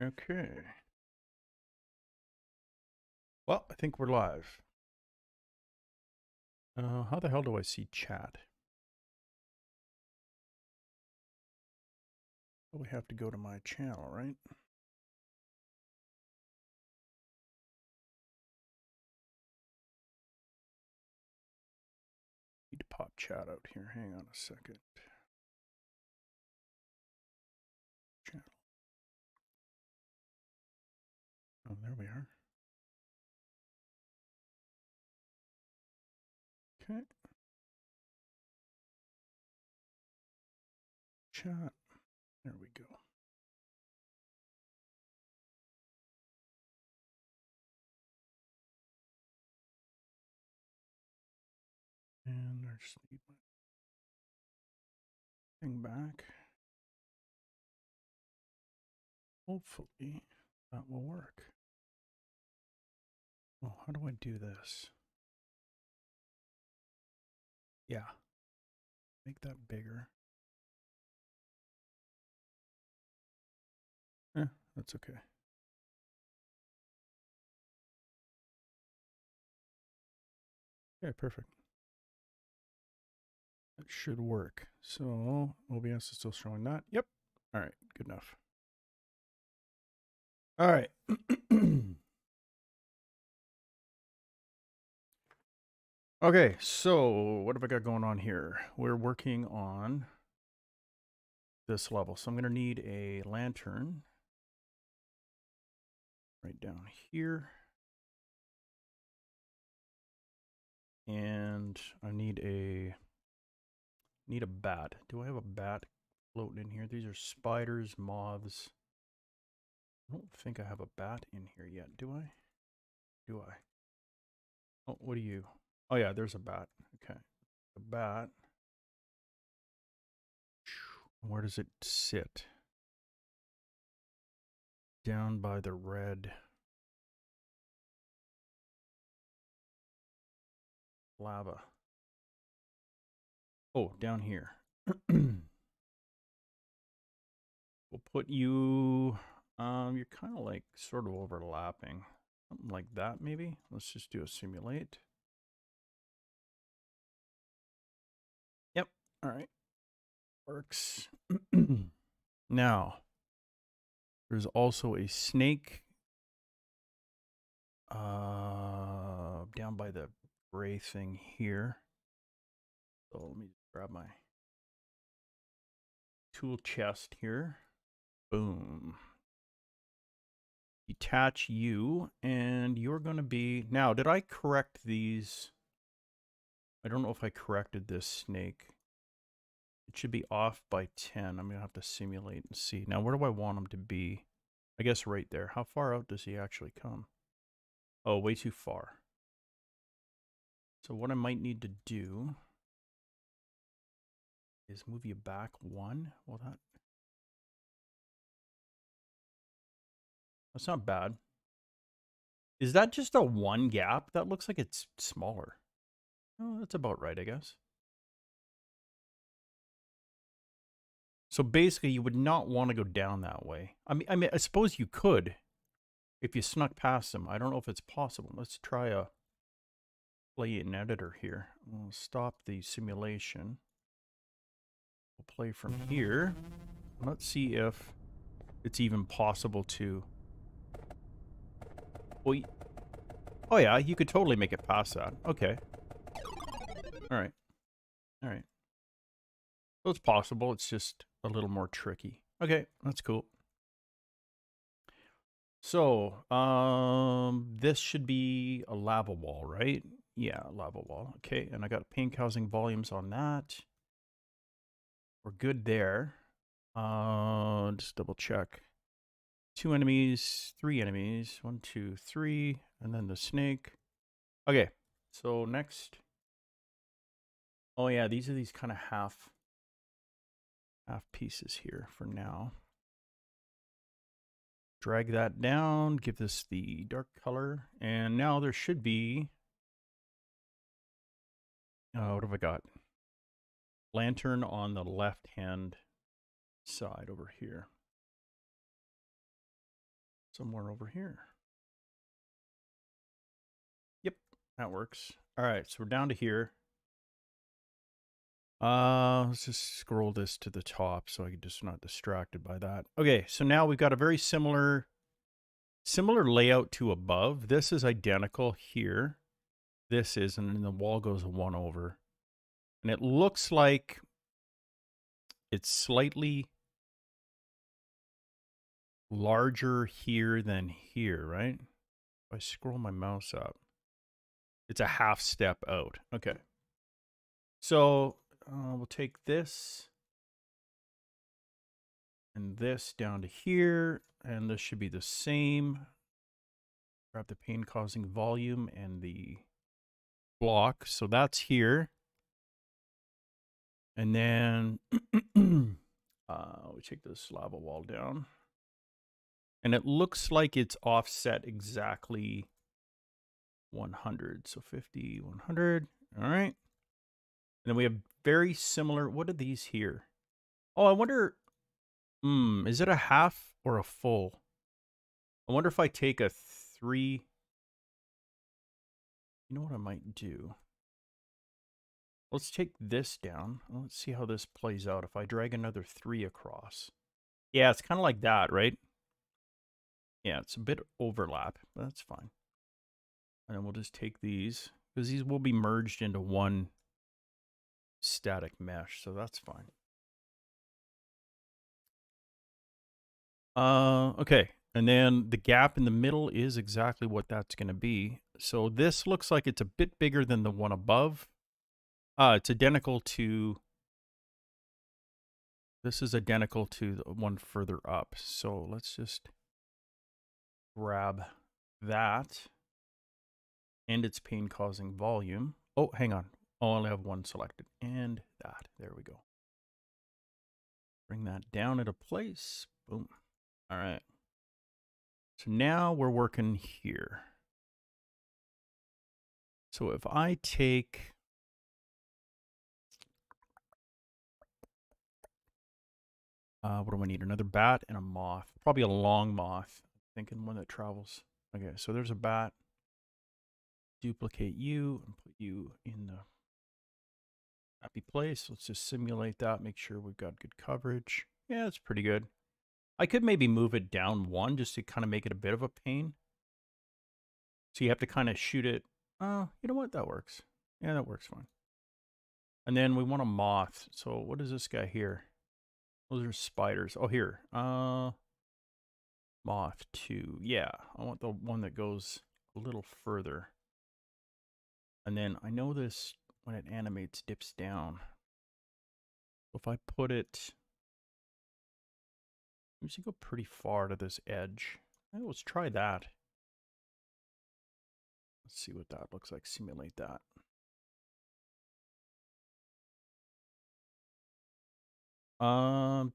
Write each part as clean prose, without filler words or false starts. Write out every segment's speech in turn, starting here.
Okay. Well, I think we're live. How the hell do I see chat? Well, we have to go to my channel, right? Need to pop chat out here. Hang on a second. Channel. Oh, there we are. Okay. Chat. There we go. And I just need my thing back. Hopefully that will work. Oh, how do I do this? Yeah. Make that bigger. That's okay. Okay, perfect. That should work. So OBS is still showing that. Yep. All right, good enough. All right. Okay, so what have I got going on here? We're working on this level. So I'm going to need a lantern right down here. And I need a bat. Do I have a bat floating in here? These are spiders, moths. I don't think I have a bat in here yet, do I? Do I? Oh, what are you? Oh yeah, there's a bat. Okay. A bat. Where does it sit? Down by the red lava. Oh, down here. We'll put you, you're kind of like sort of overlapping. Something like that, maybe. Let's just do a simulate. Yep. All right. Works. Now, there's also a snake down by the gray thing here. So let me grab my tool chest here. Boom. Detach you, and you're going to be... Now, did I correct these? I don't know if I corrected this snake. It should be off by 10. I'm going to have to simulate and see. Now, where do I want him to be? I guess right there. How far out does he actually come? Oh, way too far. So what I might need to do is move you back one. Well, that's not bad. Is that just a one gap? That looks like it's smaller. Oh, that's about right, I guess. So basically, you would not want to go down that way. I mean, I suppose you could if you snuck past them. I don't know if it's possible. Let's try a play in editor here. We'll stop the simulation. We'll play from here. Let's see if it's even possible to... Well, oh yeah, you could totally make it past that. Okay. All right. All right. So it's possible. It's just a little more tricky. Okay, that's cool. So, this should be a lava wall, right? Yeah, lava wall. Okay, and I got pink housing volumes on that. We're good there. Just double check. 2 enemies, 3 enemies. 1, 2, 3, and then the snake. Okay, so next. Oh yeah, these are these kind of half pieces here for now. Drag that down, give this the dark color, and now there should be... what have I got? Lantern on the left-hand side over here. somewhere over here. Yep, that works. All right, so we're down to here. Let's just scroll this to the top so I can just not distracted by that. Okay, so now we've got a very similar layout to above. This is identical here. This is, and then the wall goes one over. And it looks like it's slightly larger here than here, right? If I scroll my mouse up, it's a half step out. Okay. So we'll take this and this down to here, and this should be the same. Grab the pain causing volume and the block. So that's here. And then we take this lava wall down. And it looks like it's offset exactly 100. So 50, 100. All right. And then we have very similar. What are these here? Oh, I wonder. Is it a half or a full? I wonder if I take a 3. You know what I might do? Let's take this down. Let's see how this plays out if I drag another 3 across. Yeah, it's kind of like that, right? Yeah, it's a bit overlap, but that's fine. And then we'll just take these, because these will be merged into one static mesh, so that's fine. Okay, and then the gap in the middle is exactly what that's going to be. So this looks like it's a bit bigger than the one above. It's identical to, this is identical to the one further up. So let's just grab that and its pain causing volume. Oh, hang on. Oh, I only have one selected. And that. There we go. Bring that down into place. Boom. All right. So now we're working here. So if I take, what do I need? Another bat and a moth. Probably a long moth. I'm thinking one that travels. Okay, so there's a bat. Duplicate you and put you in the happy place. Let's just simulate that. Make sure we've got good coverage. Yeah, it's pretty good. I could maybe move it down one just to kind of make it a bit of a pain. So you have to kind of shoot it. You know what? That works. Yeah, that works fine. And then we want a moth. So what is this guy here? Those are spiders. Oh, here. Moth 2. Yeah, I want the one that goes a little further. And then I know this, when it animates, dips down. If I put it, we should go pretty far to this edge. Let's try that. Let's see what that looks like. Simulate that.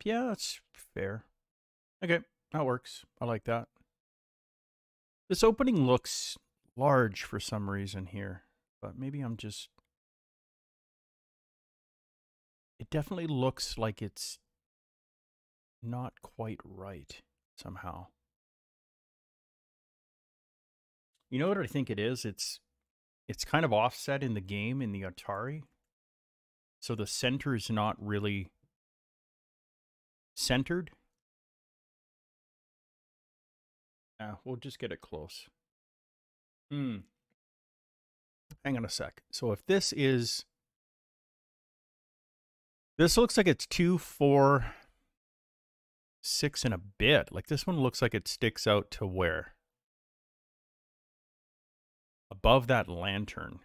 Yeah, that's fair. Okay, that works. I like that. This opening looks large for some reason here, but maybe I'm just... It definitely looks like it's not quite right somehow. You know what I think it is? It's kind of offset in the game in the ATARI. So the center is not really centered. We'll just get it close. Hang on a sec. So if this is... This looks like it's 2, 4, 6 and a bit. Like this one looks like it sticks out to where? Above that lantern.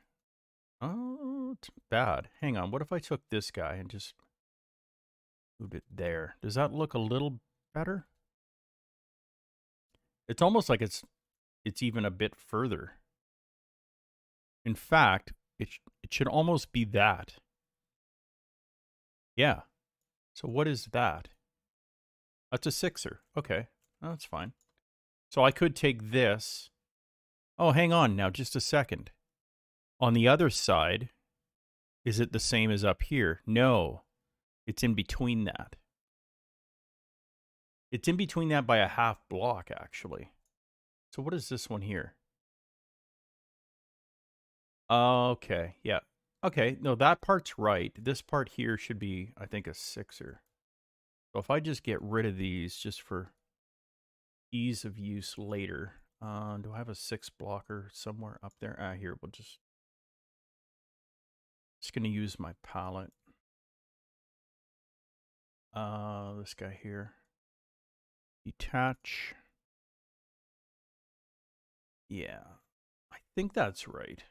Oh, it's bad. Hang on. What if I took this guy and just moved it there? Does that look a little better? It's almost like it's even a bit further. In fact, it should almost be that. Yeah. So what is that? That's a 6er. Okay. Oh, that's fine. So I could take this. Oh, hang on now, just a second. On the other side, is it the same as up here? No. It's in between that. It's in between that by a half block, actually. So what is this one here? Okay, yeah. Okay, no, that part's right. This part here should be, I think, a 6er. So if I just get rid of these just for ease of use later. Do I have a 6 blocker somewhere up there? Here, we'll just going to use my palette. This guy here. Detach. Yeah, I think that's right.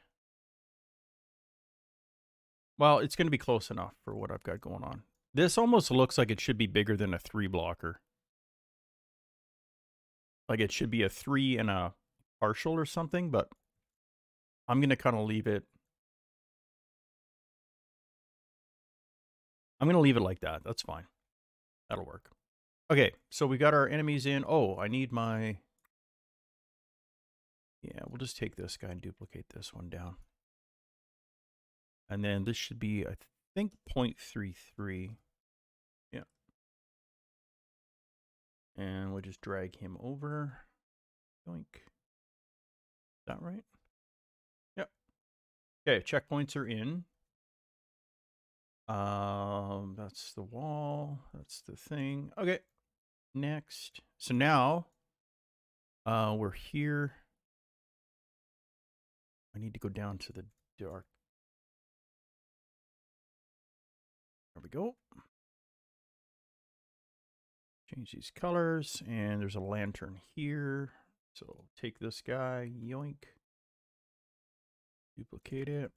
Well, it's going to be close enough for what I've got going on. This almost looks like it should be bigger than a 3 blocker. Like it should be a 3 and a partial or something, but I'm going to kind of leave it. I'm going to leave it like that. That's fine. That'll work. Okay, so we got our enemies in. Oh, I need my... Yeah, we'll just take this guy and duplicate this one down. And then this should be, I think, 0.33. Yeah. And we'll just drag him over. Yoink. Is that right? Yep. Okay, checkpoints are in. That's the wall. That's the thing. Okay. Next. So now we're here. I need to go down to the dark. There we go. Change these colors, and there's a lantern here. So take this guy, yoink. Duplicate it.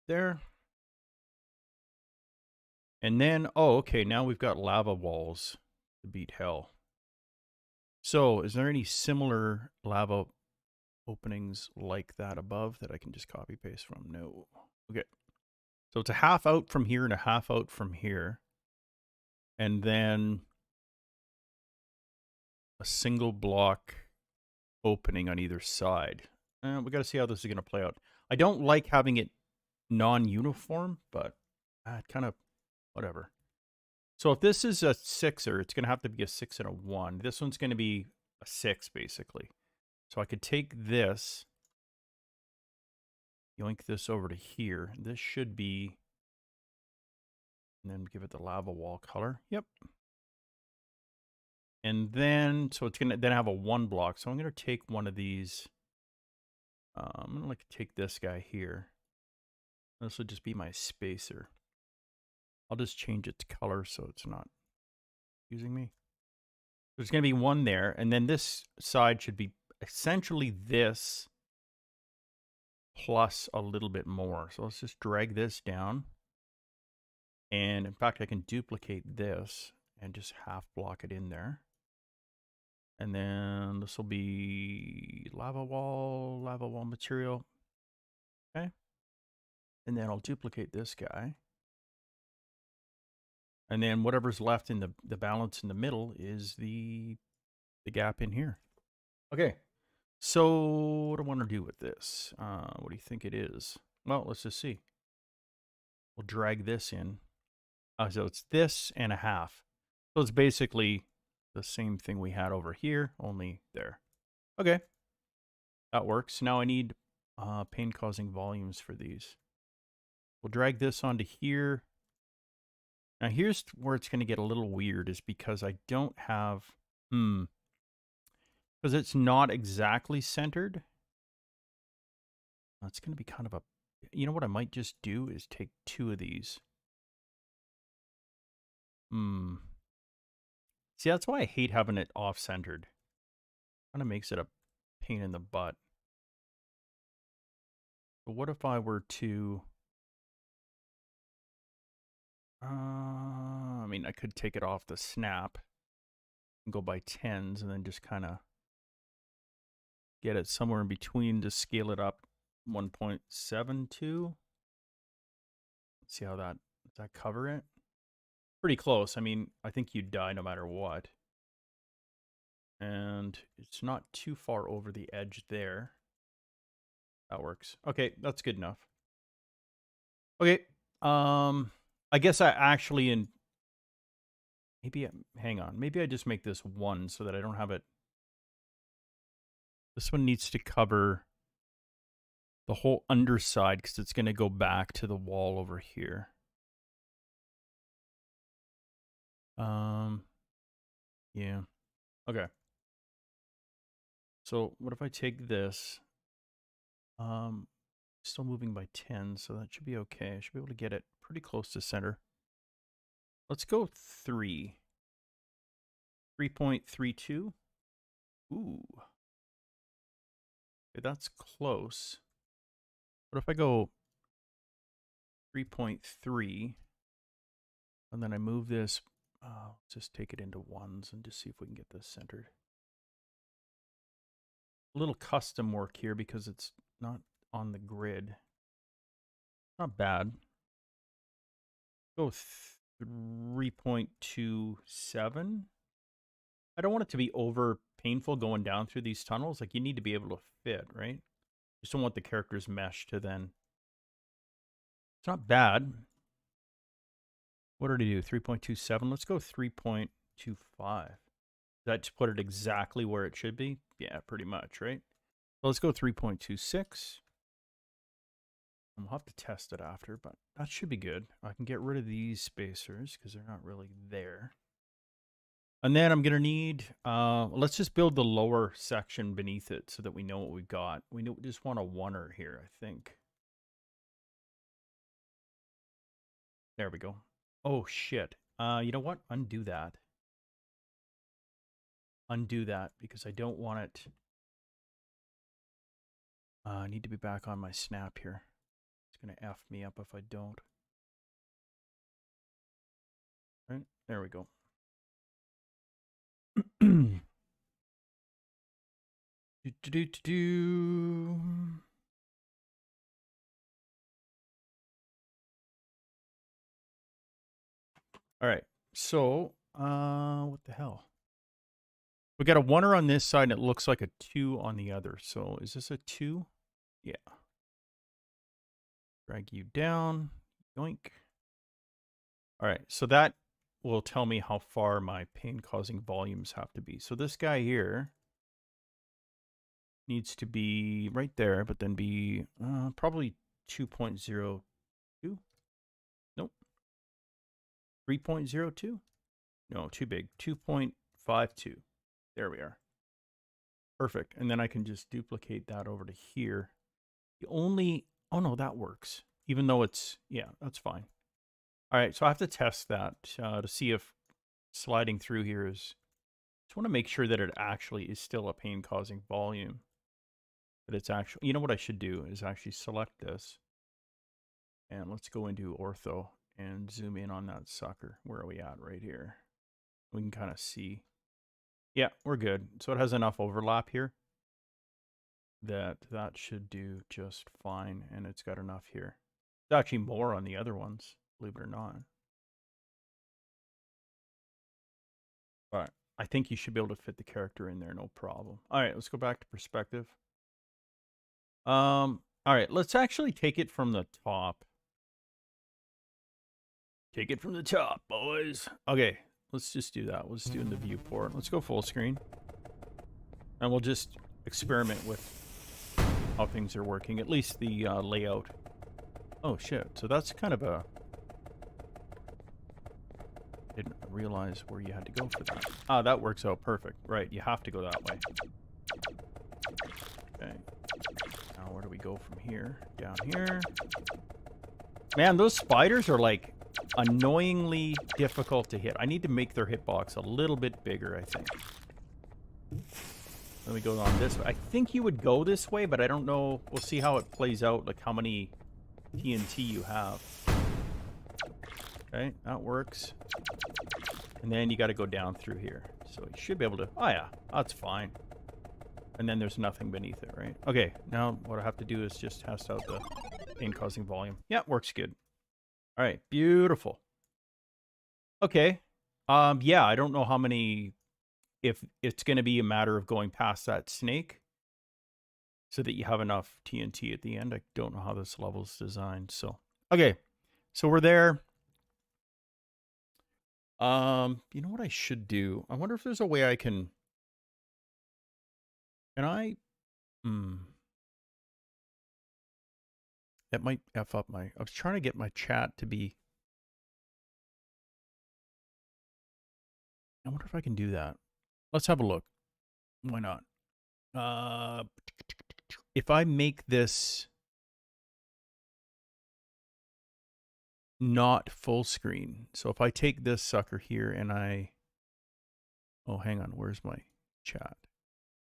There. And then, oh, okay, now we've got lava walls to beat hell. So is there any similar lava openings like that above that I can just copy paste from? No. Okay. So it's a half out from here and a half out from here. And then a single block opening on either side. We got to see how this is going to play out. I don't like having it non-uniform, but kind of whatever. So if this is a 6er, it's going to have to be a 6 and a 1. This one's going to be a 6, basically. So I could take this, yoink this over to here. This should be, and then give it the lava wall color. Yep. And then, so it's going to then have a 1 block. So I'm going to take one of these. I'm going to like take this guy here. This will just be my spacer. I'll just change its color so it's not using me. There's going to be one there, and then this side should be essentially this plus a little bit more. So let's just drag this down. And in fact, I can duplicate this and just half block it in there. And then this will be lava wall material. Okay. And then I'll duplicate this guy. And then whatever's left in the balance in the middle is the gap in here. Okay. So what do I want to do with this? What do you think it is? Well, let's just see. We'll drag this in. So it's this and a half. So it's basically the same thing we had over here, only there. Okay. That works. Now I need pain-causing volumes for these. We'll drag this onto here. Now here's where it's going to get a little weird, is because I don't have... because it's not exactly centered. It's going to be kind of a... You know what I might just do is take 2 of these. See, that's why I hate having it off-centered. Kind of makes it a pain in the butt. But what if I were to... I mean, I could take it off the snap and go by 10s and then just kind of get it somewhere in between to scale it up 1.72. Let's see how that... Does that cover it? Pretty close. I mean, I think you'd die no matter what. And it's not too far over the edge there. That works. Okay, that's good enough. Okay. I guess I actually Maybe, hang on. Maybe I just make this 1 so that I don't have it. This one needs to cover the whole underside because it's going to go back to the wall over here. Yeah. Okay. So what if I take this? Still moving by 10, so that should be okay. I should be able to get it pretty close to center. Let's go 3. 3.32. Ooh. Okay, that's close. What if I go 3.3 and then I move this? Just take it into 1s and just see if we can get this centered. A little custom work here because it's not on the grid. Not bad. Go 3.27. I don't want it to be over painful going down through these tunnels. Like, you need to be able to fit, right? Just don't want the characters mesh to then. It's not bad. What did I do? 3.27. Let's go 3.25. That to put it exactly where it should be? Yeah, pretty much, right? So let's go 3.26. We'll have to test it after, but that should be good. I can get rid of these spacers because they're not really there. And then I'm going to need, let's just build the lower section beneath it so that we know what we've got. We just want a 1er here, I think. There we go. Oh, shit. You know what? Undo that. Undo that because I don't want it. I need to be back on my snap here. It's going to F me up if I don't. Right? There we go. All right. So, what the hell? We got a 1er on this side and it looks like a 2 on the other. So, is this a 2? Yeah. Drag you down. Yoink. All right. So that will tell me how far my pain-causing volumes have to be. So this guy here needs to be right there, but then be probably 2.02. Nope. 3.02? No, too big. 2.52. There we are. Perfect. And then I can just duplicate that over to here. The only, oh no, that works. Even though it's, yeah, that's fine. All right, so I have to test that to see if sliding through here is, just want to make sure that it actually is still a pain-causing volume. That it's actually, you know what I should do is actually select this. And let's go into ortho and zoom in on that sucker. Where are we at? Right here. We can kind of see. Yeah, we're good. So it has enough overlap here that that should do just fine. And it's got enough here. It's actually more on the other ones, believe it or not. But I think you should be able to fit the character in there, no problem. All right, let's go back to perspective. All right, let's actually take it from the top. Take it from the top, boys. Okay, let's just do that. We'll just do it in the viewport. Let's go full screen. And we'll just experiment with how things are working, at least the layout. Oh, shit. So that's kind of a... Didn't realize where you had to go for that. Ah, that works out perfect. Right, you have to go that way. Okay. Now, where do we go from here? Down here. Man, those spiders are, like, annoyingly difficult to hit. I need to make their hitbox a little bit bigger, I think. Let me go on this way. I think you would go this way, but I don't know. We'll see how it plays out, like how many TNT you have. Okay, that works. And then you got to go down through here. So you should be able to... Oh, yeah. That's fine. And then there's nothing beneath it, right? Okay, now what I have to do is just test out the pain-causing volume. Yeah, works good. All right, beautiful. Okay. Yeah, I don't know how many... If it's going to be a matter of going past that snake so that you have enough TNT at the end. I don't know how this level's designed. So, okay. So we're there. You know what I should do? I wonder if there's a way I can I that might F up my I was trying to get my chat to be I wonder if I can do that. Let's have a look. Why not? If I make this not full screen. So if I take this sucker here and oh, hang on, where's my chat?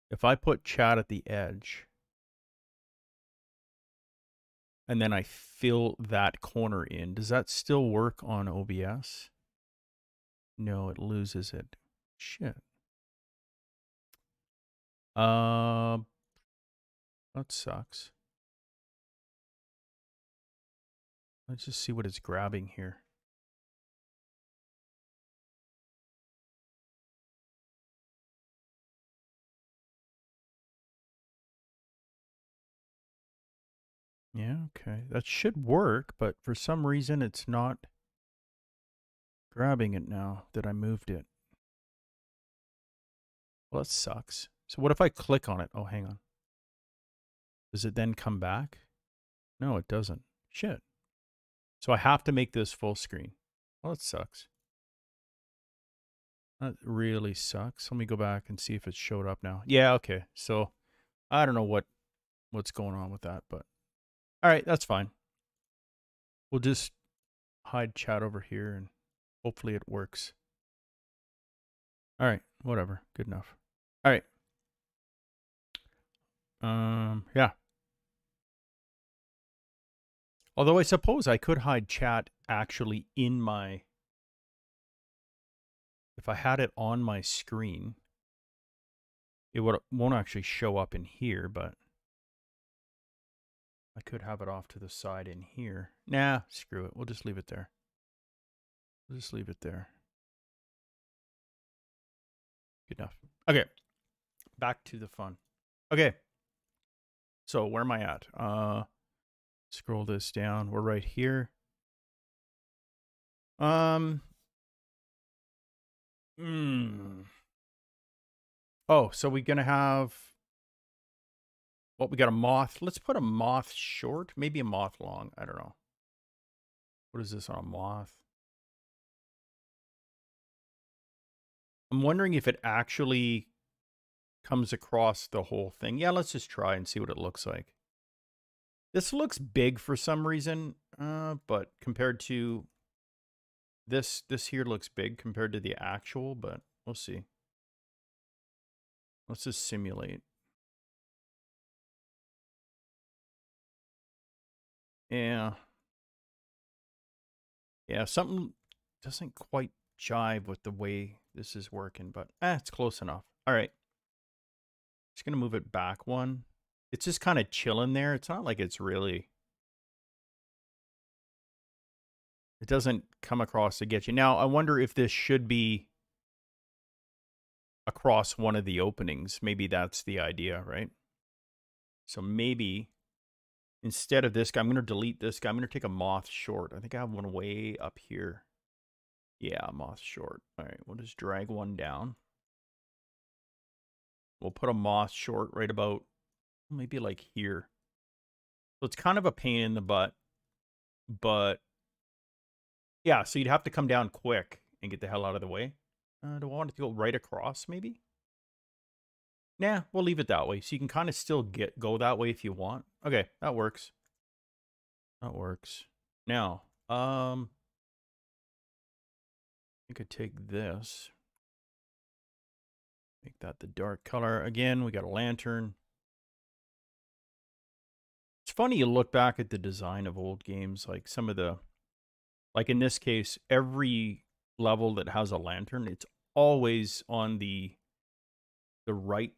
If I put chat at the edge and then I fill that corner in, does that still work on OBS? No, it loses it. Shit. That sucks. Let's just see what it's grabbing here. Yeah, okay. That should work, but for some reason it's not grabbing it now that I moved it. Well, that sucks. So what if I click on it? Oh, hang on. Does it then come back? No, it doesn't. Shit. So I have to make this full screen. Well, that sucks. That really sucks. Let me go back and see if it showed up now. Yeah, okay. So I don't know what's going on with that, but all right, that's fine. We'll just hide chat over here and hopefully it works. All right, whatever. Good enough. All right. Yeah. Although I suppose I could hide chat actually in my, if I had it on my screen, it won't actually show up in here, but I could have it off to the side in here. Nah, screw it. We'll just leave it there. We'll just leave it there. Good enough. Okay. Back to the fun. Okay. So where am I at? Scroll this down. We're right here. Oh, so we're gonna have we got a moth. Let's put a moth short, maybe a moth long. I don't know. What is this on a moth? I'm wondering if it actually comes across the whole thing. Yeah, let's just try and see what it looks like. This looks big for some reason, but compared to this here looks big compared to the actual, but we'll see. Let's just simulate. Yeah. Yeah, something doesn't quite jive with the way this is working, but it's close enough. All right. Just going to move it back one. It's just kind of chilling there. It's not like it's really... It doesn't come across to get you. Now, I wonder if this should be across one of the openings. Maybe that's the idea, right? So maybe instead of this guy, I'm going to delete this guy. I'm going to take a moth short. I think I have one way up here. Yeah, moth short. All right, we'll just drag one down. We'll put a moth short right about maybe like here. So it's kind of a pain in the butt, but yeah, so you'd have to come down quick and get the hell out of the way. Do I want it to go right across maybe? Nah, we'll leave it that way. So you can kind of still go that way if you want. Okay, that works. That works. Now, I could take this. Make that the dark color. Again, we got a lantern. It's funny you look back at the design of old games, like some of the, like in this case, every level that has a lantern, it's always on the right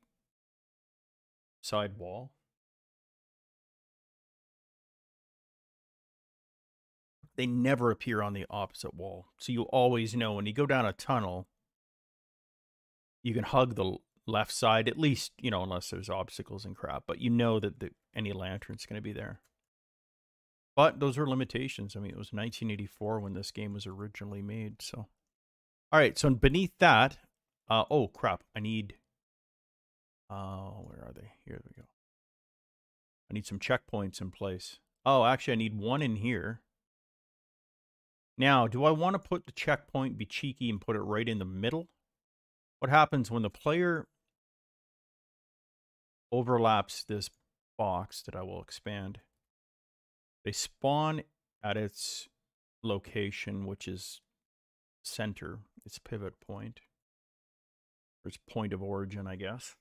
side wall. They never appear on the opposite wall. So you always know when you go down a tunnel, you can hug the left side, at least, you know, unless there's obstacles and crap, but you know that any lantern's going to be there. But those are limitations. I mean, it was 1984 when this game was originally made, so All right, so beneath that, oh crap, I need, where are they? Here we go. I need some checkpoints in place. Oh, actually, I need one in here. Now, do I want to put the checkpoint, be cheeky, and put it right in the middle? What happens when the player overlaps this box that I will expand? They spawn at its location, which is center, its pivot point, or its point of origin, I guess.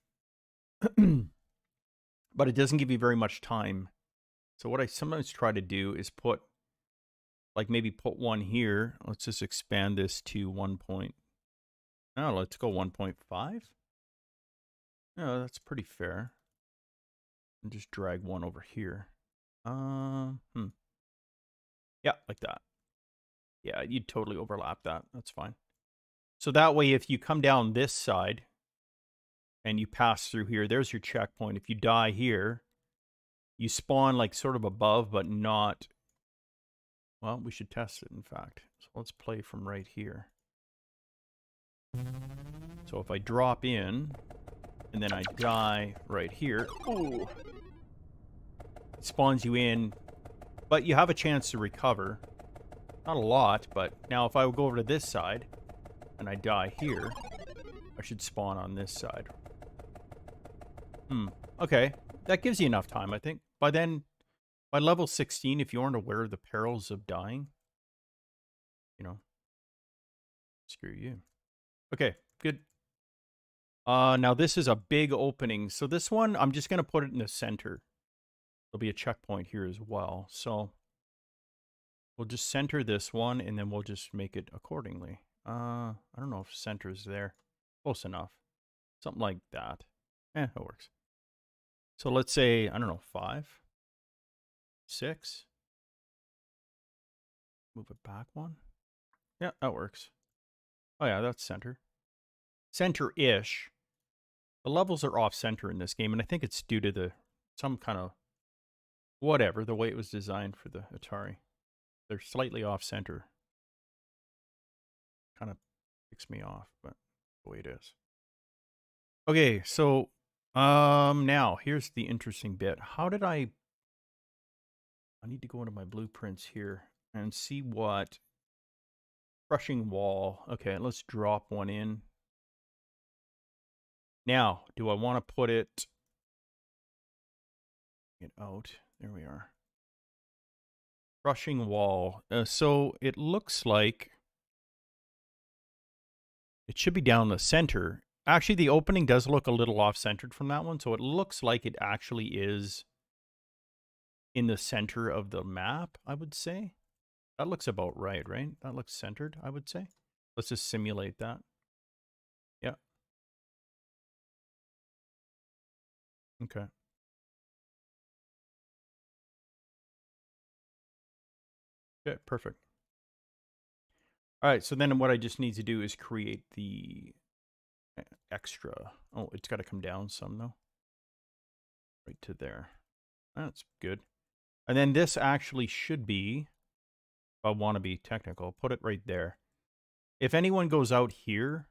But it doesn't give you very much time. So what I sometimes try to do is put, like maybe put one here. Let's just expand this to 1 point. No, let's go 1.5. No, that's pretty fair. And just drag one over here. Yeah, like that. Yeah, you'd totally overlap that. That's fine. So that way, if you come down this side and you pass through here, there's your checkpoint. If you die here, you spawn like sort of above, but not. Well, we should test it, in fact. So let's play from right here. So if I drop in, and then I die right here, ooh, it spawns you in, but you have a chance to recover. Not a lot, but now if I go over to this side, and I die here, I should spawn on this side. Okay. That gives you enough time, I think. By then, by level 16, if you aren't aware of the perils of dying, you know, screw you. Okay, good. Now this is a big opening. So this one, I'm just going to put it in the center. There'll be a checkpoint here as well. So we'll just center this one, and then we'll just make it accordingly. I don't know if center's there. Close enough. Something like that. It works. So let's say, I don't know, 5, 6. Move it back one. Yeah, that works. Oh yeah, that's center. Center-ish. The levels are off-center in this game, and I think it's due to some kind of whatever, the way it was designed for the ATARI. They're slightly off-center. Kind of picks me off, but the way it is. Okay, so now here's the interesting bit. How did I need to go into my blueprints here and see what crushing wall. Okay, let's drop one in. Now, do I want to put it out? There we are. Crushing wall. So it looks like it should be down the center. Actually, the opening does look a little off-centered from that one, so it looks like it actually is in the center of the map, I would say. That looks about right? That looks centered, I would say. Let's just simulate that. Yeah. Okay. Okay, perfect. All right, so then what I just need to do is create the extra. Oh, it's got to come down some, though. Right to there. That's good. And then this actually should be, if I want to be technical, put it right there. If anyone goes out here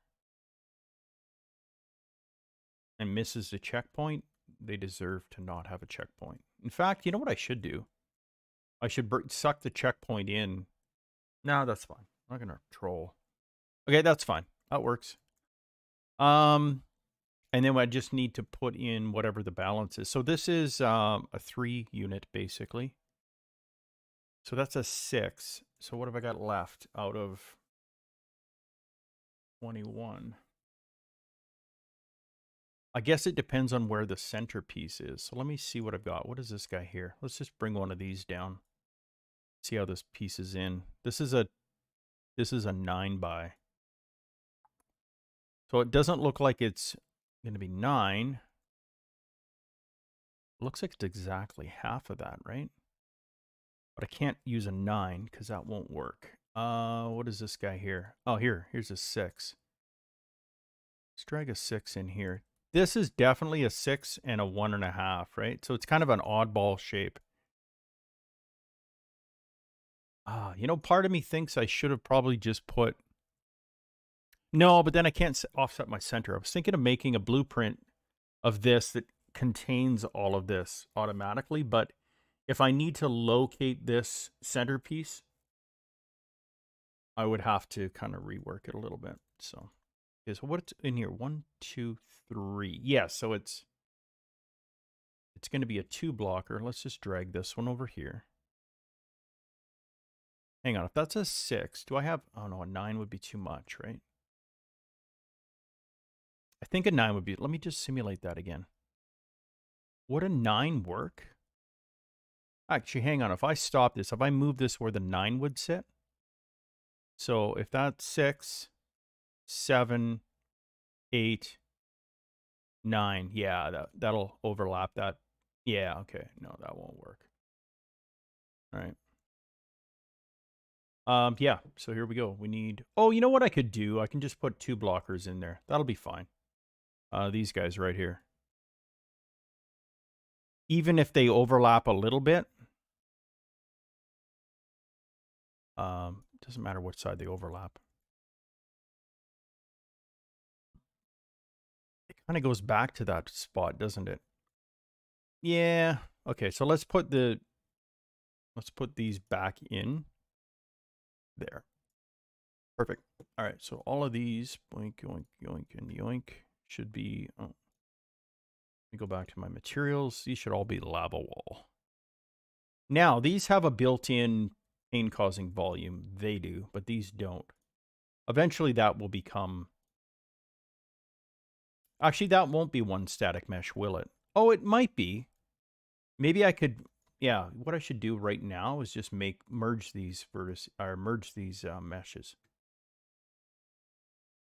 and misses the checkpoint, they deserve to not have a checkpoint. In fact, you know what I should do? I should suck the checkpoint in. No, that's fine. I'm not going to troll. Okay, that's fine. That works. And then I just need to put in whatever the balance is. So this is a 3 unit, basically. So that's a 6. So what have I got left out of 21? I guess it depends on where the centerpiece is. So let me see what I've got. What is this guy here? Let's just bring one of these down. See how this piece is in. This is a 9 by. So it doesn't look like it's going to be 9. It looks like it's exactly half of that, right? But I can't use a 9 because that won't work. What is this guy here? Oh, here's a 6. Let's drag a 6 in here. This is definitely a 6 and a 1.5, right? So it's kind of an oddball shape. You know, part of me thinks I should have probably just put No, but then I can't offset my center. I was thinking of making a blueprint of this that contains all of this automatically, but if I need to locate this centerpiece, I would have to kind of rework it a little bit. So, okay, so what's in here? 1, 2, 3. Yeah, so it's going to be a 2 blocker. Let's just drag this one over here. Hang on, if that's a 6, do I have, oh no, a 9 would be too much, right? I think a 9 would be, let me just simulate that again. Would a 9 work? Actually, hang on, if I stop this, if I move this where the 9 would sit, so if that's 6, 7, 8, 9, yeah, that'll overlap that. Yeah, okay, no, that won't work. All right. Yeah, so here we go. We need, oh, you know what I could do? I can just put 2 blockers in there. That'll be fine. These guys right here. Even if they overlap a little bit, doesn't matter what side they overlap. It kind of goes back to that spot, doesn't it? Yeah. Okay, so let's put these back in there. Perfect. All right, so all of these, boink, yoink, yoink, and yoink, should be, oh, let me go back to my materials. These should all be lava wall. Now, these have a built-in pain-causing volume. They do, but these don't. Eventually, that will become... Actually, that won't be one static mesh, will it? Oh, it might be. Maybe I could... Yeah, what I should do right now is just merge these meshes.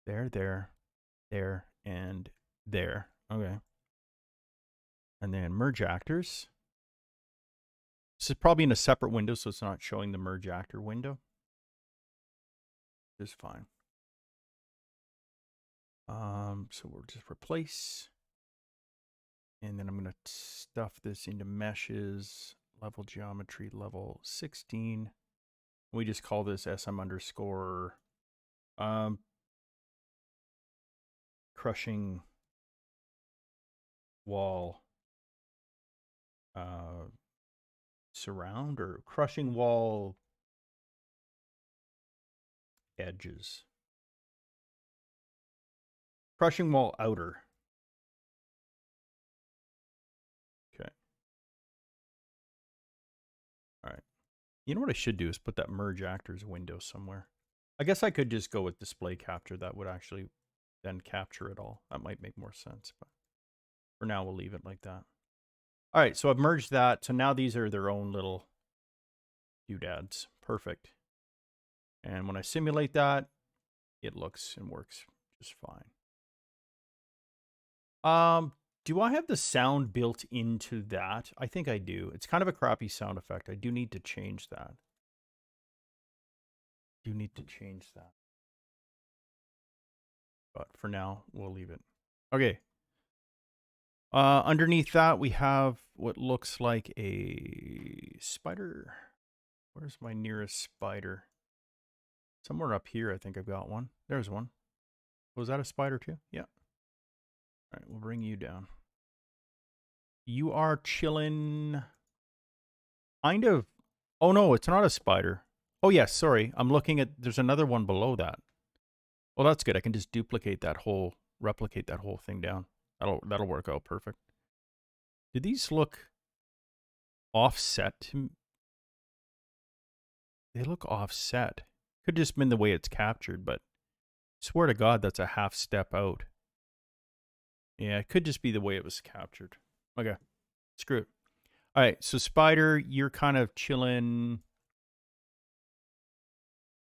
There, and there. Okay. And then merge actors. This is probably in a separate window, so it's not showing the merge actor window. It's fine. So we'll just replace. And then I'm going to stuff this into meshes, level geometry, level 16. We just call this SM underscore crushing wall surround, or crushing wall edges. Crushing wall outer. Okay. All right. You know what I should do is put that merge actors window somewhere. I guess I could just go with display capture. That would actually then capture it all. That might make more sense, but for now we'll leave it like that. All right, so I've merged that. So now these are their own little doodads. Perfect. And when I simulate that, it looks and works just fine. Do I have the sound built into that? I think I do. It's kind of a crappy sound effect. I do need to change that. But for now, we'll leave it. Okay. Underneath that, we have what looks like a spider. Where's my nearest spider? Somewhere up here, I think I've got one. There's one. Was that a spider too? Yeah. All right, we'll bring you down. You are chilling. Kind of. Oh, no, it's not a spider. Oh, yes, sorry. I'm looking at, there's another one below that. Well, that's good. I can just replicate that whole thing down. That'll work out perfect. Do these look offset? They look offset. Could just been the way it's captured, but I swear to God, that's a half step out. Yeah, it could just be the way it was captured. Okay, screw it. All right, so Spider, you're kind of chilling.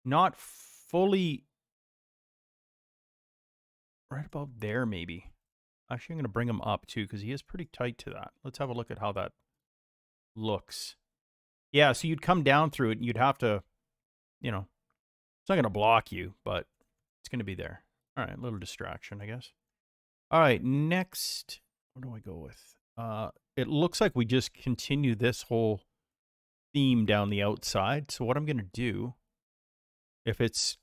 Not fully right about there, maybe. Actually, I'm going to bring him up, too, because he is pretty tight to that. Let's have a look at how that looks. Yeah, so you'd come down through it, and you'd have to, you know, it's not going to block you, but it's going to be there. All right, a little distraction, I guess. All right, next, what do I go with? It looks like we just continue this whole theme down the outside. So what I'm going to do, if it's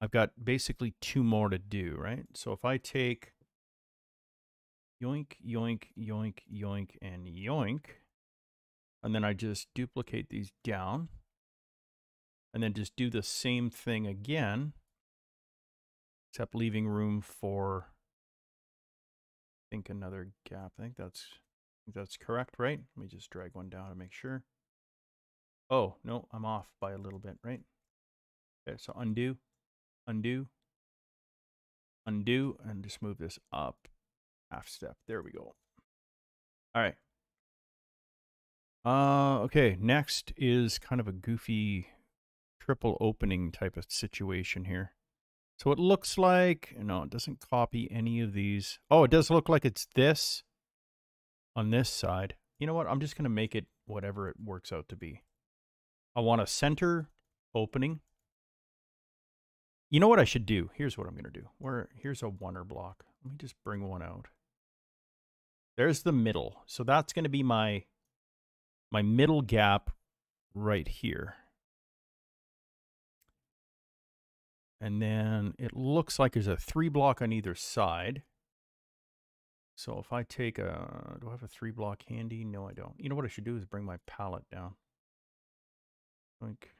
I've got basically 2 more to do, right? So if I take yoink, yoink, yoink, yoink, and yoink, and then I just duplicate these down, and then just do the same thing again, except leaving room for, I think, another gap. I think that's correct, right? Let me just drag one down to make sure. Oh, no, I'm off by a little bit, right? Okay, so undo, undo, undo, and just move this up half step. There we go. All right. Okay, next is kind of a goofy triple opening type of situation here. So it looks like, no, it doesn't copy any of these. Oh, it does look like it's this on this side. You know what? I'm just going to make it whatever it works out to be. I want a center opening. You know what I should do? Here's what I'm going to do. Here's a oneer block. Let me just bring one out. There's the middle. So that's going to be my middle gap right here. And then it looks like there's a 3 block on either side. So if I take do I have a 3 block handy? No, I don't. You know what I should do is bring my palette down. Like,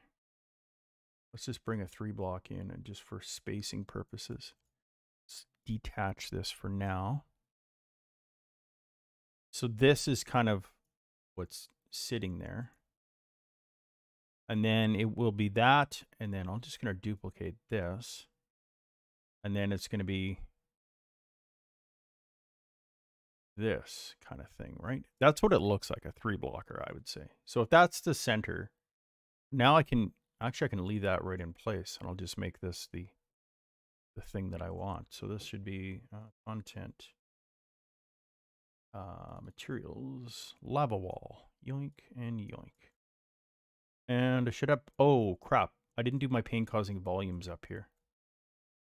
let's just bring a 3 block in and just for spacing purposes. Let's detach this for now. So this is kind of what's sitting there. And then it will be that, and then I'm just going to duplicate this. And then it's going to be this kind of thing, right? That's what it looks like, a 3 blocker, I would say. So if that's the center, now I can leave that right in place, and I'll just make this the thing that I want. So this should be content, materials, lava wall, yoink and yoink. And I should have, oh crap, I didn't do my pain causing volumes up here.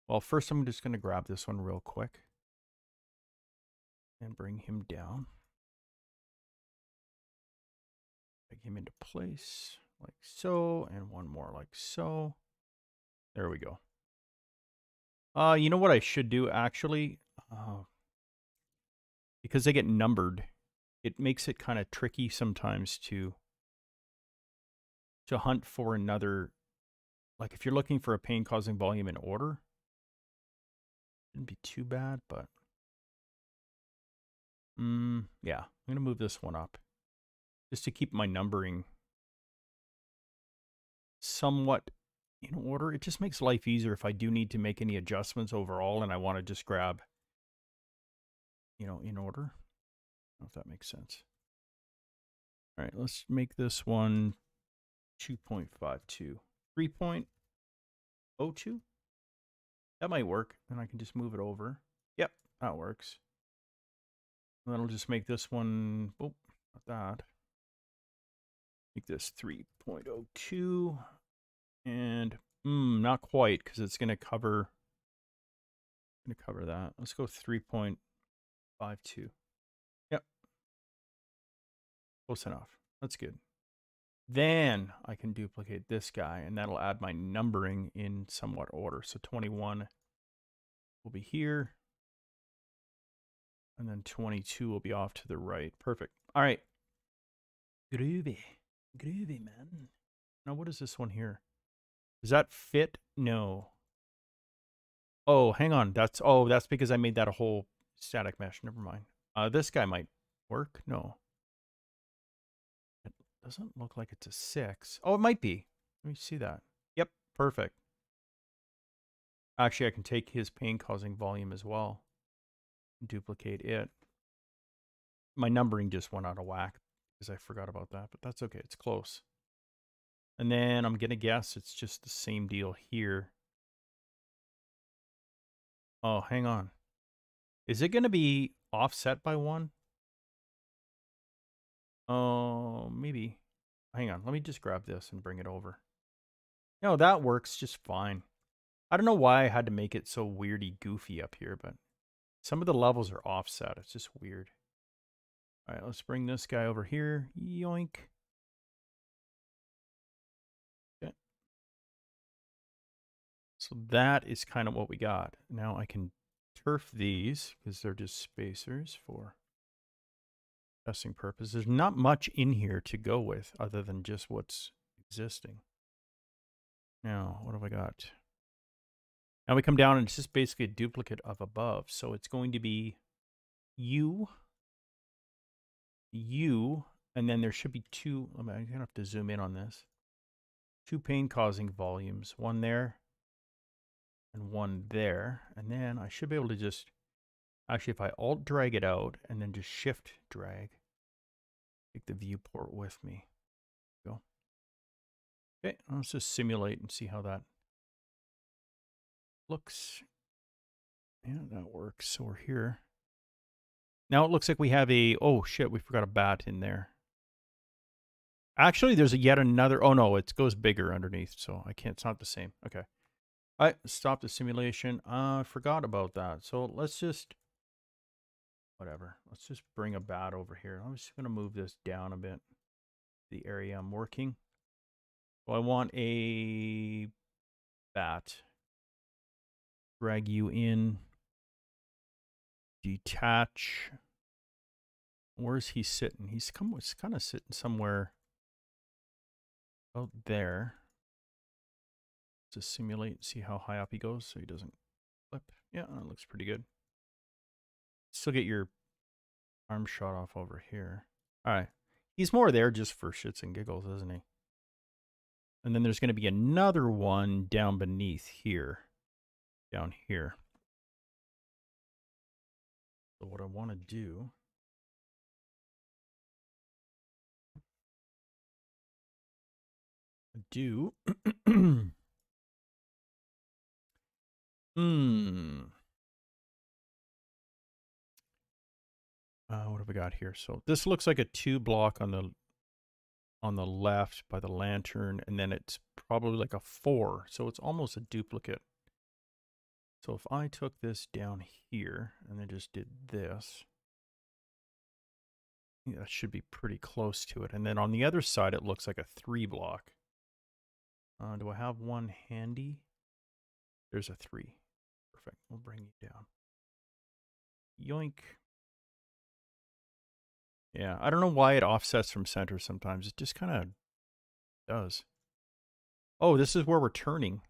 Well, first I'm just going to grab this one real quick and bring him down. Bring him into place like so, and one more like so. There we go. You know what I should do actually? Because they get numbered, it makes it kind of tricky sometimes to hunt for another. Like if you're looking for a pain causing volume in order, shouldn't be too bad, but yeah, I'm going to move this one up just to keep my numbering somewhat in order. It just makes life easier if I do need to make any adjustments overall and I want to just grab, you know, in order. I don't know if that makes sense. All right, let's make this one 2.52. 3.02. That might work. And I can just move it over. Yep, that works. And then I'll just make this one, oh, not that. Make this 3.02. And not quite, because it's going to cover that. Let's go 3.52. Yep. Close enough. That's good. Then I can duplicate this guy, and that'll add my numbering in somewhat order. So 21 will be here. And then 22 will be off to the right. Perfect. All right. Groovy. Groovy, man. Now, what is this one here? Does that fit? No. Oh, hang on. That's because I made that a whole static mesh. Never mind. This guy might work. No. It doesn't look like it's a 6. Oh, it might be. Let me see that. Yep. Perfect. Actually, I can take his pain causing volume as well. Duplicate it. My numbering just went out of whack because I forgot about that, but that's okay. It's close. And then I'm going to guess it's just the same deal here. Oh, hang on. Is it going to be offset by 1? Oh, maybe. Hang on. Let me just grab this and bring it over. No, that works just fine. I don't know why I had to make it so weirdy goofy up here, but some of the levels are offset. It's just weird. All right, let's bring this guy over here. Yoink. Okay. So that is kind of what we got. Now I can turf these because they're just spacers for testing purposes. There's not much in here to go with other than just what's existing. Now, what have I got? Now we come down and it's just basically a duplicate of above. So it's going to be U, and then there should be two. I'm going to have to zoom in on this. Two pain-causing volumes, one there and one there. And then I should be able to just, actually, if I alt drag it out and then just shift drag, take the viewport with me. Go. Okay, let's just simulate and see how that looks. Yeah, that works. So we're here. Now it looks like we have a, oh shit, we forgot a bat in there. Actually, there's yet another, oh no, it goes bigger underneath, so I can't, it's not the same. Okay. All right, stop the simulation. I forgot about that. So let's just, whatever. Let's just bring a bat over here. I'm just going to move this down a bit, the area I'm working. So I want a bat. Drag you in. Detach. Where's he sitting? He's kind of sitting somewhere out there. Let's just simulate and see how high up he goes so he doesn't flip. Yeah, that looks pretty good. Still get your arm shot off over here. All right. He's more there just for shits and giggles, isn't he? And then there's going to be another one down beneath here. Down here. So what I want to do... what have we got here? So this looks like a 2 block on the left by the lantern, and then it's probably like a 4. So it's almost a duplicate. So if I took this down here and then just did this, yeah, that should be pretty close to it. And then on the other side, it looks like a 3 block. Do I have one handy? There's a 3. Perfect. We'll bring you down. Yoink. Yeah, I don't know why it offsets from center sometimes. It just kind of does. Oh, this is where we're turning.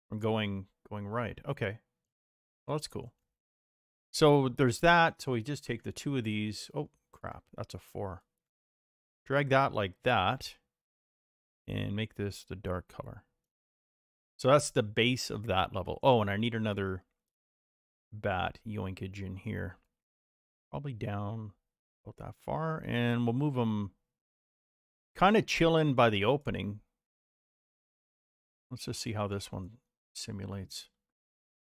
From going right. Okay. Well, that's cool. So there's that. So we just take the 2 of these. Oh, crap. That's a 4. Drag that like that. And make this the dark color. So that's the base of that level. Oh, and I need another bat yoinkage in here. Probably down about that far. And we'll move them kind of chilling by the opening. Let's just see how this one simulates.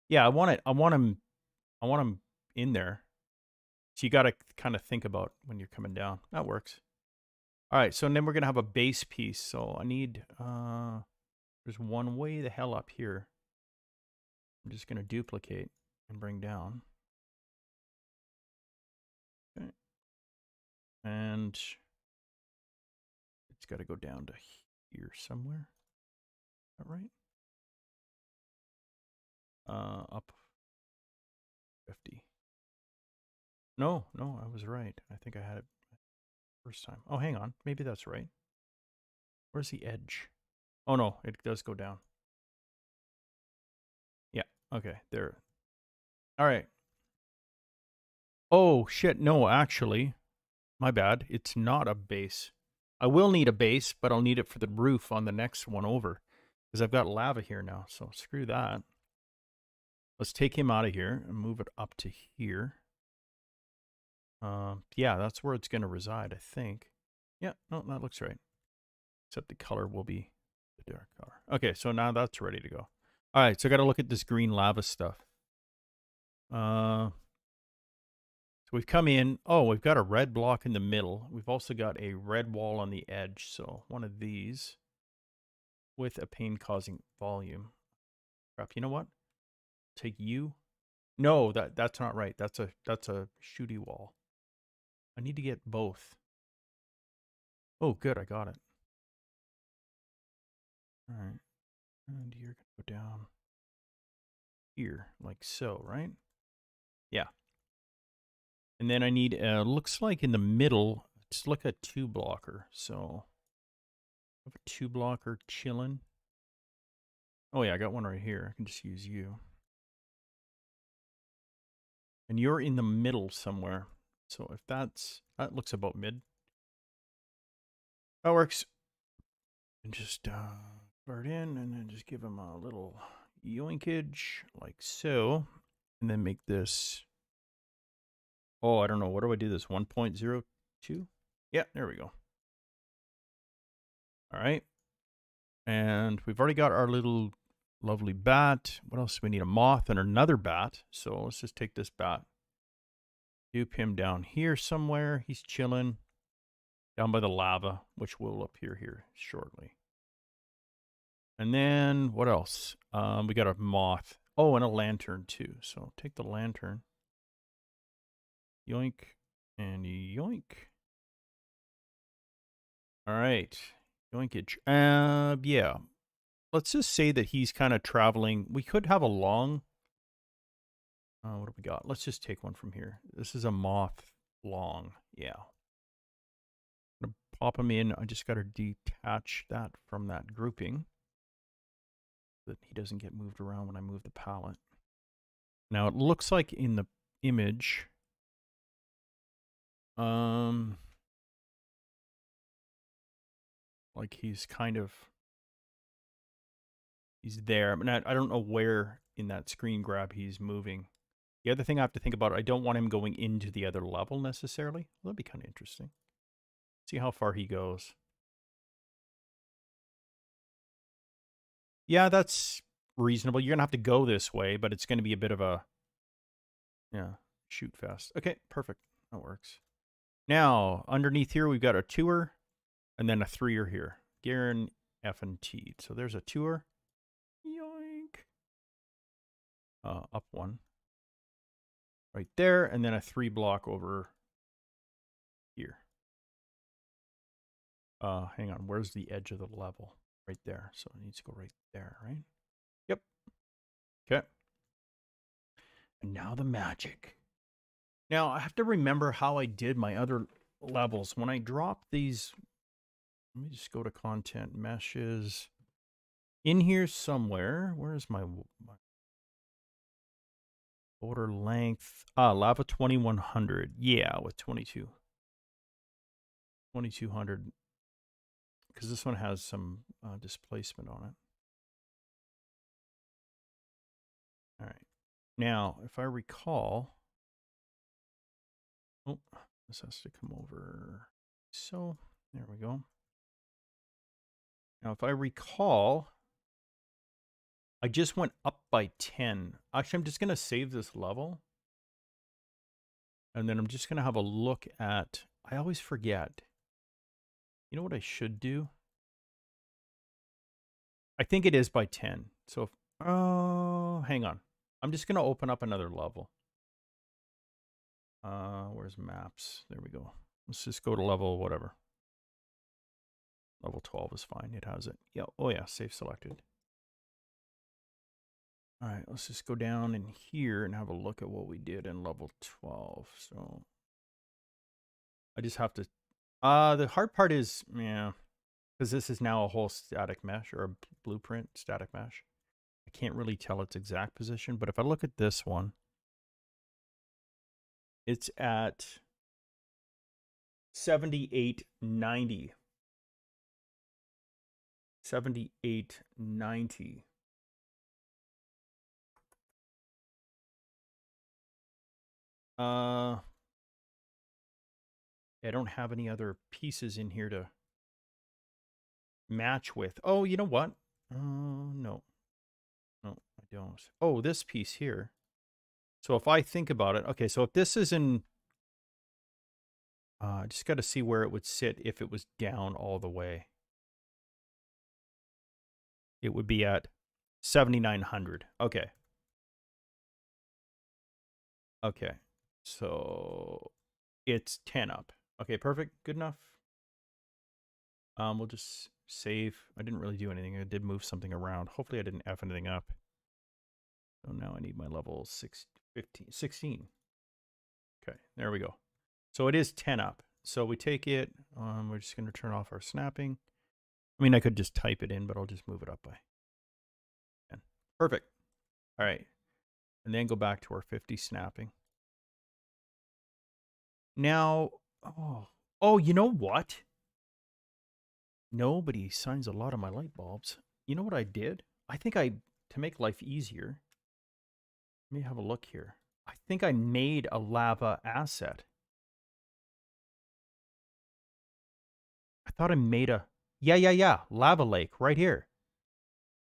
Yeah, I want them in there. So you got to kind of think about when you're coming down. That works. All right, so then we're going to have a base piece. So I need, there's one way the hell up here. I'm just going to duplicate and bring down. Okay. And it's got to go down to here somewhere. Is that right? Up 50. No, I was right. I think I had it first time. Oh, hang on. Maybe that's right. Where's the edge? Oh, no, it does go down. Yeah, okay, there. All right. Oh, shit, no, actually, my bad. It's not a base. I will need a base, but I'll need it for the roof on the next one over because I've got lava here now, so screw that. Let's take him out of here and move it up to here. Yeah, that's where it's going to reside, I think. Yeah, no, that looks right. Except the color will be the dark color. Okay, so now that's ready to go. All right, so I got to look at this green lava stuff. So we've come in. Oh, we've got a red block in the middle. We've also got a red wall on the edge. So one of these with a pain-causing volume. Crap, you know what? Take you. No, that's not right. That's a shooty wall. I need to get both. Oh, good, I got it. All right, and you're gonna go down. here, like so, right? Yeah. And then I need, looks like in the middle, it's like a 2 blocker. So I have a 2 blocker chilling. Oh yeah, I got one right here. I can just use you. And you're in the middle somewhere. So if that looks about mid. That works. And just start in and then just give him a little yoinkage like so. And then make this, oh, I don't know. What do I do this? 1.02? Yeah, there we go. All right. And we've already got our little lovely bat. What else? We need a moth and another bat. So let's just take this bat. Dupe him down here somewhere. He's chilling down by the lava, which will appear here shortly. And then what else? We got a moth. Oh, and a lantern too. So take the lantern. Yoink and yoink. All right. Yoinkage. Yeah. Let's just say that he's kind of traveling. We could have a long. What do we got? Let's just take one from here. This is a moth long. Yeah. I'm gonna pop him in. I just got to detach that from that grouping so that he doesn't get moved around when I move the palette. Now it looks like in the image, like he's there. I mean, I don't know where in that screen grab he's moving. The other thing I have to think about, I don't want him going into the other level necessarily. Well, that'd be kind of interesting. See how far he goes. Yeah, that's reasonable. You're going to have to go this way, but it's going to be a bit of a, shoot fast. Okay, perfect. That works. Now, underneath here, we've got a 2er and then a 3er here. Garen, F, and T. So there's a 2er. Yoink. Up one. Right there, and then a 3 block over here. Hang on, where's the edge of the level? Right there, so it needs to go right there, right? Yep. Okay. And now the magic. Now, I have to remember how I did my other levels. When I drop these, let me just go to content meshes. In here somewhere, where's my border length? Lava 2100. Yeah, with 2200. Because this one has some displacement on it. All right. Now, if I recall, oh, this has to come over. So, there we go. Now, if I recall, I just went up by 10. Actually, I'm just going to save this level. And then I'm just going to have a look at, I always forget. You know what I should do? I think it is by 10. So, if, oh, hang on. I'm just going to open up another level. Where's maps? There we go. Let's just go to level whatever. Level 12 is fine. It has it. Yeah. Oh, yeah. Save selected. All right. Let's just go down in here and have a look at what we did in level 12. So I just have to. The hard part is, yeah, because this is now a whole static mesh or a blueprint static mesh. I can't really tell its exact position, but if I look at this one, it's at 7890. 7890. I don't have any other pieces in here to match with. Oh, you know what? No. No, I don't. Oh, this piece here. So if I think about it, okay, so if this is in, I just got to see where it would sit if it was down all the way. It would be at 7,900. Okay. Okay. So it's 10 up. Okay, perfect. Good enough. We'll just save. I didn't really do anything. I did move something around. Hopefully I didn't F anything up. So now I need my level 16. Okay, there we go. So it is 10 up. So we take it. We're just going to turn off our snapping. I mean, I could just type it in, but I'll just move it up by 10. Perfect. All right. And then go back to our 50 snapping. Now, oh, you know what? Nobody signs a lot of my light bulbs. You know what I did? I think to make life easier, let me have a look here. I think I made a lava asset. I thought I made a, yeah, lava lake right here.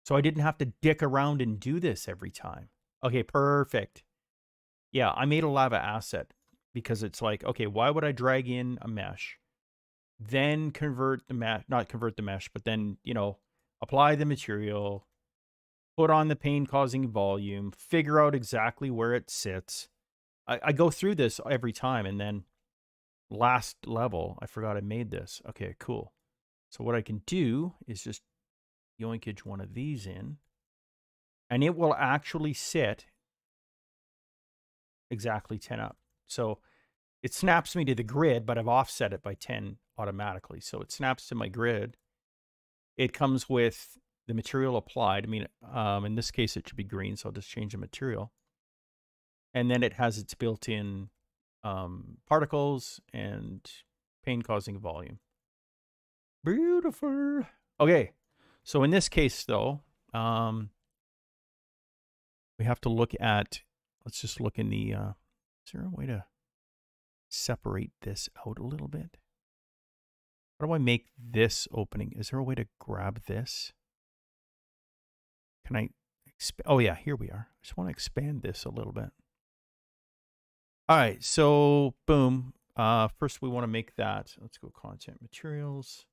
So I didn't have to dick around and do this every time. Okay, perfect. Yeah, I made a lava asset because it's like, okay, why would I drag in a mesh, then convert the mesh, not convert the mesh, but then, apply the material, put on the pain causing volume, figure out exactly where it sits. I go through this every time, and then last level, I forgot I made this. Okay, cool. So what I can do is just yoinkage one of these in, and it will actually sit exactly 10 up. So it snaps me to the grid, but I've offset it by 10 automatically. So it snaps to my grid. It comes with the material applied. I mean, in this case, it should be green, so I'll just change the material. And then it has its built-in particles and pain-causing volume. Beautiful. Okay, so in this case, though, we have to look at, let's just look in the, is there a way to separate this out a little bit? How do I make this opening? Is there a way to grab this? Can I, oh yeah, here we are. I just want to expand this a little bit. All right, so boom. First we want to make that. Let's go content materials.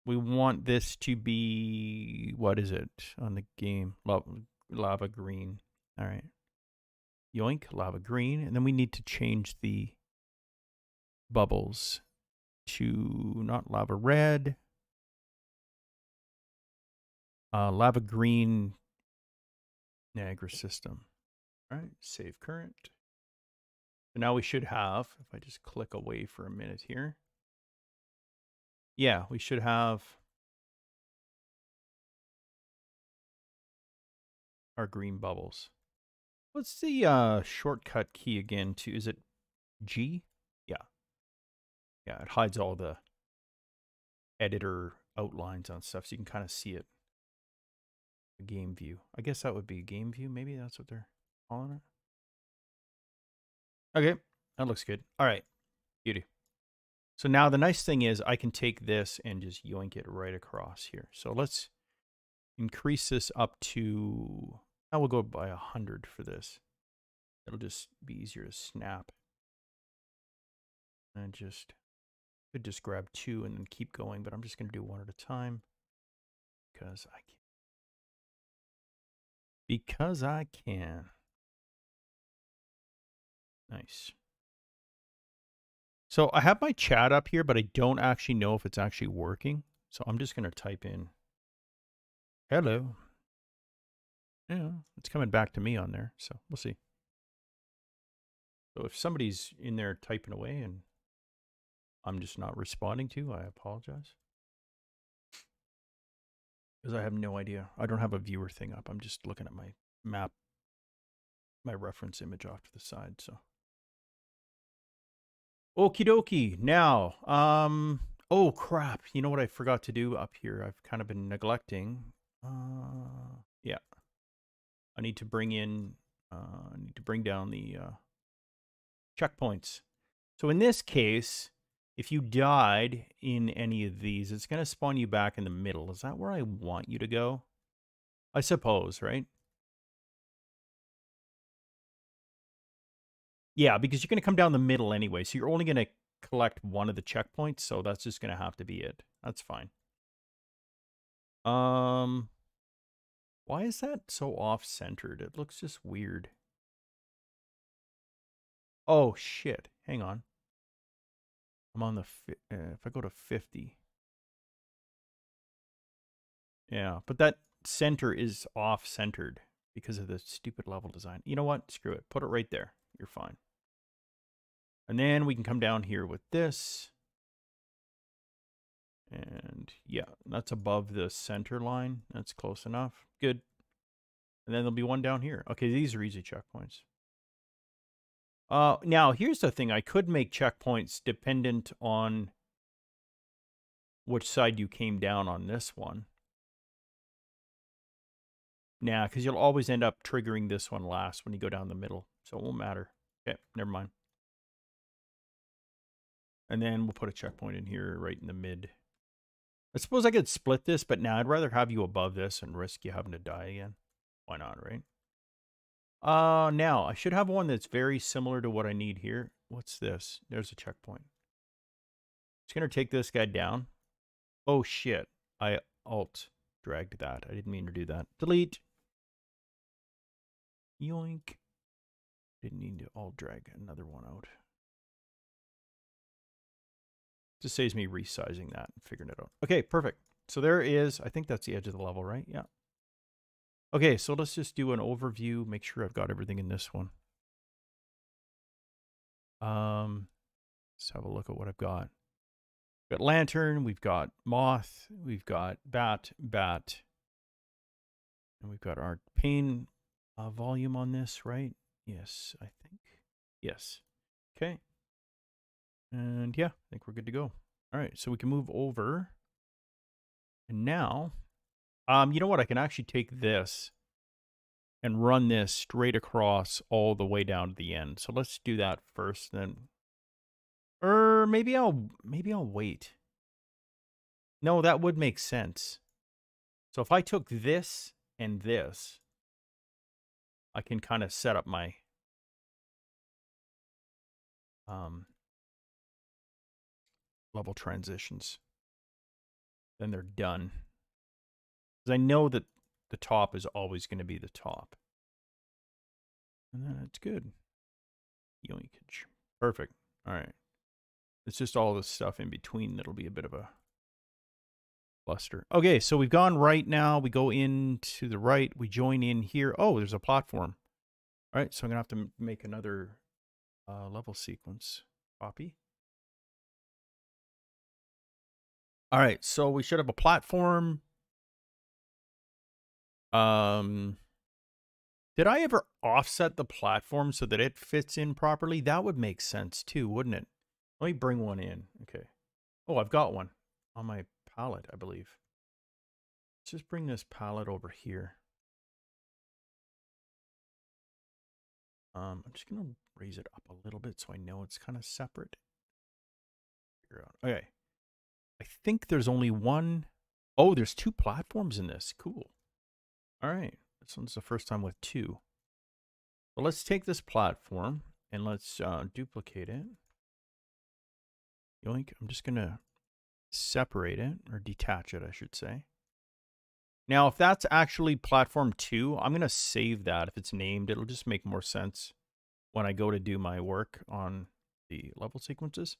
We want this to be, what is it on the game? Lava green. All right. Yoink, lava green. And then we need to change the bubbles to not lava red. Lava green Niagara system. All right, save current. So now we should have, if I just click away for a minute here. Yeah, we should have our green bubbles. What's the shortcut key again to, is it G? Yeah. Yeah, it hides all the editor outlines on stuff, so you can kind of see it. A game view. I guess that would be a game view. Maybe that's what they're calling it. Okay, that looks good. All right, beauty. So now the nice thing is I can take this and just yoink it right across here. So let's increase this up to, I will go by 100 for this. It'll just be easier to snap. And could just grab 2 and then keep going, but I'm just going to do 1 at a time because I can. Because I can. Nice. So I have my chat up here, but I don't actually know if it's actually working. So I'm just going to type in hello. Yeah, it's coming back to me on there, so we'll see. So if somebody's in there typing away and I'm just not responding to, I apologize. Because I have no idea. I don't have a viewer thing up. I'm just looking at my map, my reference image off to the side, so. Okie dokie. Now, oh crap. You know what I forgot to do up here? I've kind of been neglecting. Yeah. I need to bring in, I need to bring down the checkpoints. So in this case, if you died in any of these, it's going to spawn you back in the middle. Is that where I want you to go? I suppose, right? Yeah, because you're going to come down the middle anyway, so you're only going to collect one of the checkpoints, so that's just going to have to be it. That's fine. Why is that so off-centered? It looks just weird. Oh, shit. Hang on. I'm on the, if I go to 50. Yeah, but that center is off-centered. because of the stupid level design. You know what? Screw it. Put it right there. You're fine. And then we can come down here with this. And yeah, that's above the center line. That's close enough. Good. And then there'll be one down here. Okay, these are easy checkpoints. Now, here's the thing. I could make checkpoints dependent on which side you came down on this one. Nah, because you'll always end up triggering this one last when you go down the middle. So it won't matter. Okay, never mind. And then we'll put a checkpoint in here right in the mid. I suppose I could split this, but now I'd rather have you above this and risk you having to die again. Why not, right? Now, I should have one that's very similar to what I need here. What's this? There's a checkpoint. Just going to take this guy down. Oh, shit. I alt dragged that. I didn't mean to do that. Delete. Yoink. Didn't need to alt drag another one out. Just saves me resizing that and figuring it out. Okay, perfect. So there is, I think that's the edge of the level, right? Yeah. Okay, so let's just do an overview. Make sure I've got everything in this one. Let's have a look at what I've got. We've got lantern, we've got moth, we've got bat, and we've got our pane volume on this, right? Yes, I think. Yes. Okay. And yeah, I think we're good to go. All right, so we can move over. And now, you know what? I can actually take this and run this straight across all the way down to the end. So let's do that first, then. Or maybe I'll wait. No, that would make sense. So if I took this and this, I can kind of set up my level transitions. Then they're done. Because I know that the top is always going to be the top. And then it's good. Yoinkage. Perfect. All right. It's just all this stuff in between that'll be a bit of a cluster. Okay, so we've gone right now. We go into the right. We join in here. Oh, there's a platform. All right, so I'm going to have to make another level sequence. Copy. All right, so we should have a platform. Did I ever offset the platform so that it fits in properly? That would make sense too, wouldn't it? Let me bring one in. Okay. Oh, I've got one on my palette, I believe. Let's just bring this palette over here. I'm just going to raise it up a little bit so I know it's kind of separate. Figure out. Okay. I think there's only one. Oh, there's two platforms in this. Cool. All right. This one's the first time with two. So let's take this platform and let's duplicate it. Yoink. I'm just going to separate it, or detach it, I should say. Now, if that's actually platform 2, I'm going to save that. If it's named, it'll just make more sense when I go to do my work on the level sequences.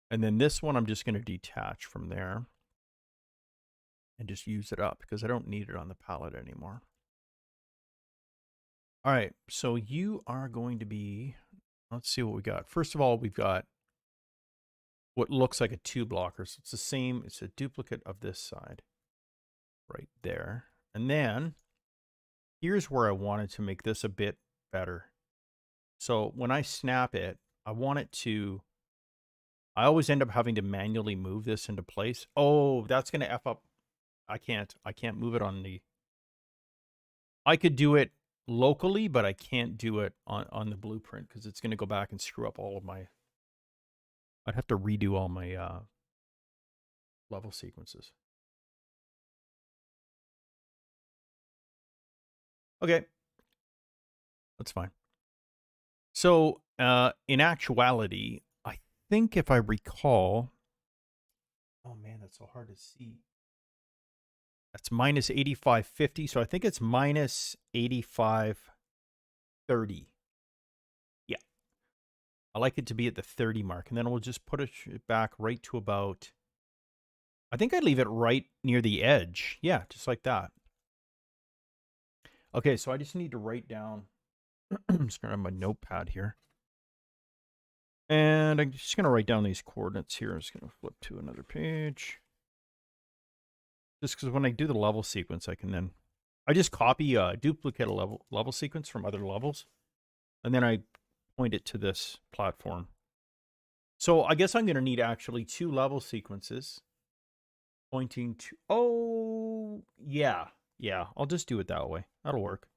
And then this one, I'm just going to detach from there and just use it up because I don't need it on the palette anymore. All right, so you are going to be, let's see what we got. First of all, we've got what looks like a 2 blocker. So it's the same, it's a duplicate of this side right there. And then here's where I wanted to make this a bit better. So when I snap it, I want it to, I always end up having to manually move this into place. Oh, that's going to F up. I can't move it on the, I could do it locally, but I can't do it on the blueprint because it's going to go back and screw up all of my, I'd have to redo all my level sequences. Okay. That's fine. So in actuality, I think if I recall, oh man, that's so hard to see. That's minus 8550. So I think it's minus 8530. Yeah. I like it to be at the 30 mark. And then we'll just put it back right to about, I think I'd leave it right near the edge. Yeah, just like that. Okay, so I just need to write down. I'm just gonna have my notepad here, and I'm just gonna write down these coordinates here. I'm just gonna flip to another page, just because when I do the level sequence, I can then I just copy duplicate a level sequence from other levels, and then I point it to this platform. So I guess I'm gonna need actually 2 level sequences pointing to. Oh yeah, yeah. I'll just do it that way. That'll work.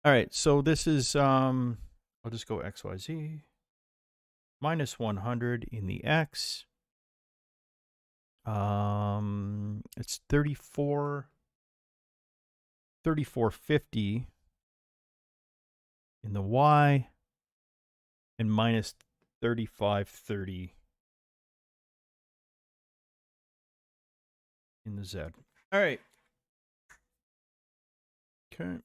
All right, so this is I'll just go XYZ minus 100 in the X. It's 3450 in the Y, and minus 3530 in the Z. All right. Okay.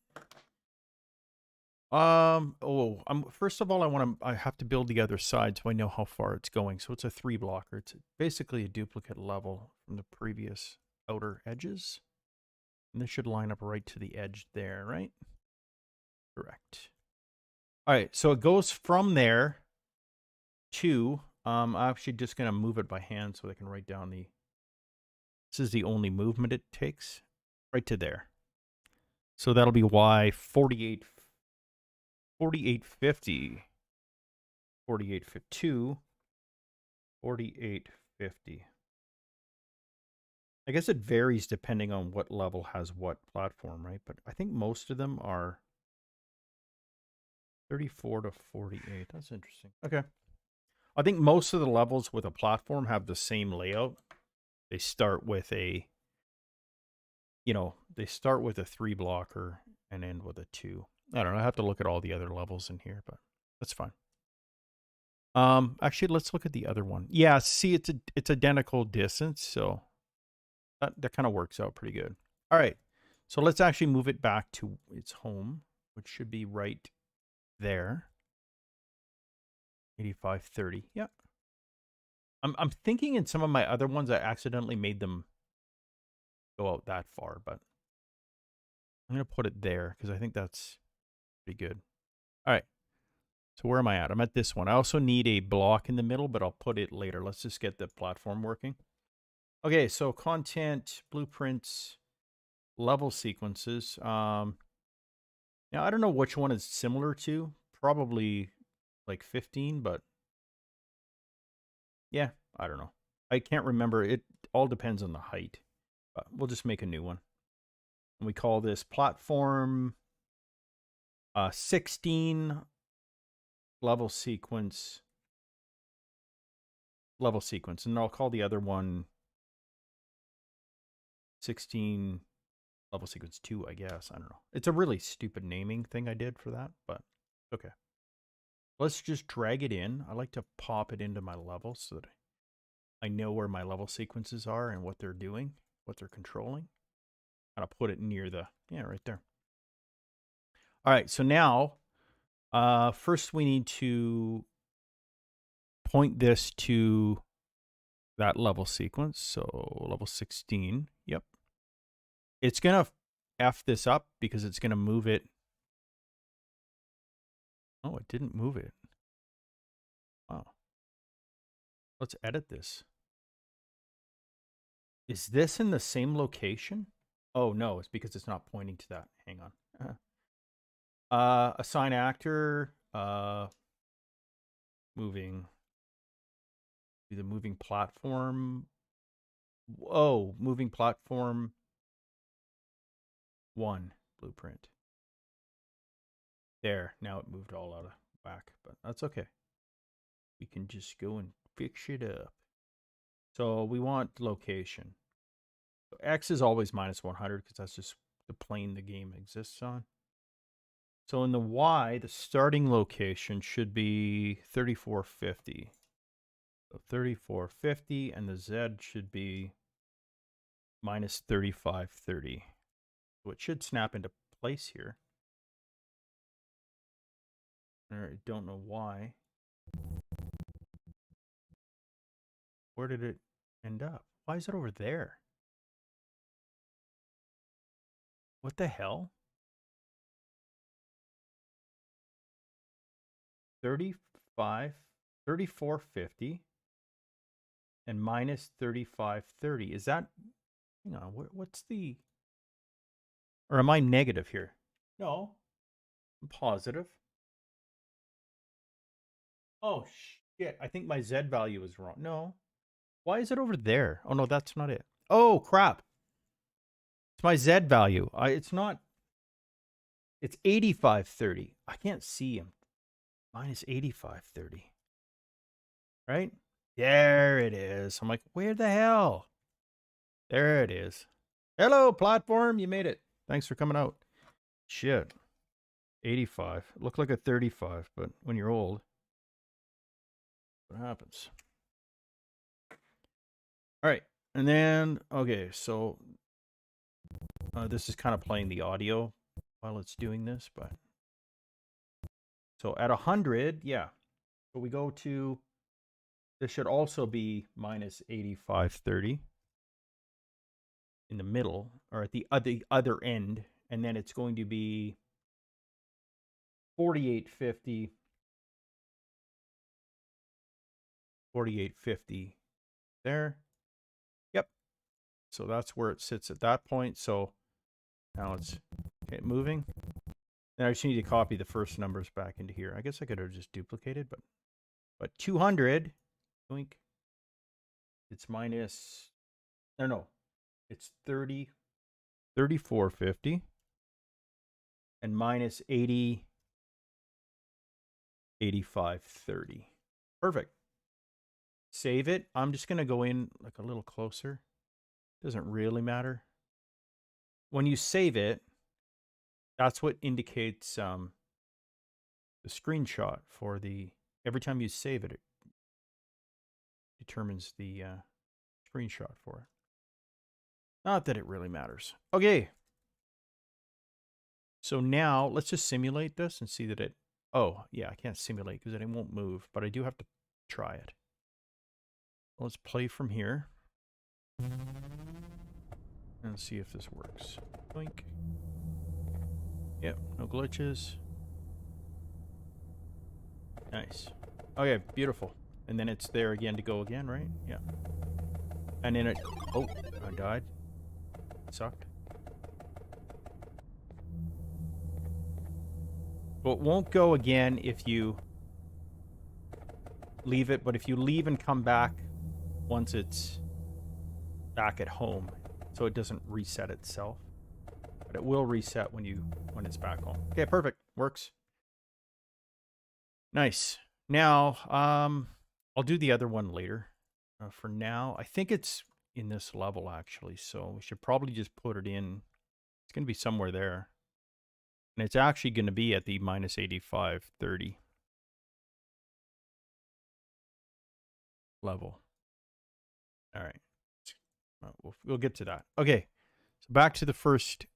First of all, I have to build the other side so I know how far it's going. So it's a 3 blocker. It's basically a duplicate level from the previous outer edges. And this should line up right to the edge there, right? Correct. All right, so it goes from there to, I'm actually just going to move it by hand so I can write down this is the only movement it takes, right to there. So that'll be Y 4850, 4852, 4850. I guess it varies depending on what level has what platform, right? But I think most of them are 34 to 48. That's interesting. Okay. I think most of the levels with a platform have the same layout. They start with a, they start with a 3 blocker and end with a 2. I don't know. I have to look at all the other levels in here, but that's fine. Actually, let's look at the other one. Yeah, see, it's identical distance, so that kind of works out pretty good. All right, so let's actually move it back to its home, which should be right there. 8530. Yeah. I'm thinking in some of my other ones I accidentally made them go out that far, but I'm gonna put it there because I think that's pretty good. All right. So where am I at? I'm at this one. I also need a block in the middle, but I'll put it later. Let's just get the platform working. Okay, so content, blueprints, level sequences. Now I don't know which one is similar to. Probably like 15, but yeah, I don't know. I can't remember. It all depends on the height. But we'll just make a new one. And we call this platform 16 level sequence. And I'll call the other one 16 level sequence 2, I guess. I don't know. It's a really stupid naming thing I did for that, but okay. Let's just drag it in. I like to pop it into my level so that I know where my level sequences are and what they're doing, what they're controlling. And I'll put it near right there. All right, so now, first we need to point this to that level sequence. So level 16, yep. It's going to F this up because it's going to move it. Oh, it didn't move it. Wow. Let's edit this. Is this in the same location? Oh, no, it's because it's not pointing to that. Hang on. Assign actor, moving. Do the moving platform. Oh, moving platform 1 blueprint. There, now it moved all out of whack, but that's okay. We can just go and fix it up. So we want location. So X is always minus 100 because that's just the plane the game exists on. So in the Y, the starting location should be 3450. So 3450, and the Z should be minus 3530. So it should snap into place here. I don't know why. Where did it end up? Why is it over there? What the hell? 35, 3450 and minus 3530. Is that, hang on, what's the, or am I negative here? No, I'm positive. Oh, shit. I think my Z value is wrong. No. Why is it over there? Oh, no, that's not it. Oh, crap. It's my Z value. It's not. It's 8530. I can't see him. Minus 8530. Right? There it is. I'm like, where the hell? There it is. Hello, platform. You made it. Thanks for coming out. Shit. 85. It looked like a 35, but when you're old, what happens? All right. And then, okay, so this is kind of playing the audio while it's doing this, but so at 100, yeah. So we go to, this should also be minus 8530 in the middle, or at the other end, and then it's going to be 4850, 4850 there. Yep. So that's where it sits at that point. So now it's moving. Then I just need to copy the first numbers back into here. I guess I could have just duplicated, but 200, doink, it's minus, no, it's 3450 and minus 8530. Perfect. Save it. I'm just going to go in like a little closer. Doesn't really matter. When you save it, that's what indicates the screenshot for the, every time you save it, it determines the screenshot for it. Not that it really matters. Okay. So now let's just simulate this and see that it, oh yeah, I can't simulate because it won't move, but I do have to try it. Let's play from here and see if this works. Blink. Yep, no glitches. Nice. Okay, beautiful. And then it's there again to go again, right? Yeah. And then it, oh, I died. Sucked. But it won't go again if you leave it, but if you leave and come back once it's back at home, so it doesn't reset itself. But it will reset when it's back home. Okay, perfect. Works. Nice. Now, I'll do the other one later. For now, I think it's in this level actually, so we should probably just put it in. It's going to be somewhere there. And it's actually going to be at the minus 8530 level. All right. We'll get to that. Okay. So back to the first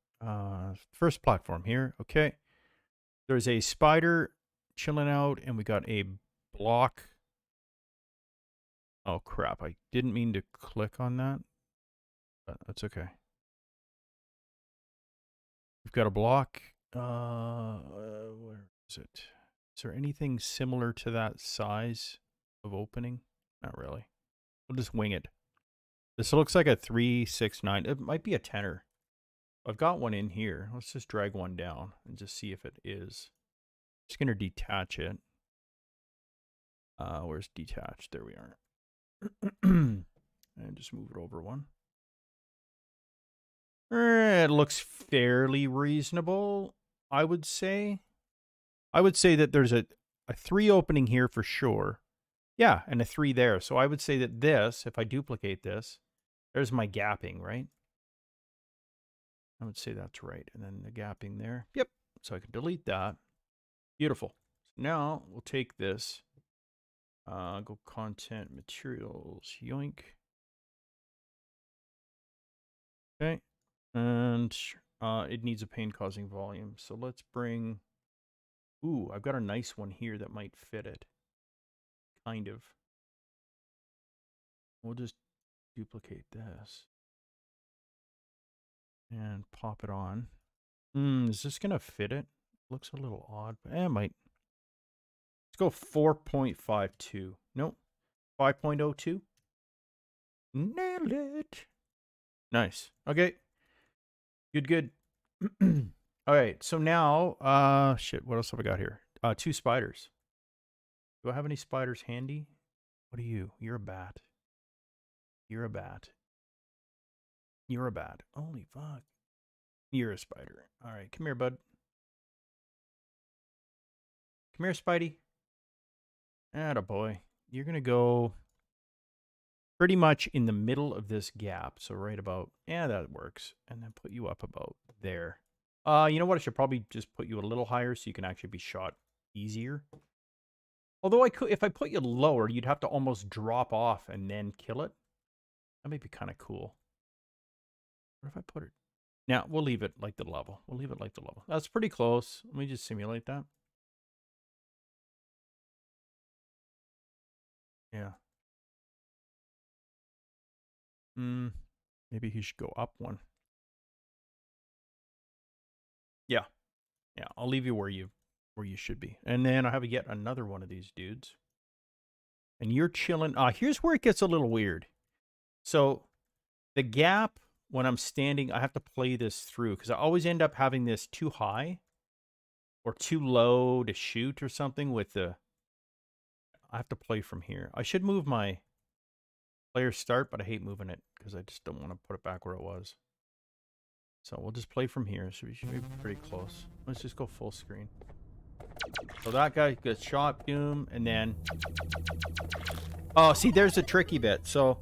platform here. Okay. There's a spider chilling out, and we got a block. Oh, crap. I didn't mean to click on that, but that's okay. We've got a block. Where is it? Is there anything similar to that size of opening? Not really. We'll just wing it. This looks like a 369. It might be a tenner. I've got one in here. Let's just drag one down and just see if it is. Just going to detach it. Where's detached? There we are. And just move it over one. It looks fairly reasonable, I would say. I would say that there's a 3 opening here for sure. Yeah, and a 3 there. So I would say that this, if I duplicate this, there's my gapping, right? I would say that's right. And then the gapping there. Yep. So I can delete that. Beautiful. So now we'll take this. Go content materials. Yoink. Okay. And it needs a pain causing volume. So let's bring, ooh, I've got a nice one here that might fit it. Kind of. We'll just duplicate this. And pop it on. Is this going to fit it? Looks a little odd, but it might. go 4.52. Nope. 5.02. Nailed it. Nice. Okay. Good. All right. So now, shit, what else have I got here? 2 spiders. Do I have any spiders handy? What are you? You're a bat. You're a bat. You're a bat. Holy fuck. You're a spider. All right. Come here, bud. Come here, Spidey. Attaboy. You're going to go pretty much in the middle of this gap. So right about, yeah, that works. And then put you up about there. You know what? I should probably just put you a little higher so you can actually be shot easier. Although I could, if I put you lower, you'd have to almost drop off and then kill it. That might be kind of cool. What if I put it? Now, we'll leave it like the level. We'll leave it like the level. That's pretty close. Let me just simulate that. Yeah. Maybe he should go up one. Yeah. Yeah, I'll leave you where you should be. And then I have yet another one of these dudes. And you're chilling. Here's where it gets a little weird. So the gap when I'm standing, I have to play this through because I always end up having this too high or too low to shoot or something with the... I have to play from here. I should move my player start, but I hate moving it because I just don't want to put it back where it was. So we'll just play from here. So we should be pretty close. Let's just go full screen. So that guy gets shot, boom, and then... Oh, see, there's a tricky bit. So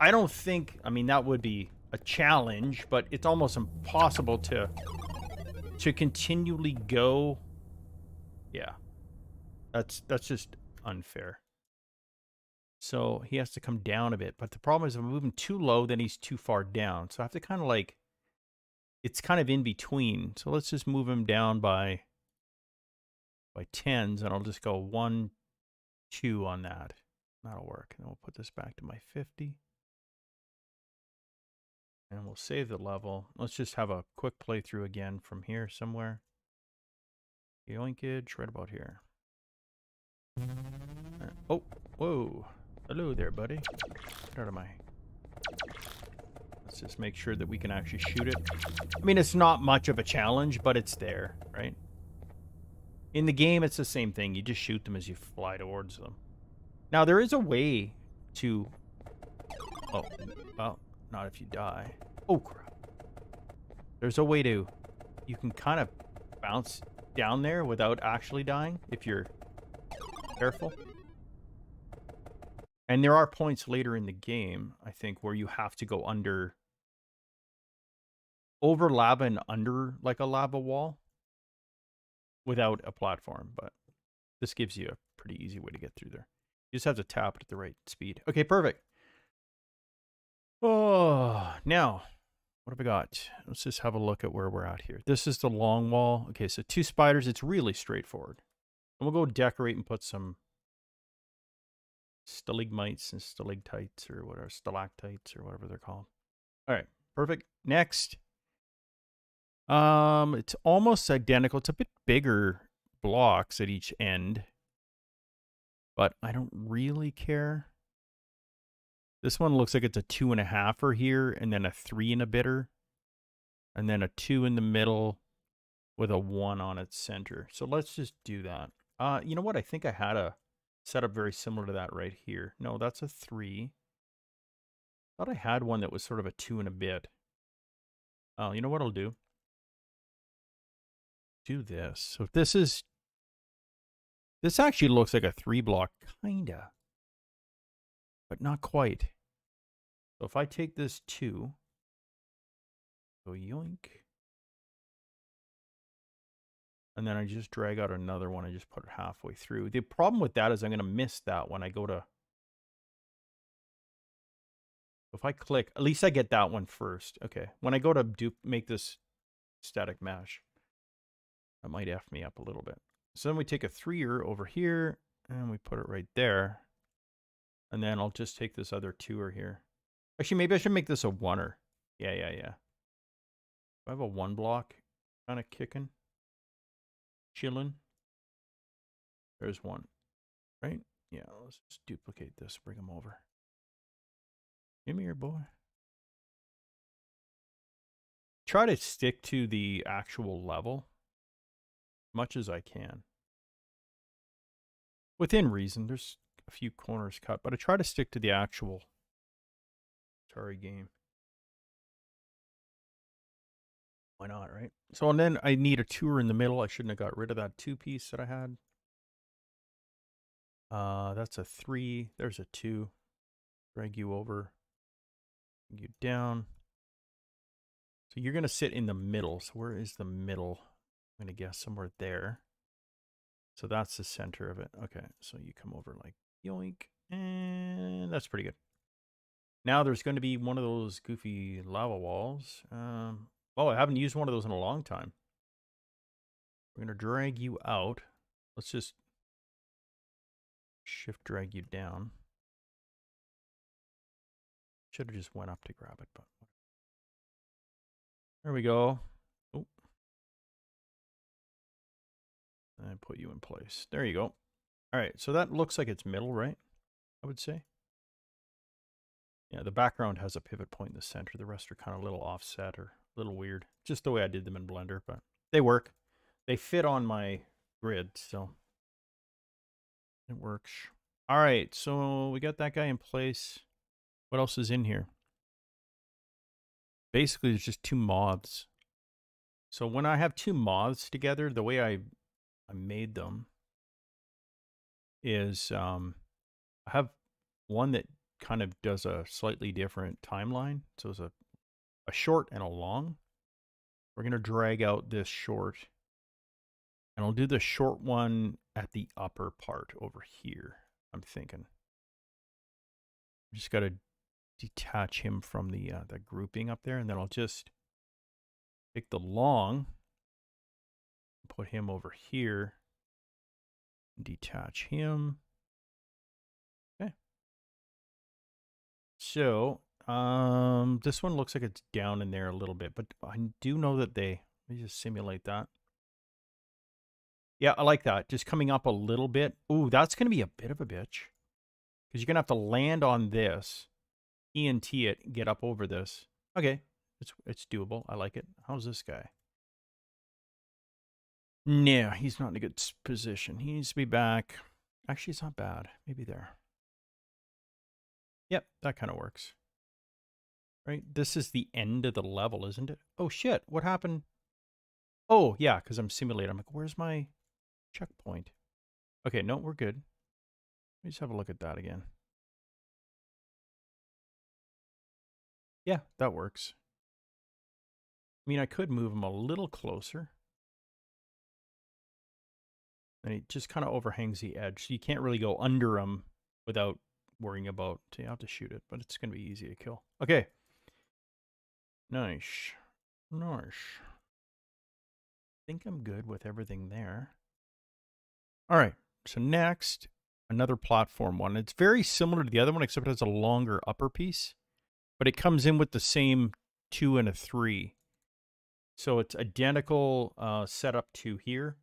I don't think... I mean, that would be a challenge, but it's almost impossible to continually go... Yeah. That's just unfair. So he has to come down a bit. But the problem is if I'm moving too low, then he's too far down. So I have to kind of like... It's kind of in between. So let's just move him down by 10s, and I'll just go 1, 2 on that. That'll work. And then we'll put this back to my 50. And we'll save the level. Let's just have a quick playthrough again from here somewhere. Yoinkage, right about here. Oh, whoa. Hello there, buddy. Get out of my... Let's just make sure that we can actually shoot it. I mean, it's not much of a challenge, but it's there, right? In the game, it's the same thing. You just shoot them as you fly towards them. Now, there is a way to... Oh, well, not if you die. Oh, crap. There's a way to... You can kind of bounce down there without actually dying, if you're careful. And there are points later in the game, I think, where you have to go under... Over lava and under, like, a lava wall. Without a platform, but this gives you a pretty easy way to get through there. You just have to tap it at the right speed. Okay, perfect. Oh, now, what have we got? Let's just have a look at where we're at here. This is the long wall. Okay, so 2 spiders. It's really straightforward. And we'll go decorate and put some stalagmites and stalactites or whatever, stalactites or whatever they're called. All right, perfect. Next. It's almost identical. It's a bit bigger blocks at each end, but I don't really care. This one looks like it's a 2.5er here, and then a 3 and a bitter, and then a 2 in the middle with a 1 on its center. So let's just do that. You know what? I think I had a setup very similar to that right here. No, that's a 3. Thought I had one that was sort of a 2 and a bit. Oh, you know what I'll do? Do this. So this actually looks like a 3 block, kinda, but not quite. So if I take this 2, go yoink, and then I just drag out another one and just put it halfway through. The problem with that is I'm going to miss that when I go to... If I click, at least I get that one first. Okay, when I go to make this static mesh, that might F me up a little bit. So then we take a 3er over here, and we put it right there. And then I'll just take this other 2er here. Actually, maybe I should make this a 1er. Yeah. I have a 1 block kind of kicking. Chilling. There's one, right? Yeah, let's just duplicate this, bring them over. Give me your boy. Try to stick to the actual level as much as I can. Within reason, there's a few corners cut, but I try to stick to the actual ATARI game. Why not, right? So, and then I need a tour in the middle. I shouldn't have got rid of that 2-piece that I had. That's a 3. There's a 2. Drag you over. Drag you down. So you're going to sit in the middle. So where is the middle? I'm going to guess somewhere there. So that's the center of it. Okay, so you come over like yoink. And that's pretty good. Now there's going to be one of those goofy lava walls. Oh, I haven't used one of those in a long time. We're going to drag you out. Let's just shift drag you down. Should have just went up to grab it, but there we go. Oh. And put you in place. There you go. All right, so that looks like it's middle, right? I would say. Yeah, the background has a pivot point in the center. The rest are kind of a little offset or a little weird. Just the way I did them in Blender, but they work. They fit on my grid, so it works. All right, so we got that guy in place. What else is in here? Basically, there's just 2 moths. So when I have 2 moths together, the way I made them is I have one that kind of does a slightly different timeline. So it's a short and a long. We're going to drag out this short. And I'll do the short one at the upper part over here, I'm thinking. I just got to detach him from the grouping up there. And then I'll just take the long, put him over here, detach him. Okay. So this one looks like it's down in there a little bit, but I do know that let me just simulate that. Yeah, I like that. Just coming up a little bit. Ooh, that's going to be a bit of a bitch. Because you're going to have to land on this, ENT it, get up over this. Okay, it's doable. I like it. How's this guy? No, he's not in a good position. He needs to be back. Actually, it's not bad. Maybe there. Yep, that kind of works. Right? This is the end of the level, isn't it? Oh, shit. What happened? Oh, yeah, because I'm simulating. I'm like, where's my checkpoint? Okay, no, we're good. Let me just have a look at that again. Yeah, that works. I mean, I could move him a little closer. And it just kind of overhangs the edge. So you can't really go under him without worrying about, so you have to shoot it, but it's going to be easy to kill. Okay. Nice. Nice. I think I'm good with everything there. All right. So next, another platform one. It's very similar to the other one, except it has a longer upper piece, but it comes in with the same 2 and a 3. So it's identical setup to here.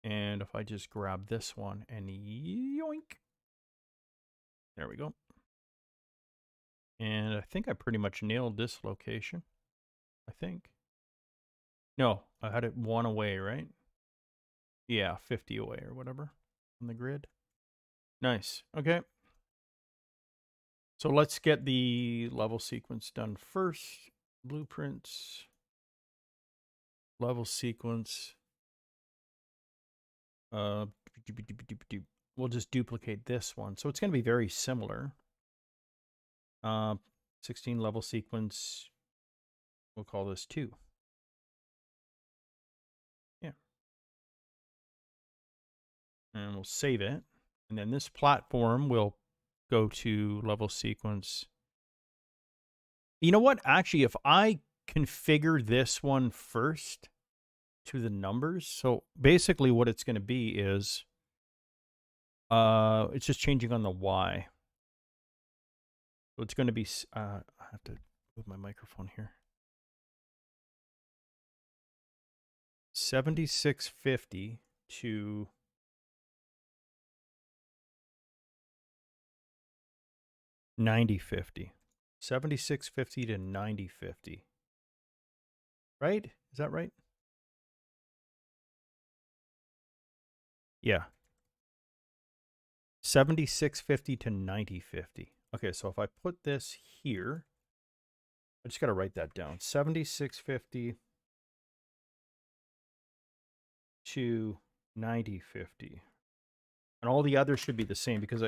And if I just grab this one and yoink. There we go. And I think I pretty much nailed this location. I think. No, I had it 1 away, right? Yeah, 50 away or whatever on the grid. Nice. Okay. So let's get the level sequence done first. Blueprints. Level sequence. We'll just duplicate this one. So it's going to be very similar. 16 level sequence. We'll call this 2. Yeah. And we'll save it. And then this platform will go to level sequence. You know what? Actually, if I configure this one first to the numbers, so basically what it's going to be is it's just changing on the Y. So it's going to be, I have to move my microphone here. 7650 to 9050. 7650 to 9050. Right? Is that right? Yeah. 7650 to 9050. Okay, so if I put this here, I just got to write that down. 7650 to 9050. And all the others should be the same because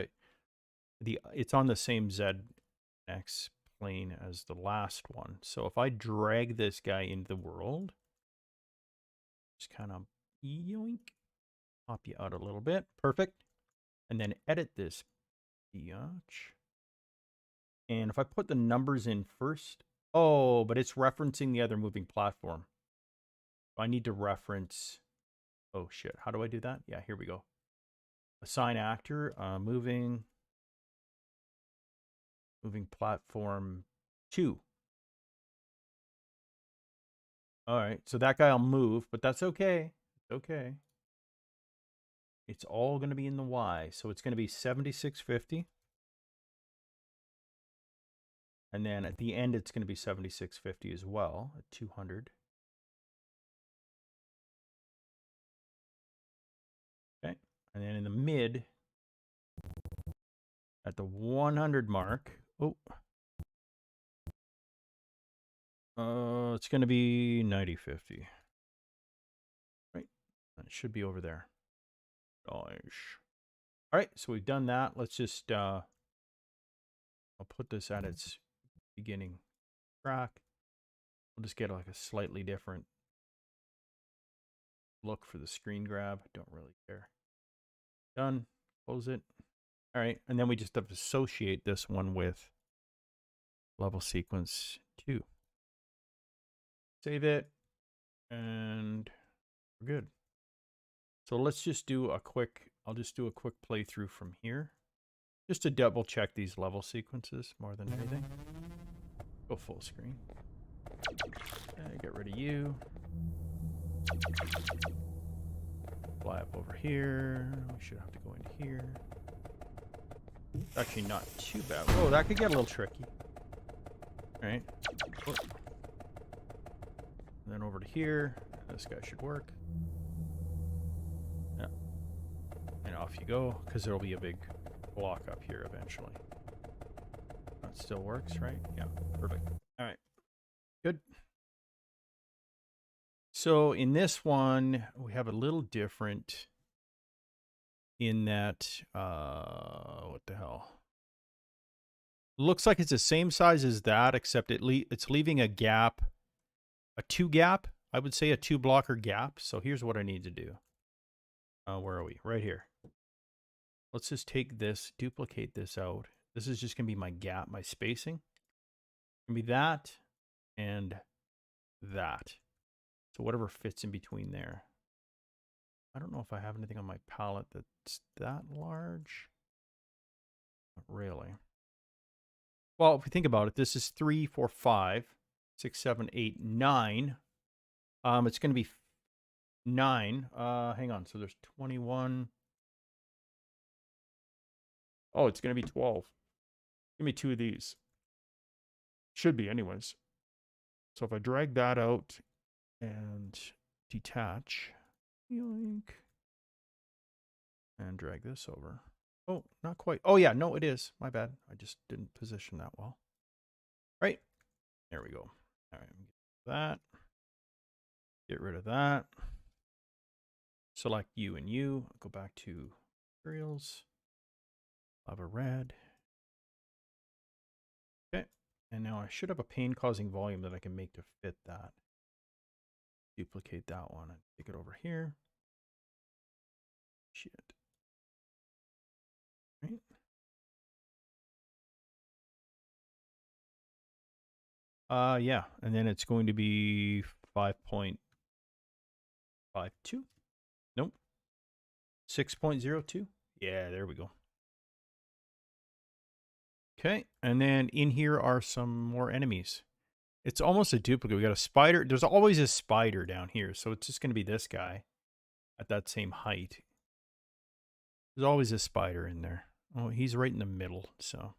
it's on the same ZX plane as the last one. So if I drag this guy into the world, just kind of yoink, pop you out a little bit. Perfect. And then edit this biatch. And if I put the numbers in first, oh, but it's referencing the other moving platform. I need to reference, oh shit, how do I do that? Yeah, here we go. Assign actor, moving platform 2. All right, so that guy will move, but that's okay. It's okay. It's all going to be in the Y, so it's going to be 7650. And then at the end, it's going to be 7650 as well, at 200. Okay, and then in the mid, at the 100 mark, it's going to be 9050. Right, it should be over there. Gosh. All right, so we've done that. Let's just, I'll put this at its beginning track. We'll just get like a slightly different look for the screen grab. Don't really care. Done. Close it. All right, and then we just have to associate this one with level sequence 2. Save it, and we're good. So let's just do a quick, I'll just do a quick playthrough from here, just to double check these level sequences more than anything. Go full screen. Get rid of you. Fly up over here. We should have to go into here. Actually not too bad. Oh, that could get a little tricky. All right. Oh. And then over to here. This guy should work. Yeah. And off you go, because there'll be a big block up here eventually. That still works, right? Yeah, perfect. All right. Good. So in this one, we have a little different in that, what the hell? Looks like it's the same size as that, except it's leaving a gap, a 2 gap. I would say a 2 blocker gap. So here's what I need to do. Where are we? Right here. Let's just take this, duplicate this out. This is just going to be my gap, my spacing. It's going to be that and that. So whatever fits in between there. I don't know if I have anything on my palette that's that large. Not really. Well, if we think about it, this is 3, 4, 5, 6, 7, 8, 9. It's going to be 9. Hang on. So there's 21. Oh, it's going to be 12. Give me 2 of these. Should be anyways. So if I drag that out and detach, yoink, and drag this over. Oh, not quite. Oh, yeah, no, it is. My bad. I just didn't position that well. Right. There we go. All right. That. Get rid of that. Select you and you. Go back to materials. Lava red. Okay. And now I should have a pane causing volume that I can make to fit that. Duplicate that one and take it over here. Shit. Right. Yeah, and then it's going to be 5.52. Nope. 6.02. Yeah, there we go. Okay, and then in here are some more enemies. It's almost a duplicate. We got a spider. There's always a spider down here, so it's just going to be this guy at that same height. There's always a spider in there. Oh, he's right in the middle, so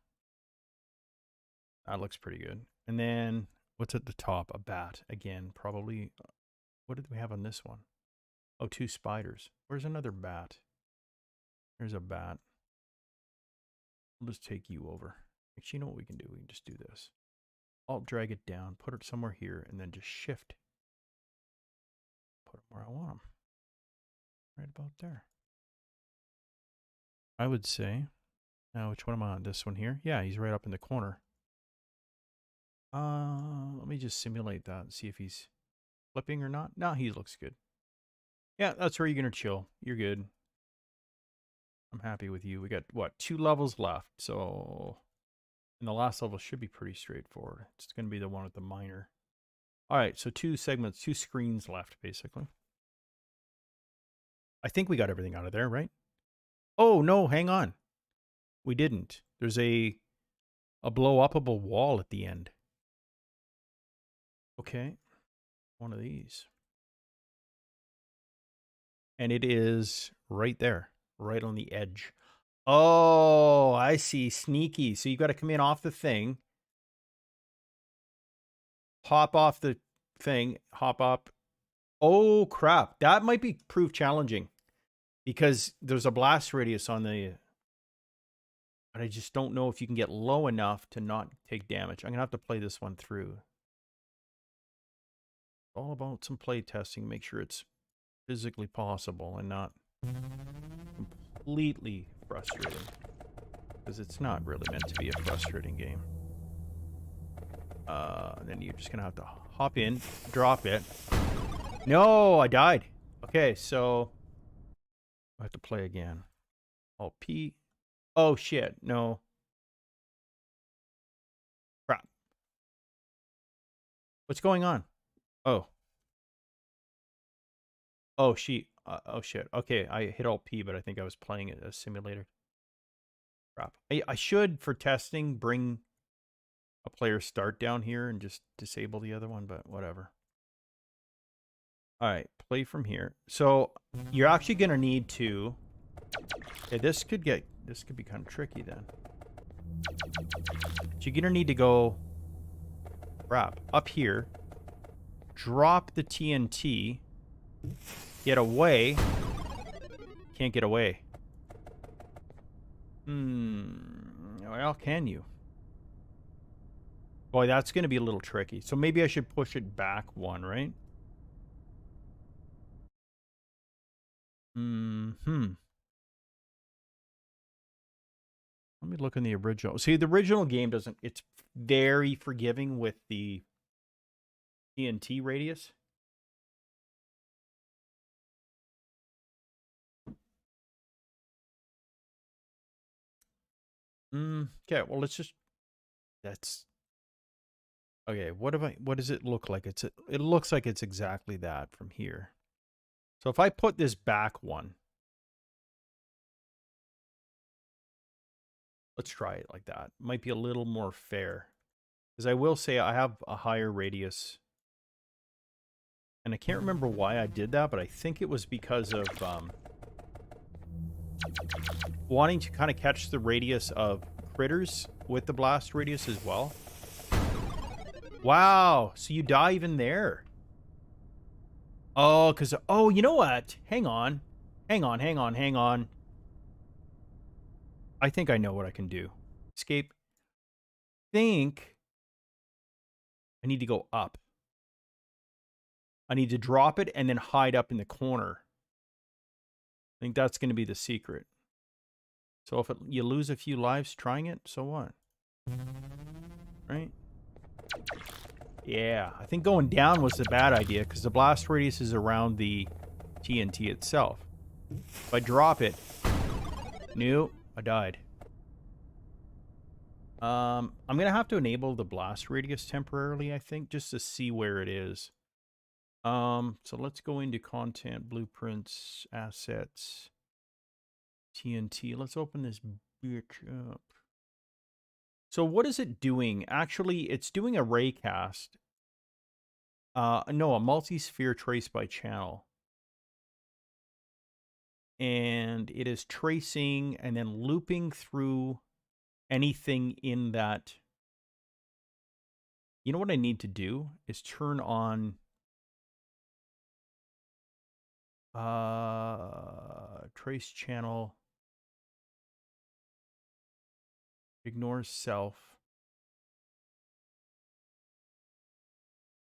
That looks pretty good. And then what's at the top? A bat. Again, probably. What did we have on this one? Oh, 2 spiders. Where's another bat? There's a bat. We'll just take you over. Actually, you know what we can do? We can just do this. Alt drag it down, put it somewhere here, and then just shift. Put them where I want them. Right about there. I would say. Now, which one am I on? This one here? Yeah, he's right up in the corner. Let me just simulate that and see if he's flipping or not. No, he looks good. Yeah, that's where you're going to chill. You're good. I'm happy with you. We got, what, 2 levels left. So, and the last level should be pretty straightforward. It's going to be the one with the miner. All right, so 2 segments, 2 screens left, basically. I think we got everything out of there, right? Oh, no, hang on. We didn't. There's a blow-upable wall at the end. Okay, one of these. And it is right there, right on the edge. Oh, I see. Sneaky. So you got to come in off the thing, hop off the thing, hop up. Oh, crap. That might be proof challenging because there's a blast radius on the... But I just don't know if you can get low enough to not take damage. I'm going to have to play this one through. All about some play testing. Make sure it's physically possible and not completely frustrating. Because it's not really meant to be a frustrating game. And then you're just going to have to hop in, drop it. No, I died. Okay, so I have to play again. Alt P. Oh, shit. No. Crap. What's going on? Oh. Oh, oh, shit. Okay, I hit Alt P, but I think I was playing a simulator. Crap. I should, for testing, bring a player start down here and just disable the other one, but whatever. All right, play from here. So you're actually going to need to... Okay, this could be kind of tricky then. So you're going to need to go... Crap. Up here. Drop the TNT. Get away. Can't get away. Well, can you? Boy, that's going to be a little tricky. So maybe I should push it back 1, right? Let me look in the original. See, the original game doesn't... It's very forgiving with the TNT radius. Okay, well, let's just... That's... Okay, what does it look like? It looks like it's exactly that from here. So if I put this back 1... Let's try it like that. Might be a little more fair. Because I will say I have a higher radius. And I can't remember why I did that, but I think it was because of wanting to kind of catch the radius of critters with the blast radius as well. Wow, so you die even there. Oh, because... Oh, you know what? Hang on. Hang on. I think I know what I can do. Escape. Think I need to go up. I need to drop it and then hide up in the corner. I think that's going to be the secret. So if you lose a few lives trying it, so what? Right? Yeah, I think going down was the bad idea because the blast radius is around the TNT itself. If I drop it... No, I died. I'm going to have to enable the blast radius temporarily, I think, just to see where it is. So let's go into content, blueprints, assets, TNT. Let's open this bitch up. So what is it doing? Actually, it's doing a raycast. No, a multi-sphere trace by channel. And it is tracing and then looping through anything in that You know what I need to do is turn on trace channel, ignore self.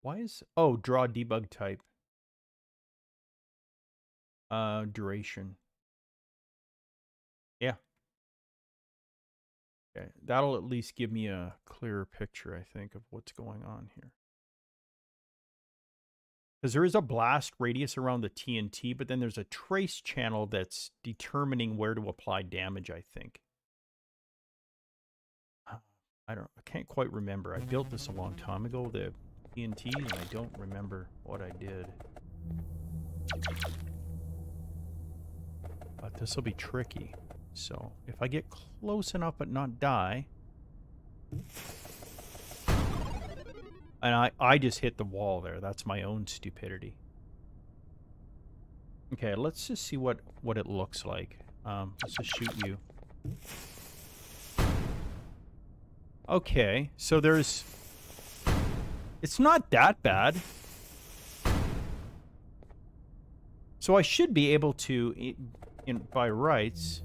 Why is, oh, draw debug type. Duration. Yeah. Okay, that'll at least give me a clearer picture, I think, of what's going on here. Because there is a blast radius around the TNT, but then there's a trace channel that's determining where to apply damage, I think. I can't quite remember. I built this a long time ago, the TNT, and I don't remember what I did. But this will be tricky. So, if I get close enough but not die... And I just hit the wall there. That's my own stupidity. Okay, let's just see what it looks like. Let's just shoot you. Okay, so there's... It's not that bad. So I should be able to, by rights,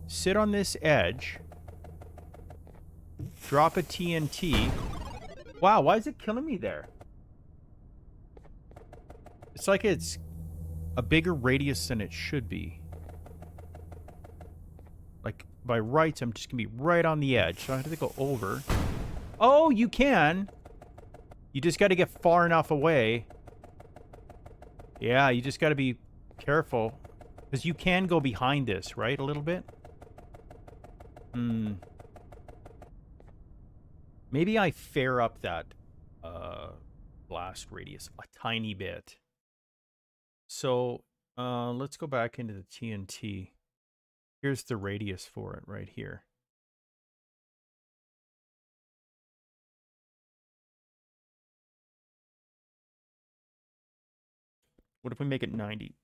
sit on this edge, drop a TNT. Wow, why is it killing me there? It's like it's a bigger radius than it should be. Like, by rights, I'm just going to be right on the edge. So I have to go over. Oh, you can. You just got to get far enough away. Yeah, you just got to be careful. Because you can go behind this, right? A little bit? Maybe I fair up that blast radius a tiny bit. So let's go back into the TNT. Here's the radius for it right here. What if we make it 90?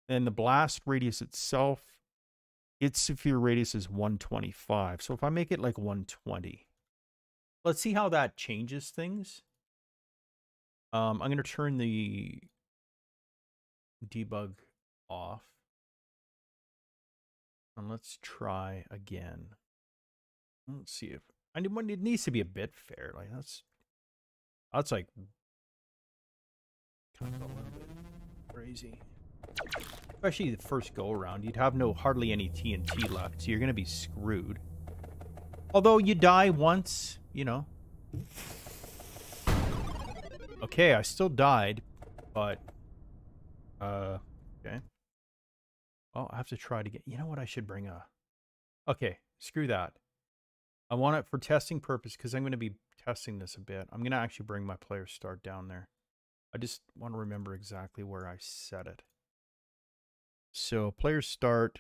And the blast radius itself, its sphere radius is 125. So if I make it like 120, let's see how that changes things. I'm going to turn the debug off. And let's try again. Let's see if it needs to be a bit fair. Like that's like kind of a little bit crazy. Especially the first go around, you'd have hardly any TNT left, so you're gonna be screwed. Although you die once, you know. Okay, I still died, but okay. Well, I have to try to get. You know what? I should bring a. Okay, screw that. I want it for testing purpose because I'm going to be testing this a bit. I'm going to actually bring my player start down there. I just want to remember exactly where I set it. So player start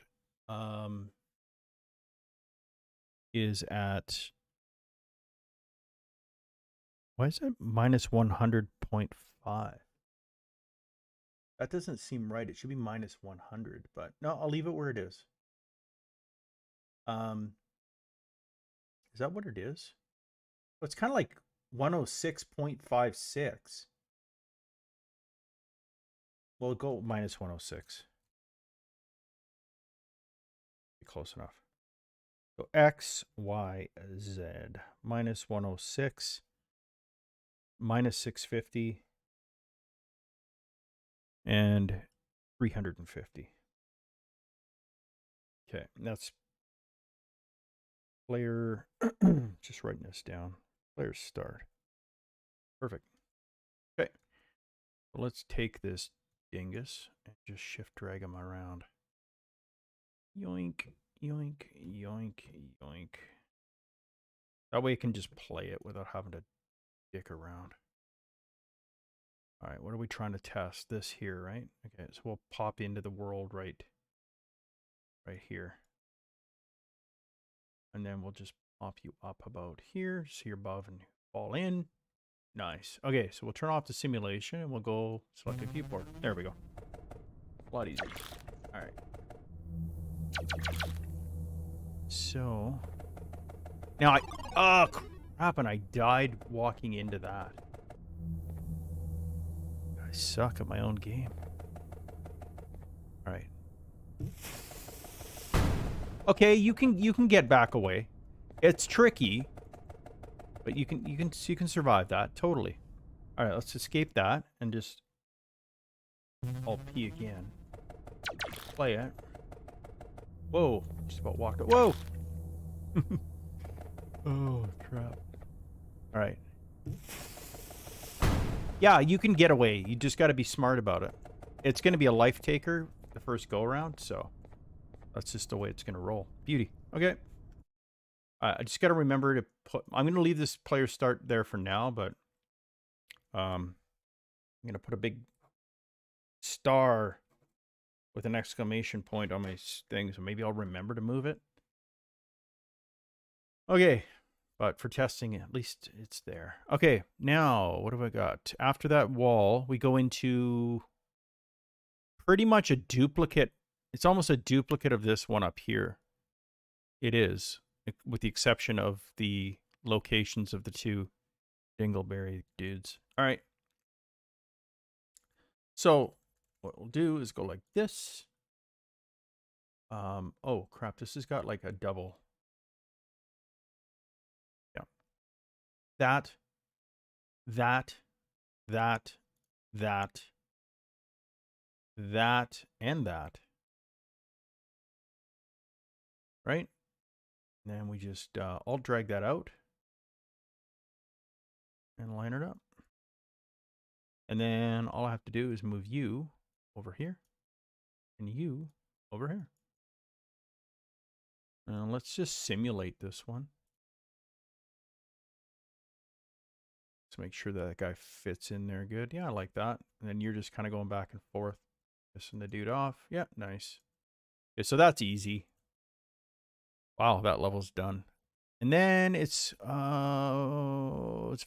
is at, why is it minus 100.5? That doesn't seem right. It should be minus 100, but no, I'll leave it where it is. Is that what it is? Well, it's kind of like 106.56. We'll go minus 106. Be close enough. So X, Y, Z. Minus 106. Minus 650. And 350. Okay, that's player. Just writing this down. Player start. Perfect. Okay. So let's take this dingus and just shift drag him around. Yoink, yoink, yoink, yoink. That way I can just play it without having to dick around. All right, what are we trying to test? This here, right? Okay, so we'll pop into the world right here. And then we'll just pop you up about here, so you're above and fall in. Nice. Okay, so we'll turn off the simulation and we'll go select a viewport. There we go. A lot easier. All right. So now oh crap, and I died walking into that. I suck at my own game. All right. Okay, you can get back away. It's tricky, but you can survive that totally. All right, let's escape that and just Alt P again. Play it. Whoa! Just about walked. Whoa! Oh crap! All right. Yeah, you can get away. You just got to be smart about it. It's going to be a life taker the first go around, so that's just the way it's going to roll. Beauty. Okay. I just got to remember to put. I'm going to leave this player start there for now, but I'm going to put a big star with an exclamation point on my thing, so maybe I'll remember to move it. Okay, but for testing, at least it's there. Okay, now what have I got? After that wall, we go into pretty much a duplicate. It's almost a duplicate of this one up here. It is, with the exception of the locations of the two dingleberry dudes. All right. So what we'll do is go like this. Oh crap, this has got like a double. Yeah. That, and that. Right? And then we just Alt drag that out and line it up. And then all I have to do is move you over here and you over here. Now let's just simulate this one. Let's make sure that guy fits in there good. Yeah, I like that. And then you're just kind of going back and forth, pissing the dude off. Yeah, nice. Okay, so that's easy. Wow, that level's done. And then it's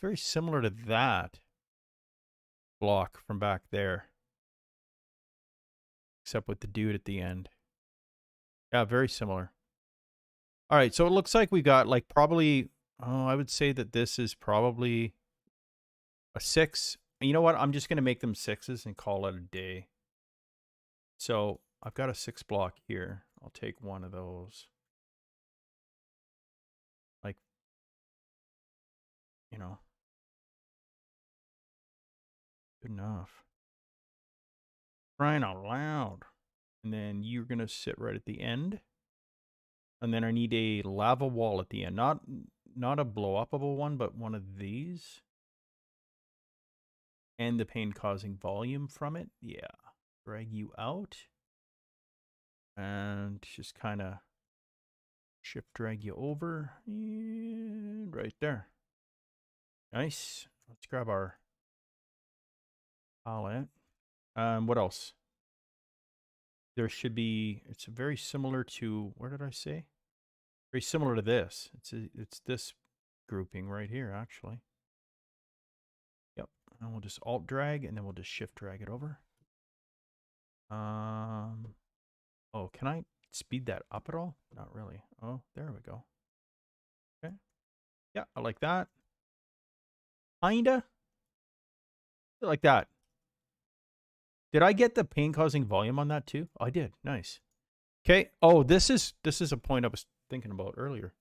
very similar to that block from back there, except with the dude at the end. Yeah, very similar. All right, so it looks like we got like probably, I would say that this is probably a 6. You know what? I'm just going to make them 6s and call it a day. So I've got a 6 block here. I'll take one of those. Like, you know, good enough. Crying out loud. And then you're going to sit right at the end. And then I need a lava wall at the end. Not a blow-upable one, but one of these. And the pain-causing volume from it. Yeah. Drag you out. And just kind of shift drag you over. And right there. Nice. Let's grab our palette. What else? There should be, it's very similar to, where did I say? Very similar to this. It's this grouping right here, actually. Yep. And we'll just alt drag and then we'll just shift drag it over. Oh, can I speed that up at all? Not really. Oh, there we go. Okay. Yeah, I like that. Kinda. Like that. Did I get the pain causing volume on that too? Oh, I did. Nice. Okay. Oh, this is a point I was thinking about earlier.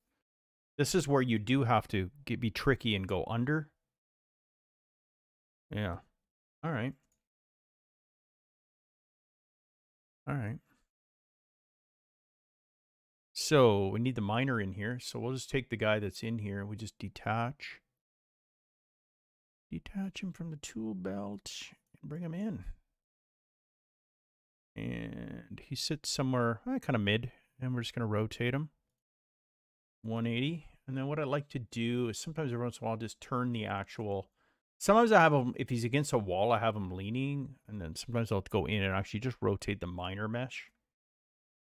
This is where you do have to be tricky and go under. Yeah. All right. All right. So we need the miner in here. So we'll just take the guy that's in here. We just detach him from the tool belt and bring him in. And he sits somewhere kind of mid, and we're just going to rotate him 180. And then what I like to do is sometimes every once in a while just turn the actual. Sometimes I have him, if he's against a wall, I have him leaning, and then sometimes I'll go in and actually just rotate the miner mesh.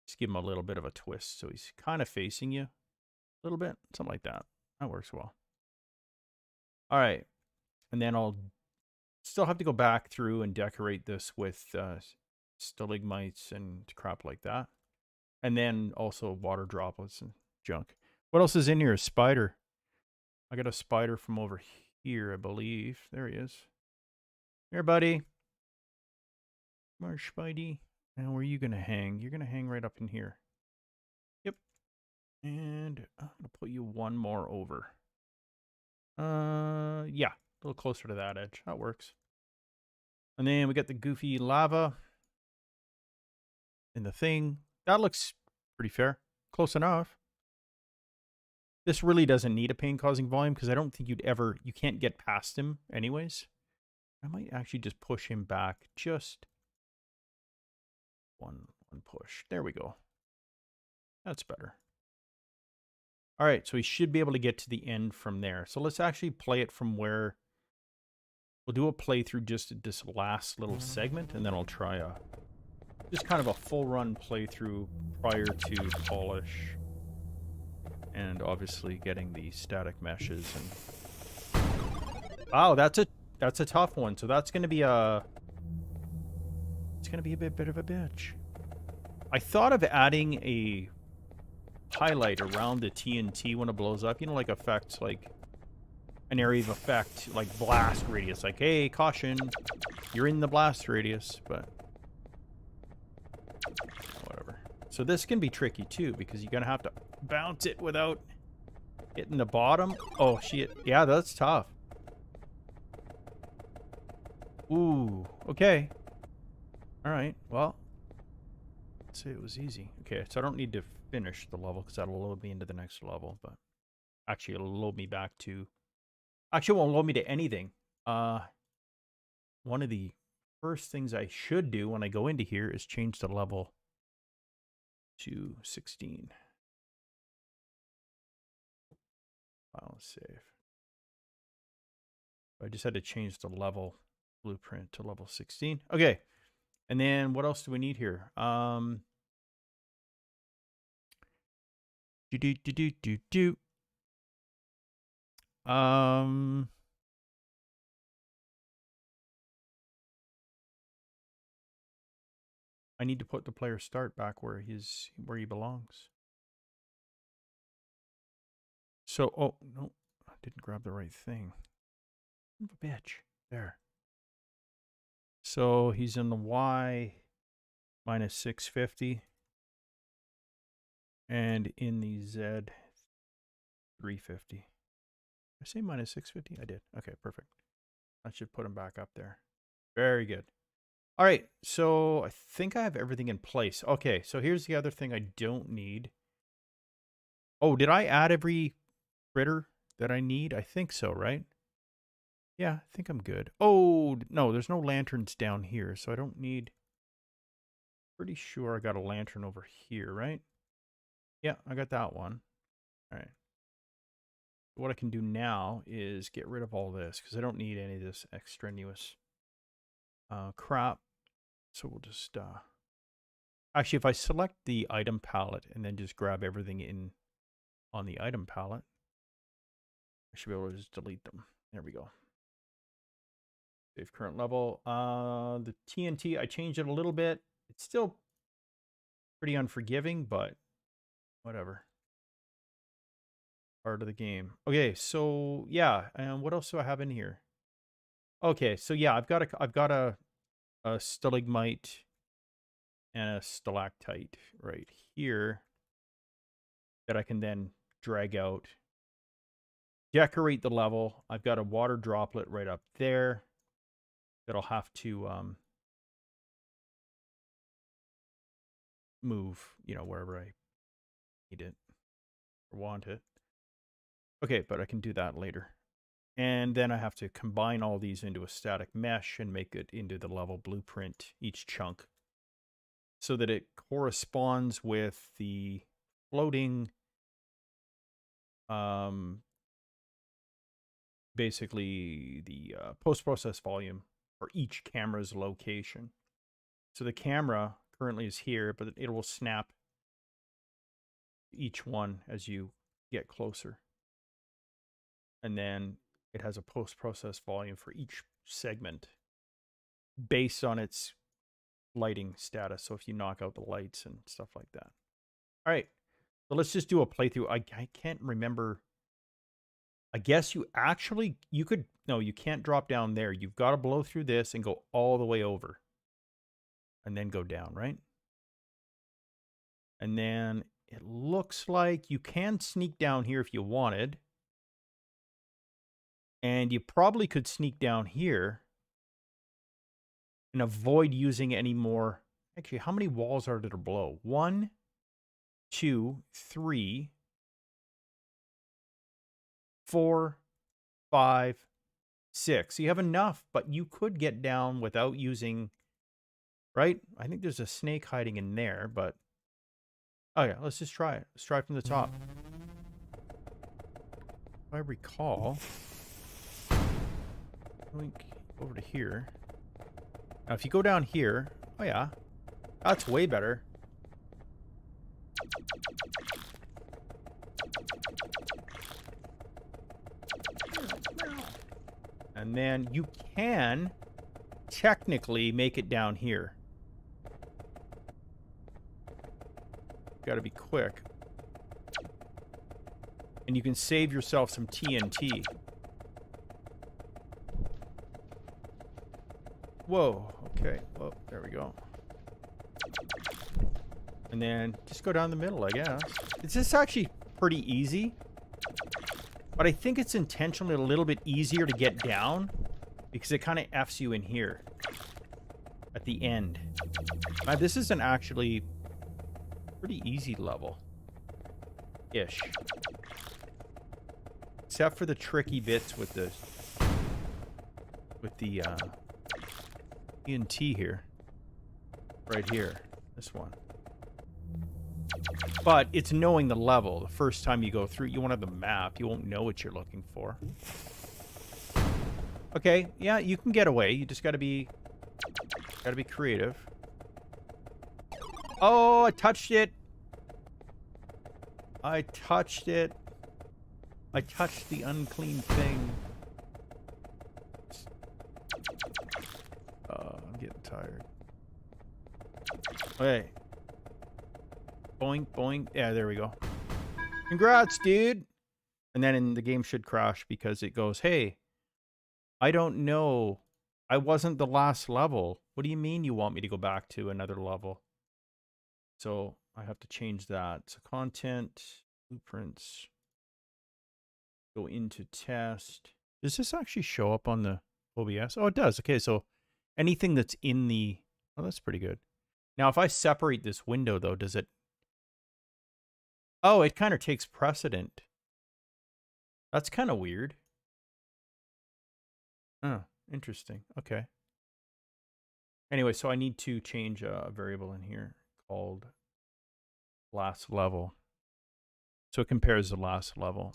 Just give him a little bit of a twist so he's kind of facing you a little bit, something like that. That works well. All right. And then I'll still have to go back through and decorate this with stalagmites and crap like that. And then also water droplets and junk. What else is in here? A spider. I got a spider from over here, I believe. There he is. Here, buddy. Come on, Spidey. Now, where are you going to hang? You're going to hang right up in here. Yep. And I'm going to put you one more over. Yeah. A little closer to that edge. That works. And then we got the goofy lava in the thing. That looks pretty fair. Close enough. This really doesn't need a pain-causing volume because I don't think you can't get past him anyways. I might actually just push him back just one push. There we go. That's better. All right, so we should be able to get to the end from there. So let's actually play it from where we'll do a playthrough just at this last little segment, and then I'll try just kind of a full run playthrough prior to polish. And obviously getting the static meshes and wow, that's a tough one. So that's going to be a bit of a bitch. I thought of adding a highlight around the TNT when it blows up, you know, like effects, like an area of effect, like blast radius, like, hey, caution, you're in the blast radius, but whatever. So this can be tricky too because you're going to have to bounce it without hitting the bottom. Oh, shit. Yeah, that's tough. Ooh, okay. All right, well, let's say it was easy. Okay, so I don't need to finish the level because that'll load me into the next level, but actually it'll load me back to... Actually, it won't load me to anything. One of the first things I should do when I go into here is change the level to 16. File save. I just had to change the level blueprint to level 16. Okay. And then what else do we need here? I need to put the player start back where he belongs. So, oh, no, I didn't grab the right thing. Son of a bitch. There. So he's in the Y minus 650. And in the Z 350. Did I say minus 650? I did. Okay, perfect. That should put him back up there. Very good. All right, so I think I have everything in place. Okay, so here's the other thing I don't need. Oh, did I add every critter that I need? I think so, right? Yeah, I think I'm good. Oh, no, there's no lanterns down here, so I don't need... Pretty sure I got a lantern over here, right? Yeah, I got that one. All right. What I can do now is get rid of all this because I don't need any of this extraneous crap. So we'll just... Actually, if I select the item palette and then just grab everything in on the item palette, I should be able to just delete them. There we go. Save current level. The TNT, I changed it a little bit. It's still pretty unforgiving, but whatever. Part of the game. Okay, so yeah, and what else do I have in here? Okay, so yeah, I've got a stalagmite and a stalactite right here that I can then drag out. Decorate the level. I've got a water droplet right up there that I'll have to move, you know, wherever I need it or want it. Okay, but I can do that later. And then I have to combine all these into a static mesh and make it into the level blueprint, each chunk, so that it corresponds with the floating, basically the post-process volume for each camera's location. So the camera currently is here, but it will snap each one as you get closer. And then it has a post-process volume for each segment based on its lighting status. So if you knock out the lights and stuff like that. All right. So let's just do a playthrough. I can't remember. I guess you could, no, you can't drop down there. You've got to blow through this and go all the way over. And then go down, right? And then it looks like you can sneak down here if you wanted. And you probably could sneak down here and avoid using any more. Actually, how many walls are there to blow? 1, 2, 3, 4, 5, 6. So you have enough, but you could get down without using, right? I think there's a snake hiding in there, but oh yeah, let's just try it. Let's try it from the top. If I recall, link over to here. Now, if you go down here, oh yeah, that's way better. And then you can technically make it down here. Got to be quick. And you can save yourself some TNT. Whoa, okay. Well, there we go. And then just go down the middle, I guess. It's just actually pretty easy. But I think it's intentionally a little bit easier to get down because it kind of Fs you in here at the end. This is an actually pretty easy level-ish. Except for the tricky bits with the TNT here. Right here. This one. But it's knowing the level. The first time you go through, you won't have the map. You won't know what you're looking for. Okay, yeah, you can get away. You just gotta be creative. Oh, I touched it. I touched it. I touched the unclean thing. I'm getting tired. Okay. Boing, boing. Yeah, there we go. Congrats, dude. And then the game should crash because it goes, hey, I don't know. I wasn't the last level. What do you mean you want me to go back to another level? So I have to change that. So content, blueprints, go into test. Does this actually show up on the OBS? Oh, it does. Okay, so anything that's in the... Oh, that's pretty good. Now, if I separate this window, though, does it... Oh, it kind of takes precedent. That's kind of weird. Oh, interesting. Okay. Anyway, so I need to change a variable in here called last level. So it compares the last level.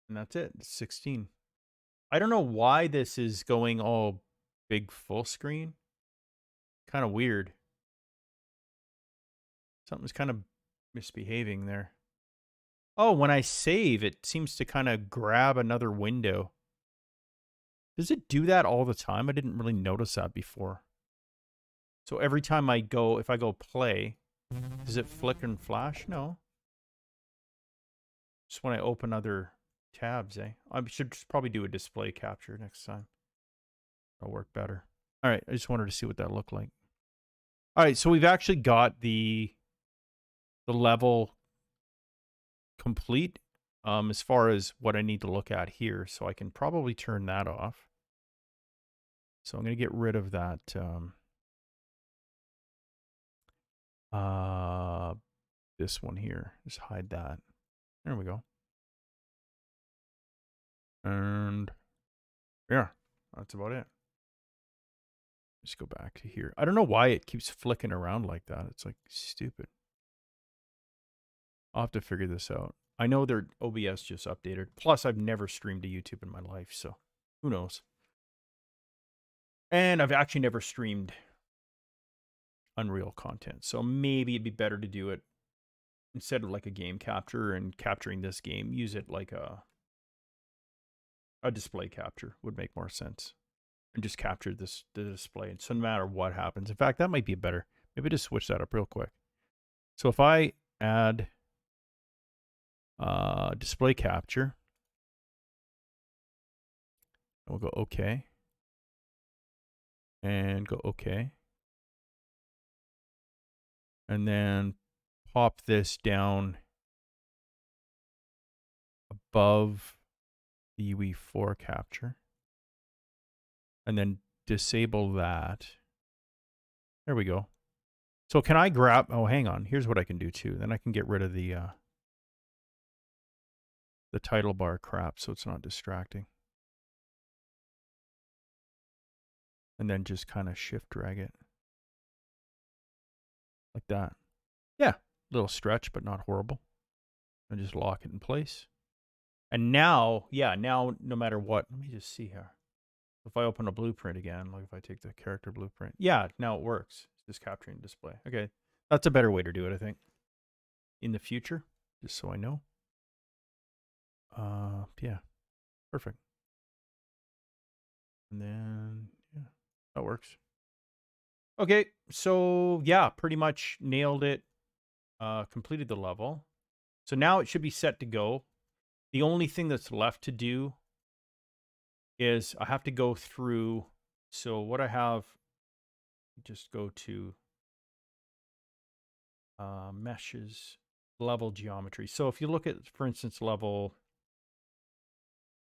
And that's it. It's 16. I don't know why this is going all big full screen. Kind of weird. Something's kind of misbehaving there. Oh, when I save, it seems to kind of grab another window. Does it do that all the time? I didn't really notice that before. So every time I go, if I go play, does it flicker and flash? No. Just when I open other tabs, eh? I should just probably do a display capture next time. That'll work better. All right, I just wanted to see what that looked like. All right, so we've actually got the level complete as far as what I need to look at here. So I can probably turn that off. So I'm going to get rid of that this one here. Just hide that. There we go. And yeah, that's about it. Just go back to here. I don't know why it keeps flicking around like that. It's like stupid. I'll have to figure this out. I know their OBS just updated. Plus, I've never streamed to YouTube in my life, so who knows? And I've actually never streamed Unreal content, so maybe it'd be better to do it instead of like a game capture and capturing this game. Use it like a display capture would make more sense, and just capture the display. So no matter what happens, in fact, that might be better. Maybe just switch that up real quick. So if I add display capture. We'll go OK. And go OK. And then pop this down above the UE4 capture. And then disable that. There we go. So can I grab, oh, hang on. Here's what I can do too. Then I can get rid of the title bar crap so it's not distracting. And then just kind of shift drag it. Like that. Yeah, little stretch, but not horrible. And just lock it in place. And now, yeah, now no matter what, let me just see here. If I open a blueprint again, like if I take the character blueprint, yeah, now it works. It's just capturing display. Okay, that's a better way to do it, I think. In the future, just so I know. Yeah, perfect. And then, yeah, that works. Okay, so yeah, pretty much nailed it. Completed the level. So now it should be set to go. The only thing that's left to do is I have to go through. So what I have, just go to meshes, level geometry. So if you look at, for instance, level,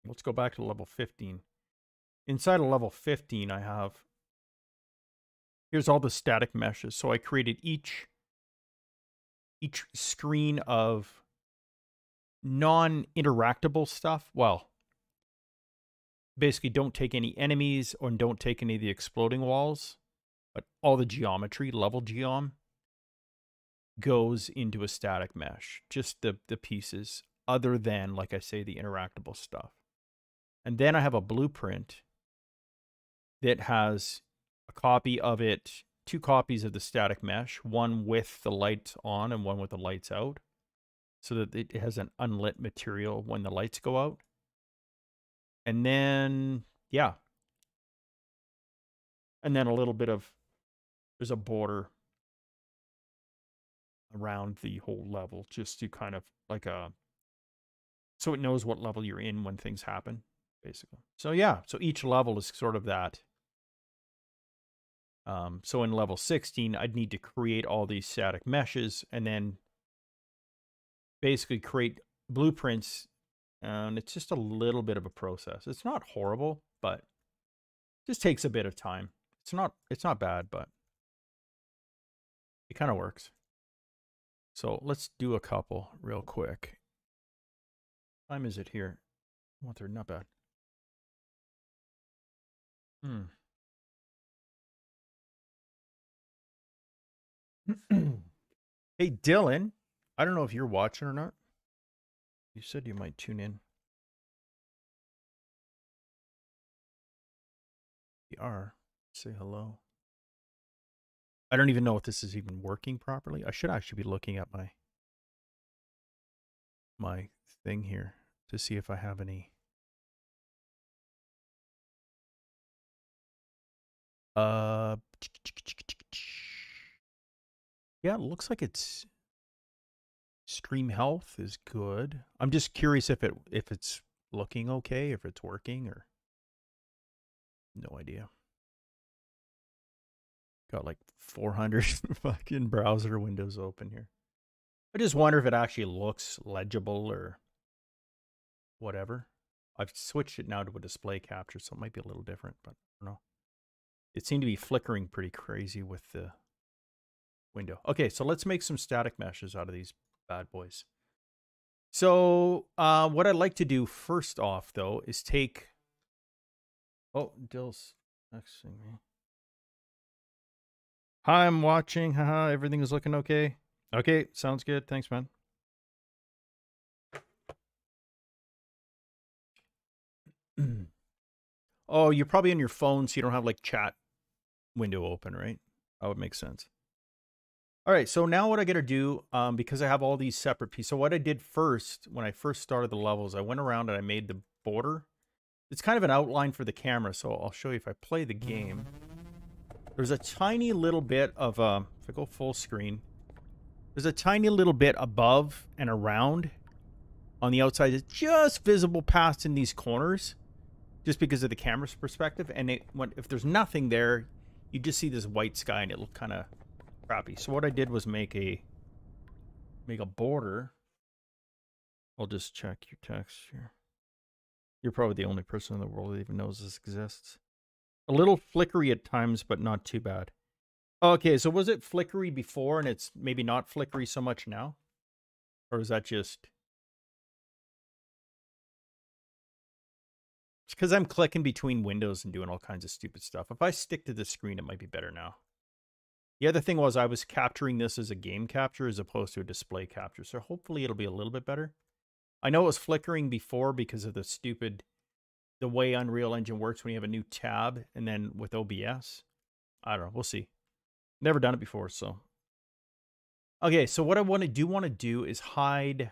let's go back to level 15. Inside of level 15, I have, here's all the static meshes. So I created each screen of non-interactable stuff. Well, basically don't take any enemies or don't take any of the exploding walls, but all the geometry, level geom, goes into a static mesh. Just the pieces other than, like I say, the interactable stuff. And then I have a blueprint that has a copy of it, 2 copies of the static mesh, one with the lights on and one with the lights out, so that it has an unlit material when the lights go out. And then, yeah. And then a little bit of, there's a border around the whole level just to kind of like so it knows what level you're in when things happen, basically. So yeah, so each level is sort of that. So in level 16, I'd need to create all these static meshes and then basically create blueprints. And it's just a little bit of a process. It's not horrible, but it just takes a bit of time. It's not bad, but it kind of works. So let's do a couple real quick. What time is it here? 1:30, not bad. Hey, Dylan, I don't know if you're watching or not. You said you might tune in. You are. Say hello. I don't even know if this is even working properly. I should actually be looking at my thing here to see if I have any. Yeah, it looks like it's stream health is good. I'm just curious if it's looking okay, if it's working, or no idea. Got like 400 fucking browser windows open here. I just wonder if it actually looks legible or whatever. I've switched it now to a display capture, so it might be a little different, but I don't know. It seemed to be flickering pretty crazy with the window. Okay, so let's make some static meshes out of these bad boys. So what I'd like to do first off, though, is take... Oh, Dill's texting me. Hi, I'm watching. Haha, everything is looking okay. Okay, sounds good. Thanks, man. Oh, you're probably on your phone, so you don't have like chat window open, right? That would make sense. All right, so now what I got to do, because I have all these separate pieces. So what I did first, when I first started the levels, I went around and I made the border. It's kind of an outline for the camera, so I'll show you if I play the game. There's a tiny little bit of, if I go full screen, There's a tiny little bit above and around on the outside. It's just visible past in these corners, just because of the camera's perspective. And if there's nothing there, you just see this white sky, and it looked kind of crappy. So what I did was make a border. I'll just check your texture. You're probably the only person in the world that even knows this exists. A little flickery at times, but not too bad. Okay, so was it flickery before, and it's maybe not flickery so much now? Or is that just... It's because I'm clicking between windows and doing all kinds of stupid stuff. If I stick to the screen, it might be better now. The other thing was I was capturing this as a game capture as opposed to a display capture, so hopefully it'll be a little bit better. I know it was flickering before because of the way Unreal Engine works when you have a new tab and then with OBS. I don't know. We'll see. Never done it before, so. Okay, so what I want to do is hide.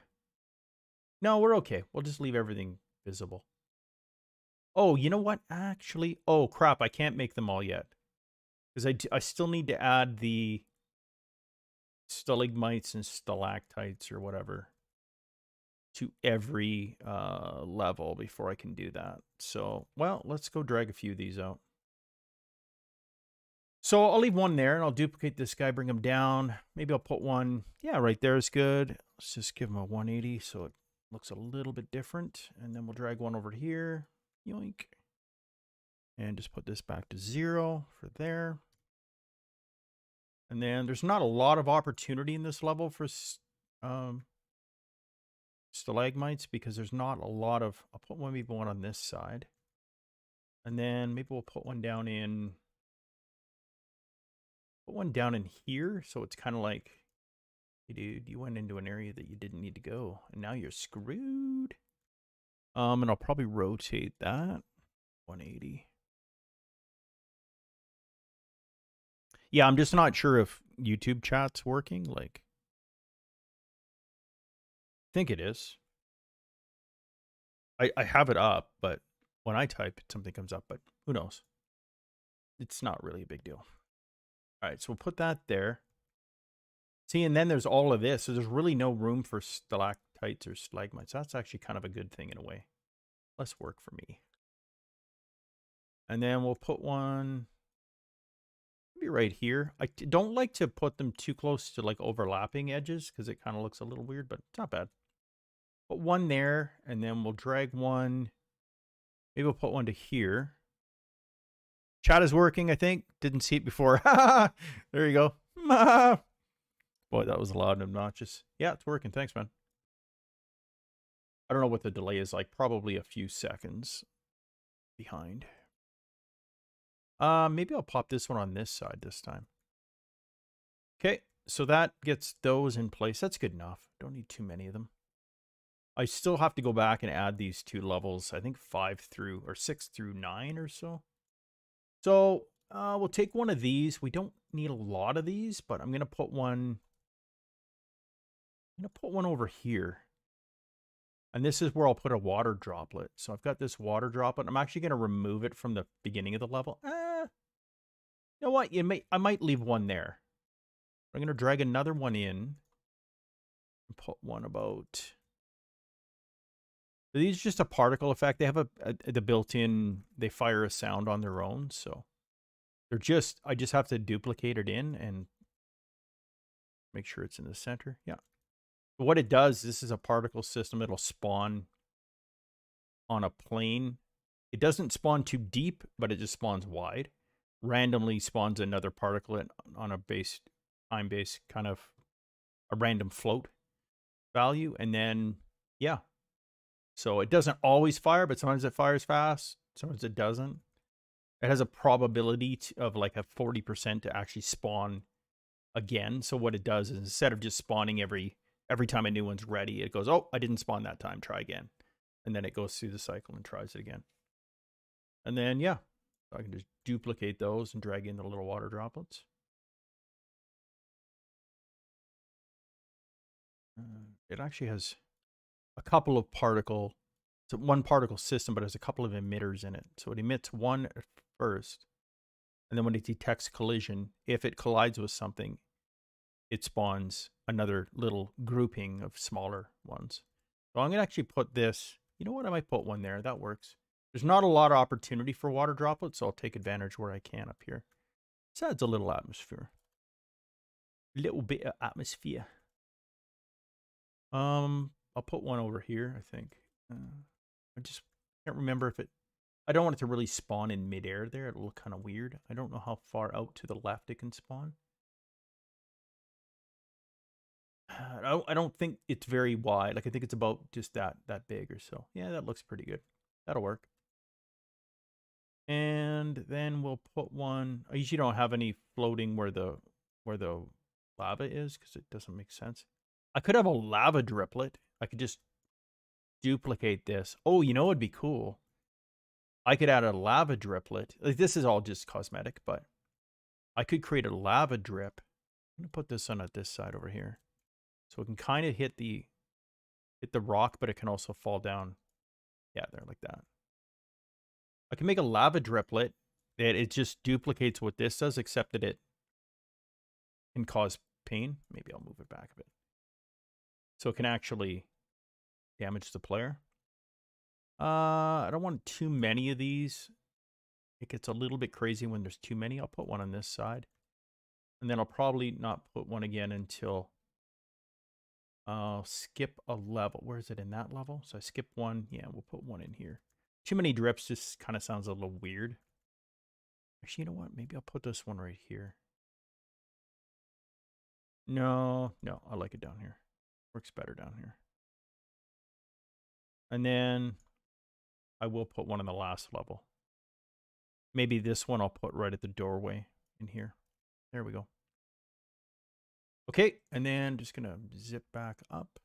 No, we're okay. We'll just leave everything visible. Oh, you know what? Actually, oh crap, I can't make them all yet. Because I still need to add the stalagmites and stalactites or whatever to every level before I can do that. So, well, let's go drag a few of these out. So I'll leave one there, and I'll duplicate this guy, bring him down. Maybe I'll put one, yeah, right there is good. Let's just give him a 180 so it looks a little bit different. And then we'll drag one over here. Yoink. And just put this back to 0 for there. And then there's not a lot of opportunity in this level for stalagmites because there's not a lot of... I'll put maybe one on this side. And then maybe we'll put one down in... Put one down in here, so it's kind of like, hey dude, you went into an area that you didn't need to go, and now you're screwed. And I'll probably rotate that 180. Yeah, I'm just not sure if YouTube chat's working. Like, I think it is. I have it up, but when I type, something comes up, but who knows? It's not really a big deal. All right, so we'll put that there. See, and then there's all of this. So there's really no room for stalactites or stalagmites. That's actually kind of a good thing in a way. Less work for me. And then we'll put one maybe right here. I don't like to put them too close to like overlapping edges because it kind of looks a little weird, but it's not bad. Put one there, and then we'll drag one. Maybe we'll put one to here. Chat is working, I think. Didn't see it before. There you go. Boy, that was loud and obnoxious. Yeah, it's working. Thanks, man. I don't know what the delay is like. Probably a few seconds behind. Maybe I'll pop this one on this side this time. Okay, so that gets those in place. That's good enough. Don't need too many of them. I still have to go back and add these two levels. I think 6 through 9 or so. So we'll take one of these. We don't need a lot of these, but I'm gonna put one. I'm gonna put one over here. And this is where I'll put a water droplet. So I've got this water droplet. I'm actually gonna remove it from the beginning of the level. You know what? I might leave one there. I'm gonna drag another one in and put one about. These are just a particle effect. They have the built-in, they fire a sound on their own. So they're just, I just have to duplicate it in and make sure it's in the center. Yeah. But what it does, this is a particle system. It'll spawn on a plane. It doesn't spawn too deep, but it just spawns wide. Randomly spawns another particle on a time-based kind of a random float value. And then, yeah. So it doesn't always fire, but sometimes it fires fast. Sometimes it doesn't. It has a probability of like a 40% to actually spawn again. So what it does is instead of just spawning every time a new one's ready, it goes, oh, I didn't spawn that time, try again. And then it goes through the cycle and tries it again. And then, yeah, I can just duplicate those and drag in the little water droplets. It actually has a couple of it's one particle system, but it has a couple of emitters in it. So it emits one at first, and then when it detects collision, if it collides with something, it spawns another little grouping of smaller ones. So I'm going to actually put this, you know what, I might put one there. That works. There's not a lot of opportunity for water droplets, so I'll take advantage where I can up here. This adds a little atmosphere. A little bit of atmosphere. I'll put one over here, I think. I just can't remember if it... I don't want it to really spawn in midair there. It'll look kind of weird. I don't know how far out to the left it can spawn. I don't think it's very wide. Like, I think it's about just that big or so. Yeah, that looks pretty good. That'll work. And then we'll put one... I usually don't have any floating where the lava is because it doesn't make sense. I could have a lava driplet. I could just duplicate this. Oh, you know what would be cool? I could add a lava driplet. Like, this is all just cosmetic, but I could create a lava drip. I'm going to put this on this side over here. So it can kind of hit the rock, but it can also fall down. Yeah, there, like that. I can make a lava driplet that it just duplicates what this does, except that it can cause pain. Maybe I'll move it back a bit. So it can actually damage the player. I don't want too many of these. It gets a little bit crazy when there's too many. I'll put one on this side. And then I'll probably not put one again until I'll skip a level. Where is it in that level? So I skip one. Yeah, we'll put one in here. Too many drips just kind of sounds a little weird. Actually, you know what? Maybe I'll put this one right here. No, I like it down here. Works better down here. And then I will put one on the last level. Maybe this one I'll put right at the doorway in here. There we go. Okay, and then just going to zip back up.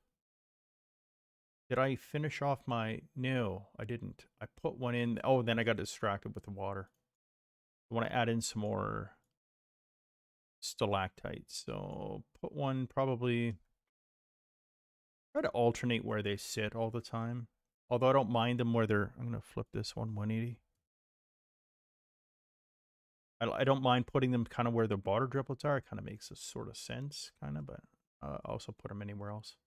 Did I finish off my... No, I didn't. I put one in. Oh, then I got distracted with the water. I want to add in some more stalactites. So put one probably... Try to alternate where they sit all the time. Although I don't mind them where they're... I'm going to flip this one 180. I don't mind putting them kind of where the water driplets are. It kind of makes a sort of sense, kind of, but also put them anywhere else.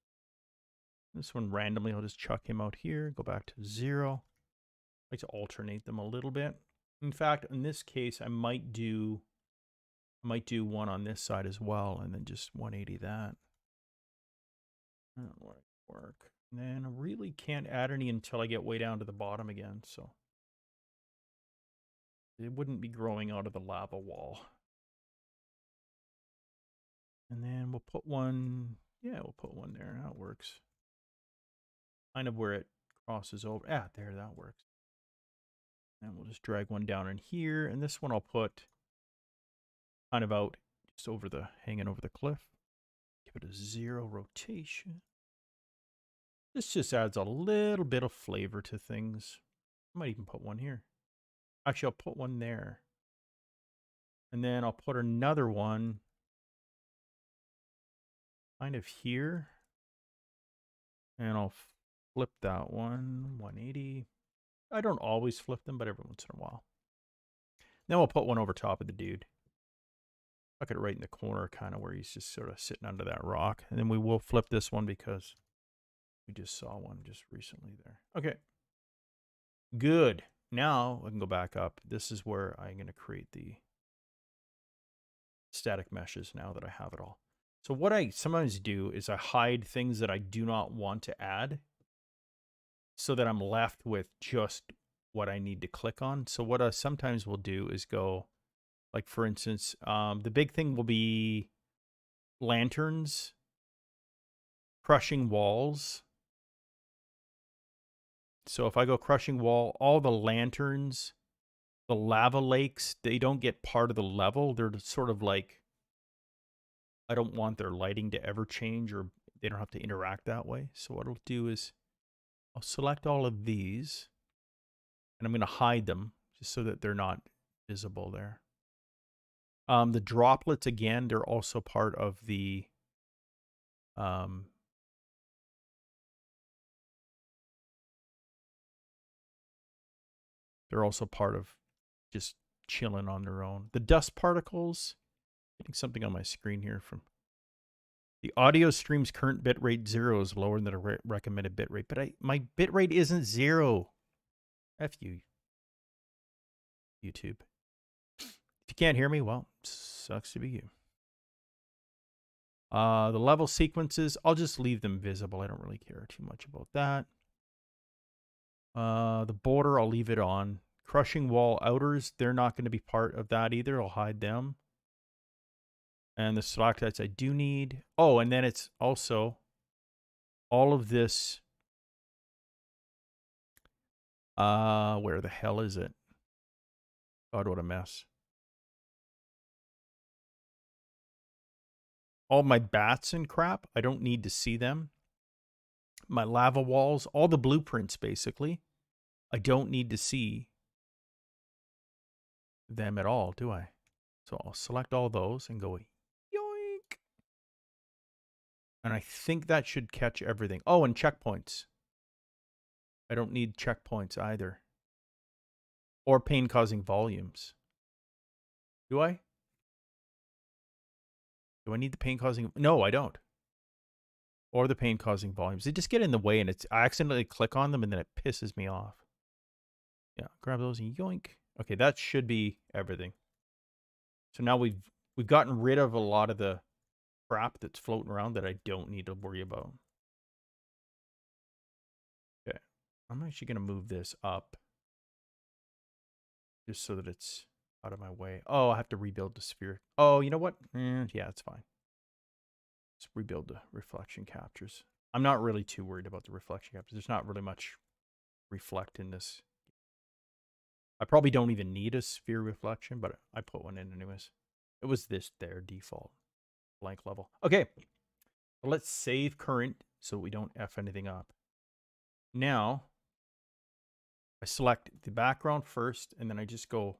This one randomly, I'll just chuck him out here, go back to 0. I like to alternate them a little bit. In fact, in this case, I might do one on this side as well, and then just 180 that. That won't work. And then I really can't add any until I get way down to the bottom again, so it wouldn't be growing out of the lava wall. And then we'll put one, yeah, we'll put one there. That works. Kind of where it crosses over. Ah, there, that works. And we'll just drag one down in here. And this one I'll put kind of out just over the, hanging over the cliff. Give it a 0 rotation. This just adds a little bit of flavor to things. I might even put one here. Actually, I'll put one there. And then I'll put another one kind of here. And I'll flip that one 180. I don't always flip them, but every once in a while. Then we'll put one over top of the dude. Tuck it right in the corner, kind of where he's just sort of sitting under that rock. And then we will flip this one because we just saw one just recently there. Okay. Good. Now I can go back up. This is where I'm going to create the static meshes now that I have it all. So what I sometimes do is I hide things that I do not want to add so that I'm left with just what I need to click on. So what I sometimes will do is go, like for instance, the big thing will be lanterns, crushing walls. So if I go crushing wall, all the lanterns, the lava lakes, they don't get part of the level. They're sort of like, I don't want their lighting to ever change, or they don't have to interact that way. So what I'll do is I'll select all of these and I'm going to hide them just so that they're not visible there. The droplets, again, they're also part of the they're also part of just chilling on their own. The dust particles, getting something on my screen here from The audio stream's current bitrate 0 is lower than a recommended bitrate, but my bitrate isn't 0. F you, YouTube. If you can't hear me, well, sucks to be you. The level sequences, I'll just leave them visible. I don't really care too much about that. The border, I'll leave it on. Crushing wall outers, they're not going to be part of that either. I'll hide them. And the stalactites I do need. Oh, and then it's also all of this. Where the hell is it? God, what a mess. All my bats and crap, I don't need to see them. My lava walls, all the blueprints basically, I don't need to see them at all, do I? So I'll select all those and go yoink. And I think that should catch everything. Oh, and checkpoints. I don't need checkpoints either. Or pain-causing volumes. Do I? Do I need the pain-causing? No, I don't. Or the pain-causing volumes. They just get in the way, and I accidentally click on them, and then it pisses me off. Yeah, grab those and yoink. Okay, that should be everything. So now we've gotten rid of a lot of the crap that's floating around that I don't need to worry about. Okay, I'm actually going to move this up just so that it's out of my way. Oh, I have to rebuild the sphere. Oh, you know what? Yeah, it's fine. Let's rebuild the reflection captures. I'm not really too worried about the reflection captures. There's not really much reflect in this. I probably don't even need a sphere reflection, but I put one in anyways. It was this there default blank level. Okay, let's save current so we don't F anything up. Now, I select the background first, and then I just go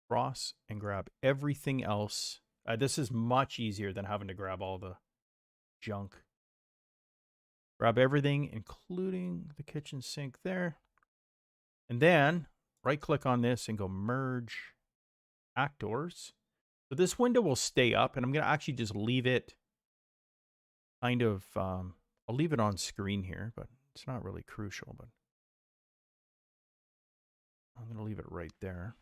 across and grab everything else. This is much easier than having to grab all the junk. Grab everything, including the kitchen sink there. And then right-click on this and go merge actors. So this window will stay up, and I'm going to actually just leave it kind of, I'll leave it on screen here, but it's not really crucial, but I'm going to leave it right there.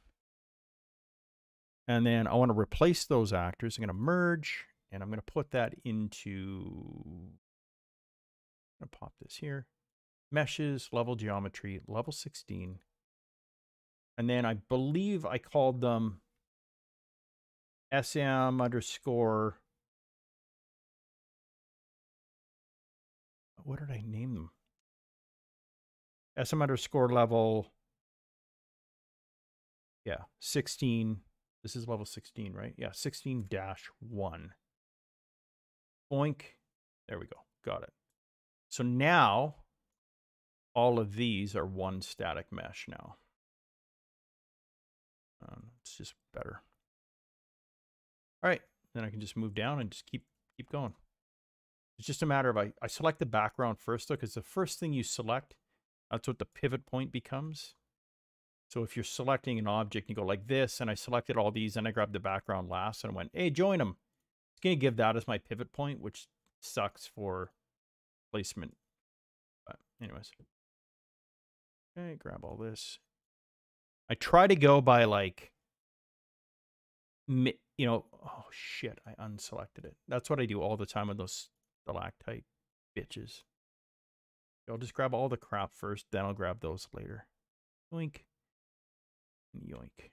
And then I want to replace those actors. I'm going to merge, and I'm going to put that into, I'm going to pop this here. Meshes, level geometry, level 16. And then I believe I called them SM underscore, what did I name them? SM underscore level, yeah, 16. This is level 16, right? Yeah, 16-1. Boink. There we go. Got it. So now all of these are one static mesh now. It's just better. All right. Then I can just move down and just keep going. It's just a matter of I select the background first, though, because the first thing you select, that's what the pivot point becomes. So if you're selecting an object, you go like this, and I selected all these, and I grabbed the background last, and I went, hey, join them. It's going to give that as my pivot point, which sucks for placement. But anyways. Okay, grab all this. I try to go by like, you know, oh shit, I unselected it. That's what I do all the time with those stalactite bitches. I'll just grab all the crap first, then I'll grab those later. Yoink. Yoink. I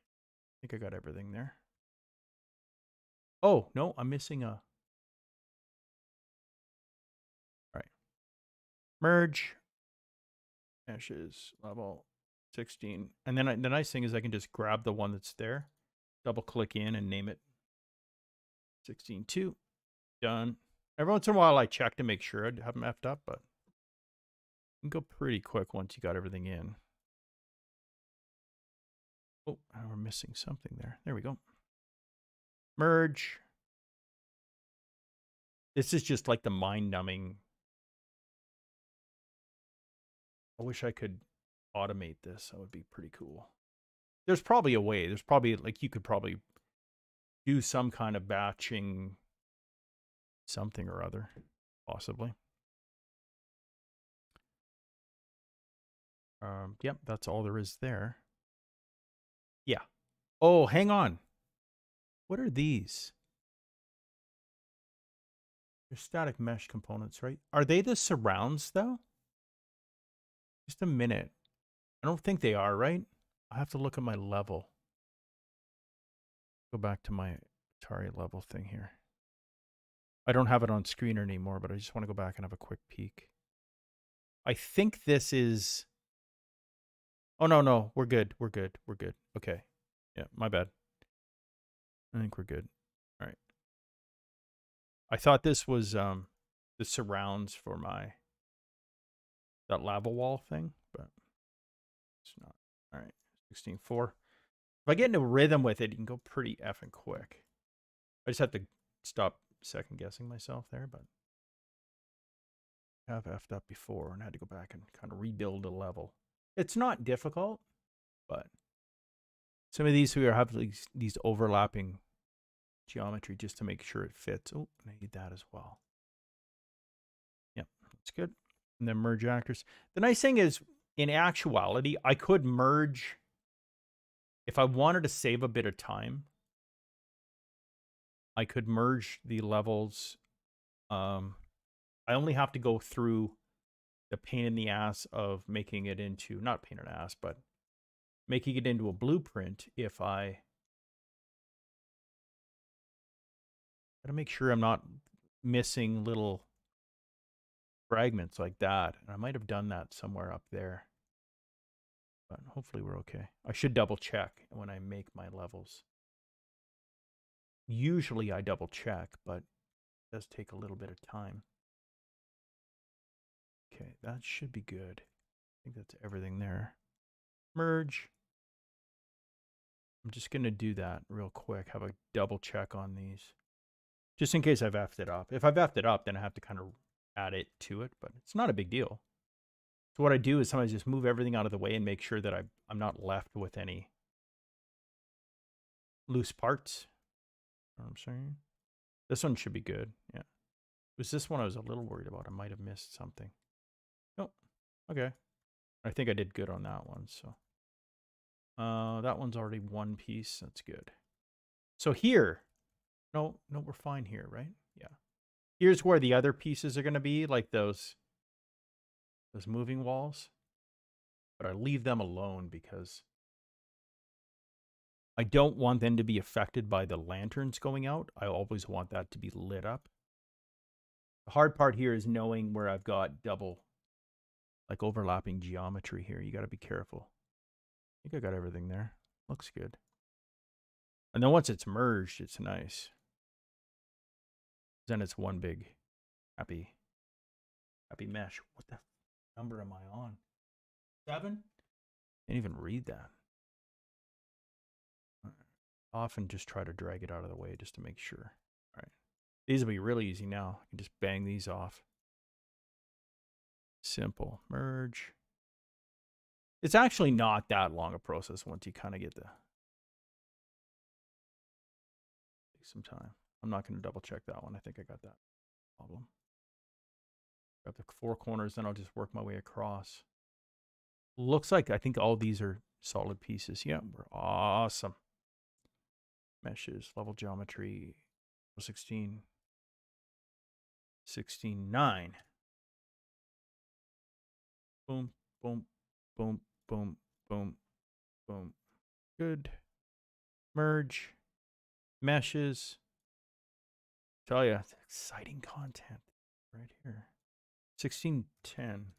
think I got everything there. Oh, no, I'm missing a... All right. Merge. Meshes, level 16. And then the nice thing is I can just grab the one that's there, double click in and name it 16.2. Done. Every once in a while I check to make sure I haven't effed up, but you can go pretty quick once you got everything in. Oh, we're missing something there. There we go. Merge. This is just like the mind-numbing. I wish I could automate this. That would be pretty cool. There's probably a way. There's probably, like, you could probably do some kind of batching something or other, possibly. Yep, that's all there is there. Yeah. Oh, hang on. What are these? They're static mesh components, right? Are they the surrounds, though? Just a minute. I don't think they are, right? I have to look at my level. Go back to my ATARI level thing here. I don't have it on screen anymore, but I just want to go back and have a quick peek. I think this is... Oh, no. We're good. Okay. Yeah, my bad. I think we're good. All right. I thought this was the surrounds for that lava wall thing, but it's not. All right. 16.4. If I get into rhythm with it, you can go pretty effing quick. I just have to stop second guessing myself there, but I've effed up before and had to go back and kind of rebuild a level. It's not difficult, but some of these we have these overlapping geometry just to make sure it fits. Oh, and I need that as well. Yep, that's good. And then merge actors. The nice thing is, in actuality, I could merge if I wanted to save a bit of time. I could merge the levels. I only have to go through the pain in the ass of making it into, not pain in the ass, but making it into a blueprint if I gotta make sure I'm not missing little fragments like that. And I might have done that somewhere up there, but hopefully we're okay. I should double check when I make my levels. Usually I double check, but it does take a little bit of time. Okay, that should be good. I think that's everything there. Merge. I'm just going to do that real quick. Have a double check on these. Just in case I've effed it up. If I've effed it up, then I have to kind of add it to it, but it's not a big deal. So what I do is sometimes just move everything out of the way and make sure that I'm not left with any loose parts. You know what I'm saying? This one should be good. Yeah. It was this one I was a little worried about. I might have missed something. Nope. Okay. I think I did good on that one. So that one's already one piece. That's good. So here, no, we're fine here, right? Yeah. Here's where the other pieces are going to be, like those moving walls. But I leave them alone because I don't want them to be affected by the lanterns going out. I always want that to be lit up. The hard part here is knowing where I've got double, like overlapping geometry here. You got to be careful. I think I got everything there. Looks good. And then once it's merged, it's nice. Then it's one big happy mesh. What the number am I on? 7? Didn't even read that. Often just try to drag it out of the way just to make sure. All right. These will be really easy now. I can just bang these off. Simple. Merge. It's actually not that long a process once you kind of get take some time. I'm not going to double check that one. I think I got that problem. Got the 4 corners, then I'll just work my way across. Looks like I think all these are solid pieces. Yeah, we're awesome. Meshes, level geometry, 16, 9. Boom, boom, boom, boom, boom, boom. Good. Merge. Meshes. Tell you, exciting content right here. 1610.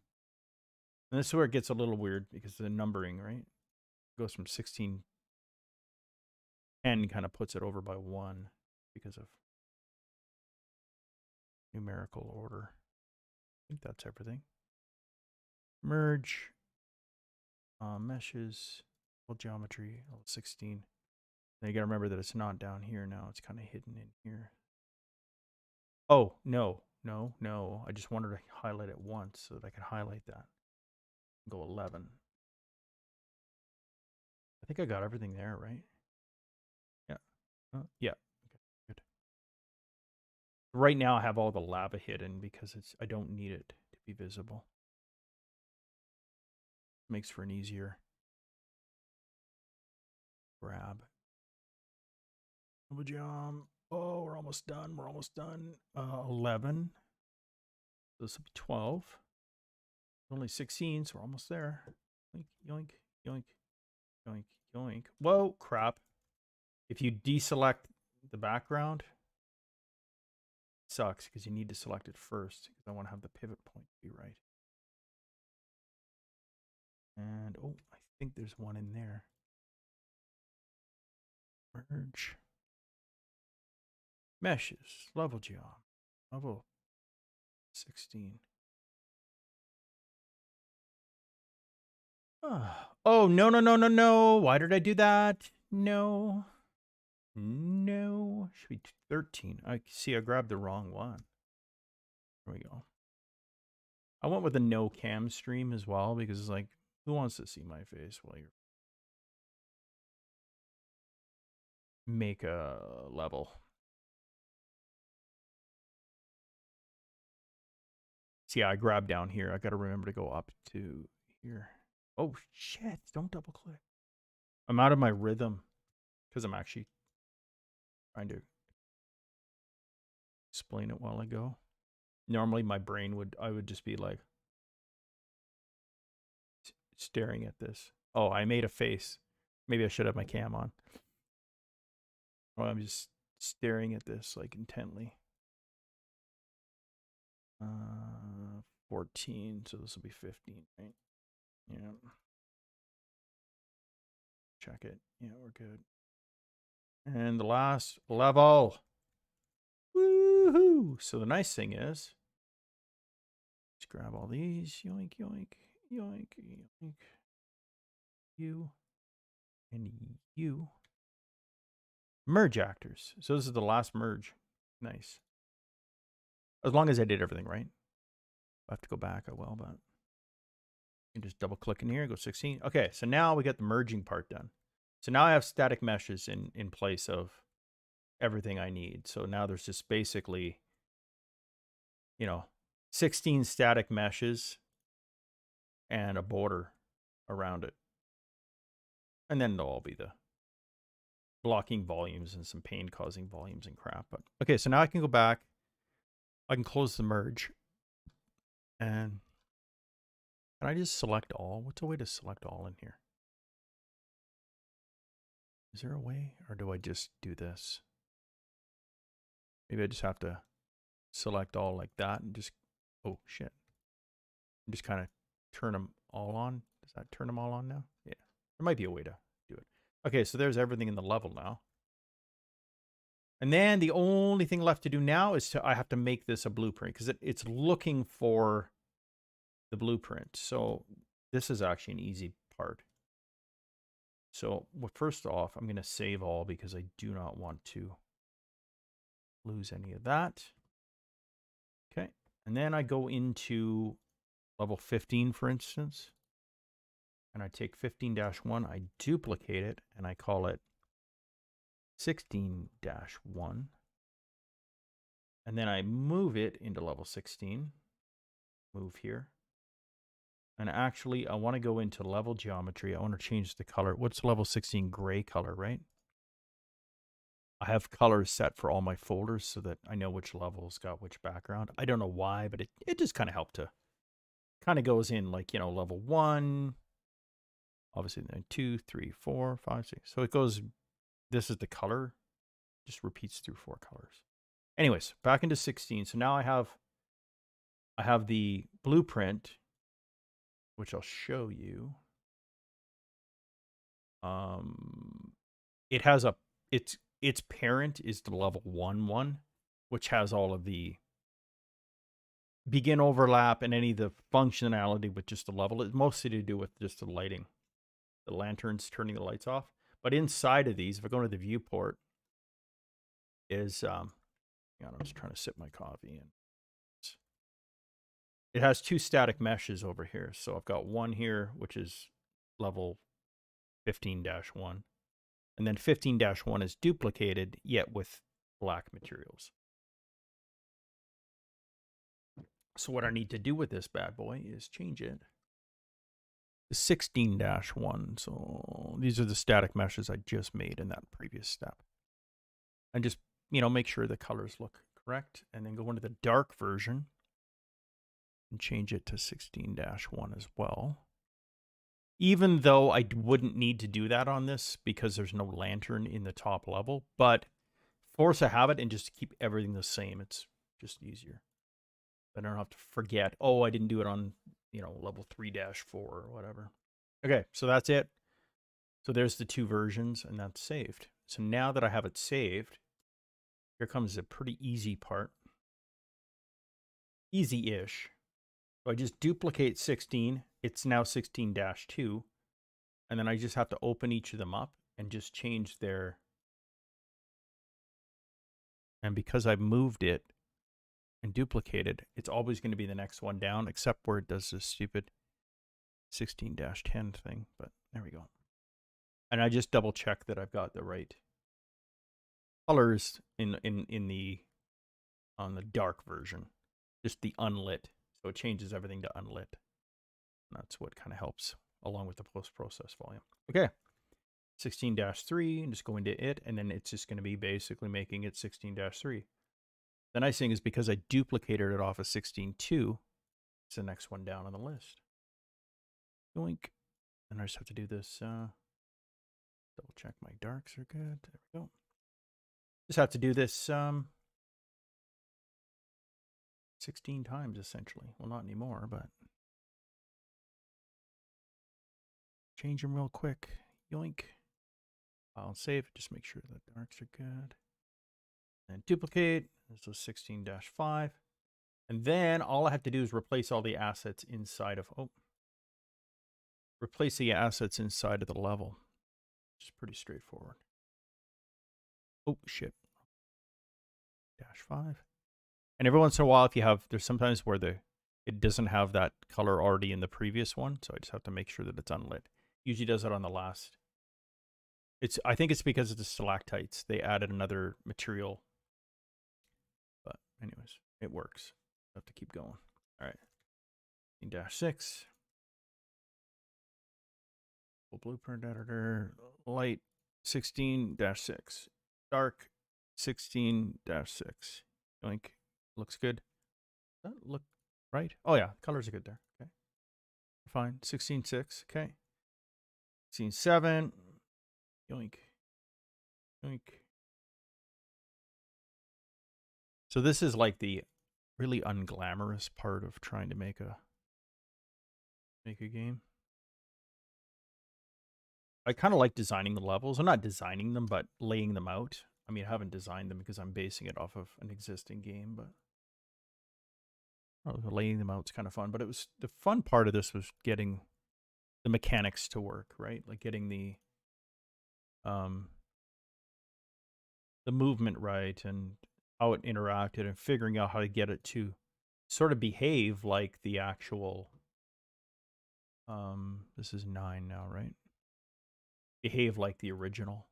And this is where it gets a little weird because the numbering, right? It goes from 1610, kind of puts it over by 1 because of numerical order. I think that's everything. Merge. Meshes. Geometry. 16. Now you got to remember that it's not down here now. It's kind of hidden in here. Oh, no. I just wanted to highlight it once so that I can highlight that. Go 11. I think I got everything there, right? Yeah. Yeah. Okay, good. Right now I have all the lava hidden because I don't need it to be visible. Makes for an easier grab. Oh, we're almost done. We're almost done. 11. This will be 12. Only 16, so we're almost there. Yoink, yoink, yoink, yoink, yoink. Whoa, crap. If you deselect the background, it sucks because you need to select it first because I want to have the pivot point be right. And, oh, I think there's one in there. Merge. Meshes. Level geom. Level 16. Oh, no, no, no, no, no. Why did I do that? No. No. Should be 13. I see I grabbed the wrong one. There we go. I went with a no cam stream as well because it's like, who wants to see my face while you're make a level? See, I grabbed down here. I got to remember to go up to here. Oh, shit. Don't double click. I'm out of my rhythm because I'm actually trying to explain it while I go. Normally my brain I would just be like staring at this. Oh, I made a face. Maybe I should have my cam on. Well, I'm just staring at this like intently. 14, so this will be 15, right? Yeah. Check it. Yeah, we're good. And the last level. Woohoo! So the nice thing is, let's grab all these. Yoink, yoink, yoink, yoink. You and you. Merge actors. So this is the last merge. Nice. As long as I did everything right. I have to go back. I will, but you can just double click in here, go 16. Okay, so now we got the merging part done. So now I have static meshes in place of everything I need. So now there's just basically, 16 static meshes and a border around it. And then they'll all be the blocking volumes and some pain causing volumes and crap. But okay, so now I can go back. I can close the merge. And can I just select all? What's a way to select all in here? Is there a way, or do I just do this? Maybe I just have to select all like that and just, oh shit. And just kind of turn them all on. Does that turn them all on now? Yeah, there might be a way to do it. Okay, so there's everything in the level now. And then the only thing left to do now is I have to make this a blueprint because it's looking for the blueprint. So this is actually an easy part. So first off, I'm going to save all because I do not want to lose any of that. Okay. And then I go into level 15, for instance. And I take 15-1, I duplicate it, and I call it 16-1. And then I move it into level 16. Move here. And actually, I want to go into level geometry. I want to change the color. What's level 16? Gray color, right? I have colors set for all my folders so that I know which levels got which background. I don't know why, but it just kind of helped to, kind of goes in like, level 1, obviously then 2, 3, 4, 5, 6. So it goes, this is the color, just repeats through 4 colors. Anyways, back into 16. So now I have the blueprint, which I'll show you. It has its parent is the level 1 one, which has all of the begin overlap and any of the functionality with just the level. It's mostly to do with just the lighting, the lanterns turning the lights off. But inside of these, if I go to the viewport, is I'm just trying to sip my coffee in. It has 2 static meshes over here. So I've got one here, which is level 15-1. And then 15-1 is duplicated, yet with black materials. So what I need to do with this bad boy is change it to 16-1. So these are the static meshes I just made in that previous step. And just, make sure the colors look correct. And then go into the dark version and change it to 16-1 as well. Even though I wouldn't need to do that on this because there's no lantern in the top level, but force a habit and just keep everything the same. It's just easier. I don't have to forget, oh, I didn't do it on, level 3-4 or whatever. Okay, so that's it. So there's the two versions, and that's saved. So now that I have it saved, here comes a pretty easy part. Easy-ish. So I just duplicate 16. It's now 16-2. And then I just have to open each of them up and just change their... And because I've moved it and duplicated, it's always going to be the next one down, except where it does this stupid 16-10 thing. But there we go. And I just double check that I've got the right colors on the dark version, just the unlit. So it changes everything to unlit. And that's what kind of helps along with the post-process volume. Okay, 16-3, and just go into it, and then it's just going to be basically making it 16-3. The nice thing is because I duplicated it off of 16.2, it's the next one down on the list. Yoink. And I just have to do this. Double check my darks are good. There we go. Just have to do this 16 times essentially. Well, not anymore, but change them real quick. Yoink. I'll save it. Just make sure the darks are good. And duplicate. This is 16-5. And then all I have to do is replace all the assets inside of, replace the assets inside of the level. Which is pretty straightforward. Oh, shit. -5. And every once in a while, if you have, there's sometimes where it doesn't have that color already in the previous one. So I just have to make sure that it's unlit. Usually does it on the last. I think it's because of the stalactites. They added another material. But anyways, it works. I have to keep going. All right. 16-6. Blueprint editor. Light 16-6. Dark 16-6. Yoink. Looks good. Does that look right? Oh yeah, colors are good there. Okay. Fine. 16-6. Okay. 16-7. Yoink. Yoink. So this is like the really unglamorous part of trying to make a game. I kind of like designing the levels. I'm not designing them, but laying them out. I mean, I haven't designed them because I'm basing it off of an existing game, but laying them out is kind of fun. But it was the fun part of this was getting the mechanics to work, right? Like getting the movement right and how it interacted and figuring out how to get it to sort of behave like the actual this is 9 now, right? Behave like the original.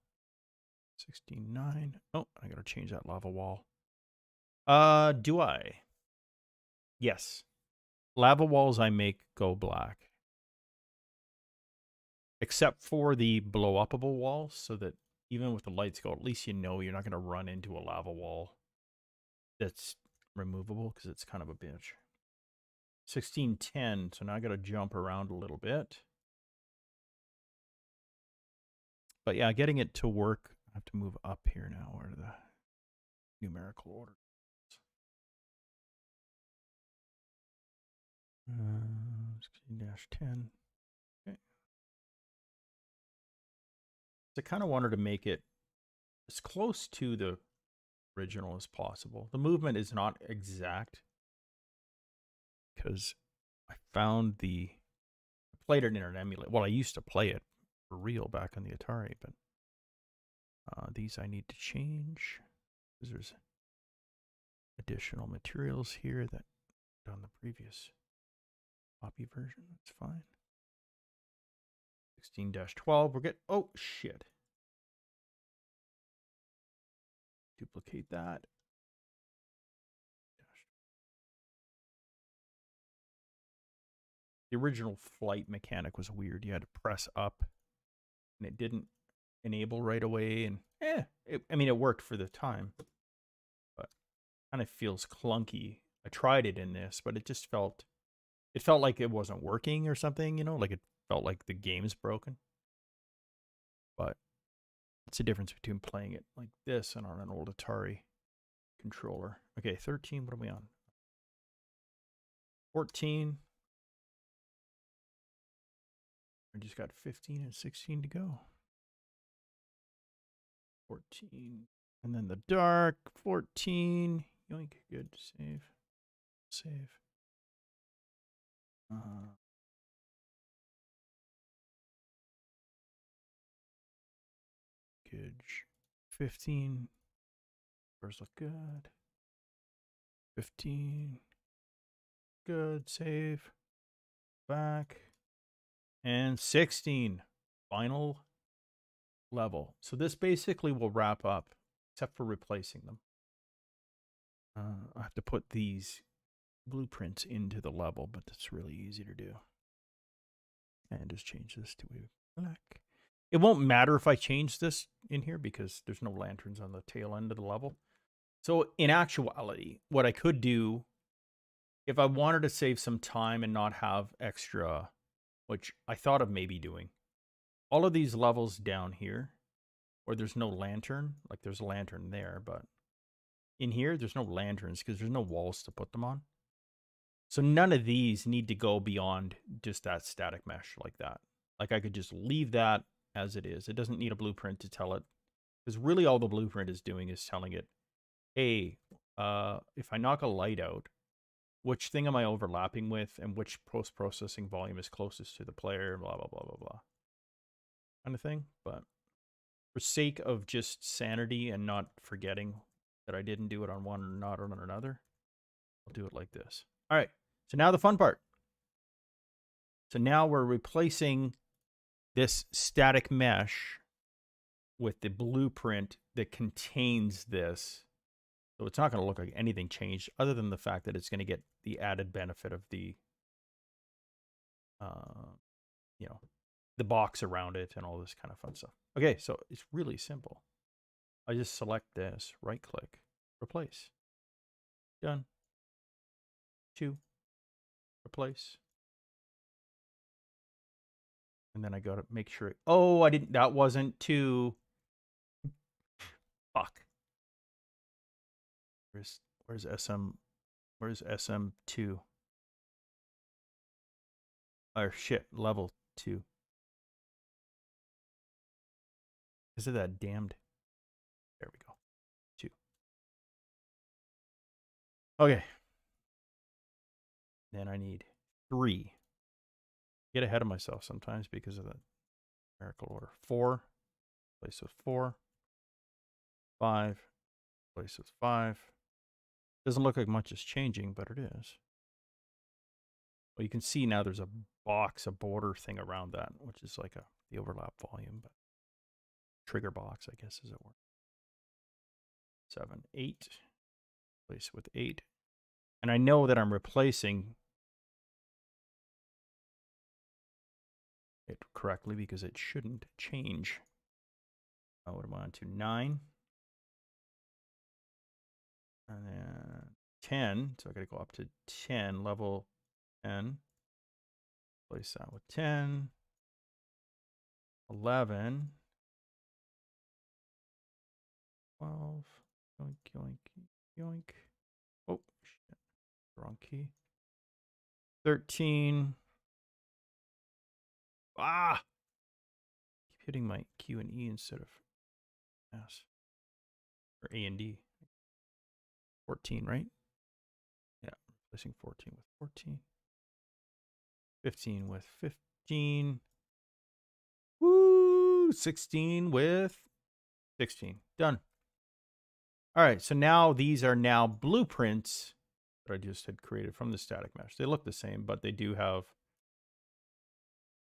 16.9. Oh, I gotta change that lava wall. Do I? Yes. Lava walls I make go black. Except for the blow-upable walls, so that even with the lights go, at least you're not gonna run into a lava wall that's removable, because it's kind of a bitch. 16.10, so now I gotta jump around a little bit. But yeah, getting it to work, I have to move up here now, where the numerical order. 16-10. Okay. So I kind of wanted to make it as close to the original as possible. The movement is not exact because I found I played it in an emulator. Well, I used to play it for real back on the ATARI, but these I need to change because there's additional materials here that on the previous copy version. That's fine. 16-12. We're good. Oh, shit. Duplicate that. The original flight mechanic was weird. You had to press up, and it didn't enable right away. And I mean, it worked for the time, but kind of feels clunky. I tried it in this, but it just felt like it wasn't working or something. You know, like it felt like the game's broken. But it's the difference between playing it like this and on an old ATARI controller. Okay, 13. What are we on? 14. I just got 15 and 16 to go. 14. And then the dark. 14. Yoink. Good. Save. Save. Good. 15. First look good. 15. Good. Save. Back. And 16. Final level. So this basically will wrap up, except for replacing them. I have to put these blueprints into the level, but that's really easy to do. And just change this to black. It won't matter if I change this in here because there's no lanterns on the tail end of the level. So in actuality, what I could do, if I wanted to save some time and not have extra, which I thought of maybe doing, all of these levels down here, where there's no lantern, like there's a lantern there, but in here, there's no lanterns because there's no walls to put them on. So none of these need to go beyond just that static mesh like that. Like I could just leave that as it is. It doesn't need a blueprint to tell it. Because really all the blueprint is doing is telling it, hey, if I knock a light out, which thing am I overlapping with and which post-processing volume is closest to the player, blah, blah, blah, blah, blah. Kind of thing. But for sake of just sanity and not forgetting that I didn't do it on one and not on another, I'll do it like this. All right, so now the fun part. So now we're replacing this static mesh with the blueprint that contains this. So it's not going to look like anything changed other than the fact that it's going to get the added benefit of the, you know, the box around it and all this kind of fun stuff. Okay, so it's really simple. I just select this, right click, replace. Done. 2. Replace. And then I got to make sure. Oh, I didn't. That wasn't 2. Fuck. Where's SM? Where's SM2? Or shit, level 2. Is it that damned? There we go. 2. Okay. Then I need 3. Get ahead of myself sometimes because of the numerical order. 4. Place with 4. 5. Place with 5. Doesn't look like much is changing, but it is. Well, you can see now there's a box, a border thing around that, which is like the overlap volume, but trigger box, I guess, is it word. 7, 8. Place with 8. And I know that I'm replacing it correctly because it shouldn't change. Oh, what am I on to? 9. And then 10. So I got to go up to 10, level 10. Place that with 10. 11. 12. Yoink, yoink, yoink. Oh, shit. Wrong key. 13. Ah! Keep hitting my Q and E instead of S. Or A and D. 14, right? Yeah, replacing 14 with 14. 15 with 15. Woo! 16 with 16. Done. All right, so now these are now blueprints that I just had created from the static mesh. They look the same, but they do have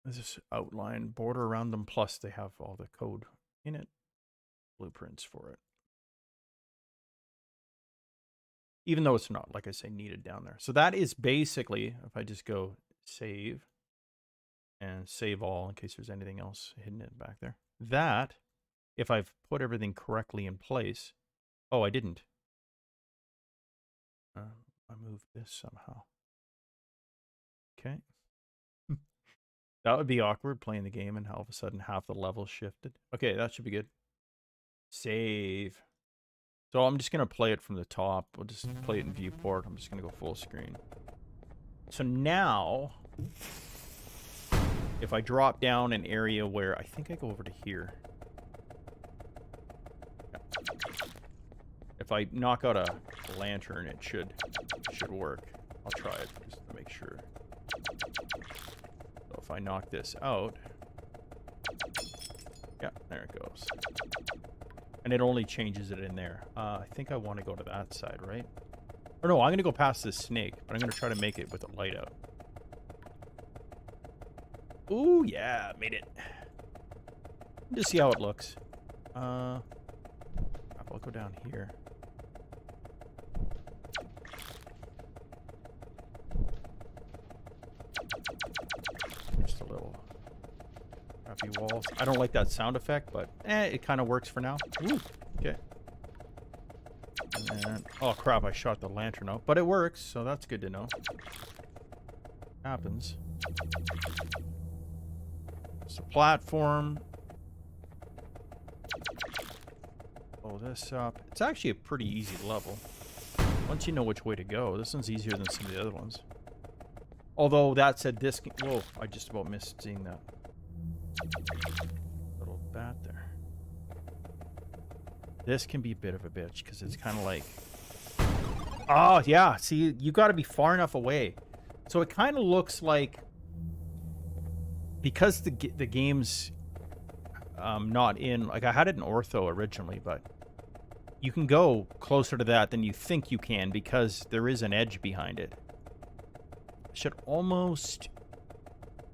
this outline border around them, plus they have all the code in it, blueprints for it. Even though it's not, like I say, needed down there. So that is basically, if I just go save, and save all in case there's anything else hidden in back there. That, if I've put everything correctly in place. Oh, I didn't. I moved this somehow. Okay. That would be awkward, playing the game and all of a sudden half the level shifted. Okay, that should be good. Save. So I'm just going to play it from the top. We'll just play it in viewport. I'm just going to go full screen. So now, if I drop down an area where I think I go over to here. If I knock out a lantern, it should work. I'll try it just to make sure. So if I knock this out, yeah, there it goes. And it only changes it in there. I think I want to go to that side, right? Or no, I'm going to go past this snake, but I'm going to try to make it with the light out. Ooh, yeah, made it. Just see how it looks. I'll go down here. Just a little crappy walls. I don't like that sound effect, but it kind of works for now. Ooh, okay. And, oh crap, I shot the lantern out, but it works, so that's good to know. Happens. It's a platform. Blow this up. It's actually a pretty easy level. Once you know which way to go. This one's easier than some of the other ones. Although, that said, this can... Whoa, I just about missed seeing that. Little bat there. This can be a bit of a bitch, because it's kind of like... Oh, yeah. See, you got to be far enough away. So it kind of looks like... Because the game's not in... Like, I had it in ortho originally, but... You can go closer to that than you think you can, because there is an edge behind it. Should almost...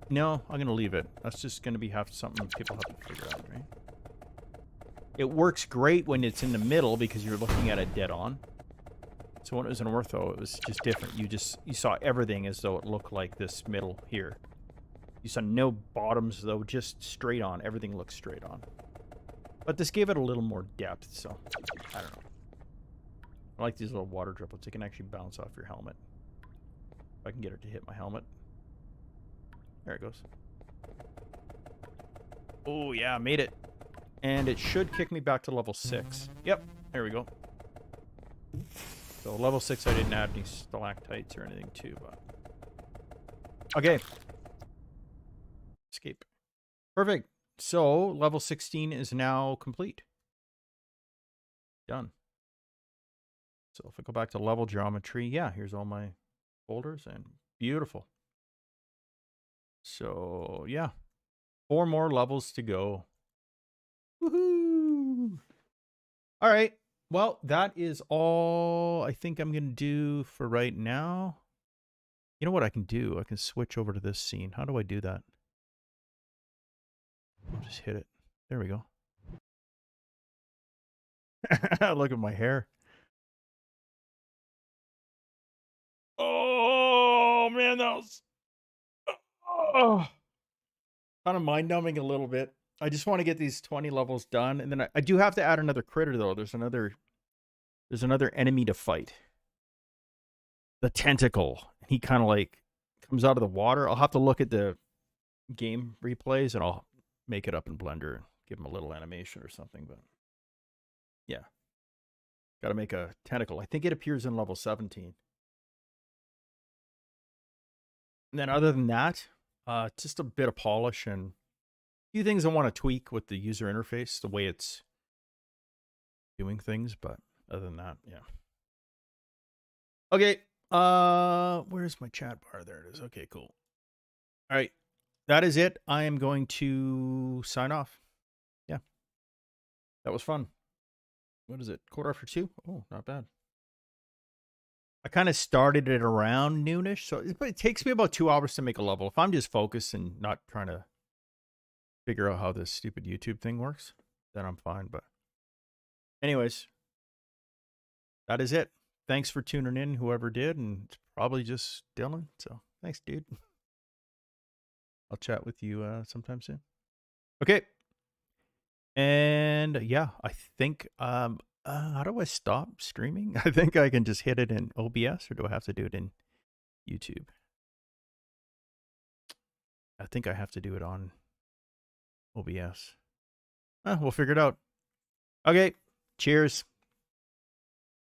No, I'm going to leave it. That's just going to be something people have to figure out, right? It works great when it's in the middle because you're looking at it dead on. So when it was in ortho, it was just different. You saw everything as though it looked like this middle here. You saw no bottoms, though, just straight on. Everything looks straight on. But this gave it a little more depth, so I don't know. I like these little water driplets. They can actually bounce off your helmet. If I can get it to hit my helmet. There it goes. Oh, yeah, made it. And it should kick me back to level 6. Yep, there we go. So level 6, I didn't add any stalactites or anything too, but... Okay. Escape. Perfect. So, level 16 is now complete. Done. So if I go back to level geometry, yeah, here's all my folders, and beautiful. So, yeah. 4 more levels to go. Woohoo! All right. Well, that is all I think I'm going to do for right now. You know what I can do? I can switch over to this scene. How do I do that? I'll just hit it. There we go. Look at my hair. Oh, man, that was... Oh. Kind of mind-numbing a little bit. I just want to get these 20 levels done. And then I do have to add another critter, though. There's another enemy to fight. The tentacle. He kind of like comes out of the water. I'll have to look at the game replays, and I'll make it up in Blender and give him a little animation or something. But yeah, got to make a tentacle. I think it appears in level 17. And then other than that, just a bit of polish and a few things I want to tweak with the user interface, the way it's doing things. But other than that, yeah. Okay. Where's my chat bar? There it is. Okay, cool. All right. That is it. I am going to sign off. Yeah. That was fun. What is it? 2:45? Oh, not bad. I kind of started it around noonish, so it takes me about 2 hours to make a level. If I'm just focused and not trying to figure out how this stupid YouTube thing works, then I'm fine. But anyways, that is it. Thanks for tuning in, whoever did, and it's probably just Dylan. So thanks, dude. I'll chat with you sometime soon. Okay. And yeah, I think how do I stop streaming? I think I can just hit it in OBS, or do I have to do it in YouTube? I think I have to do it on OBS. We'll figure it out. Okay. Cheers.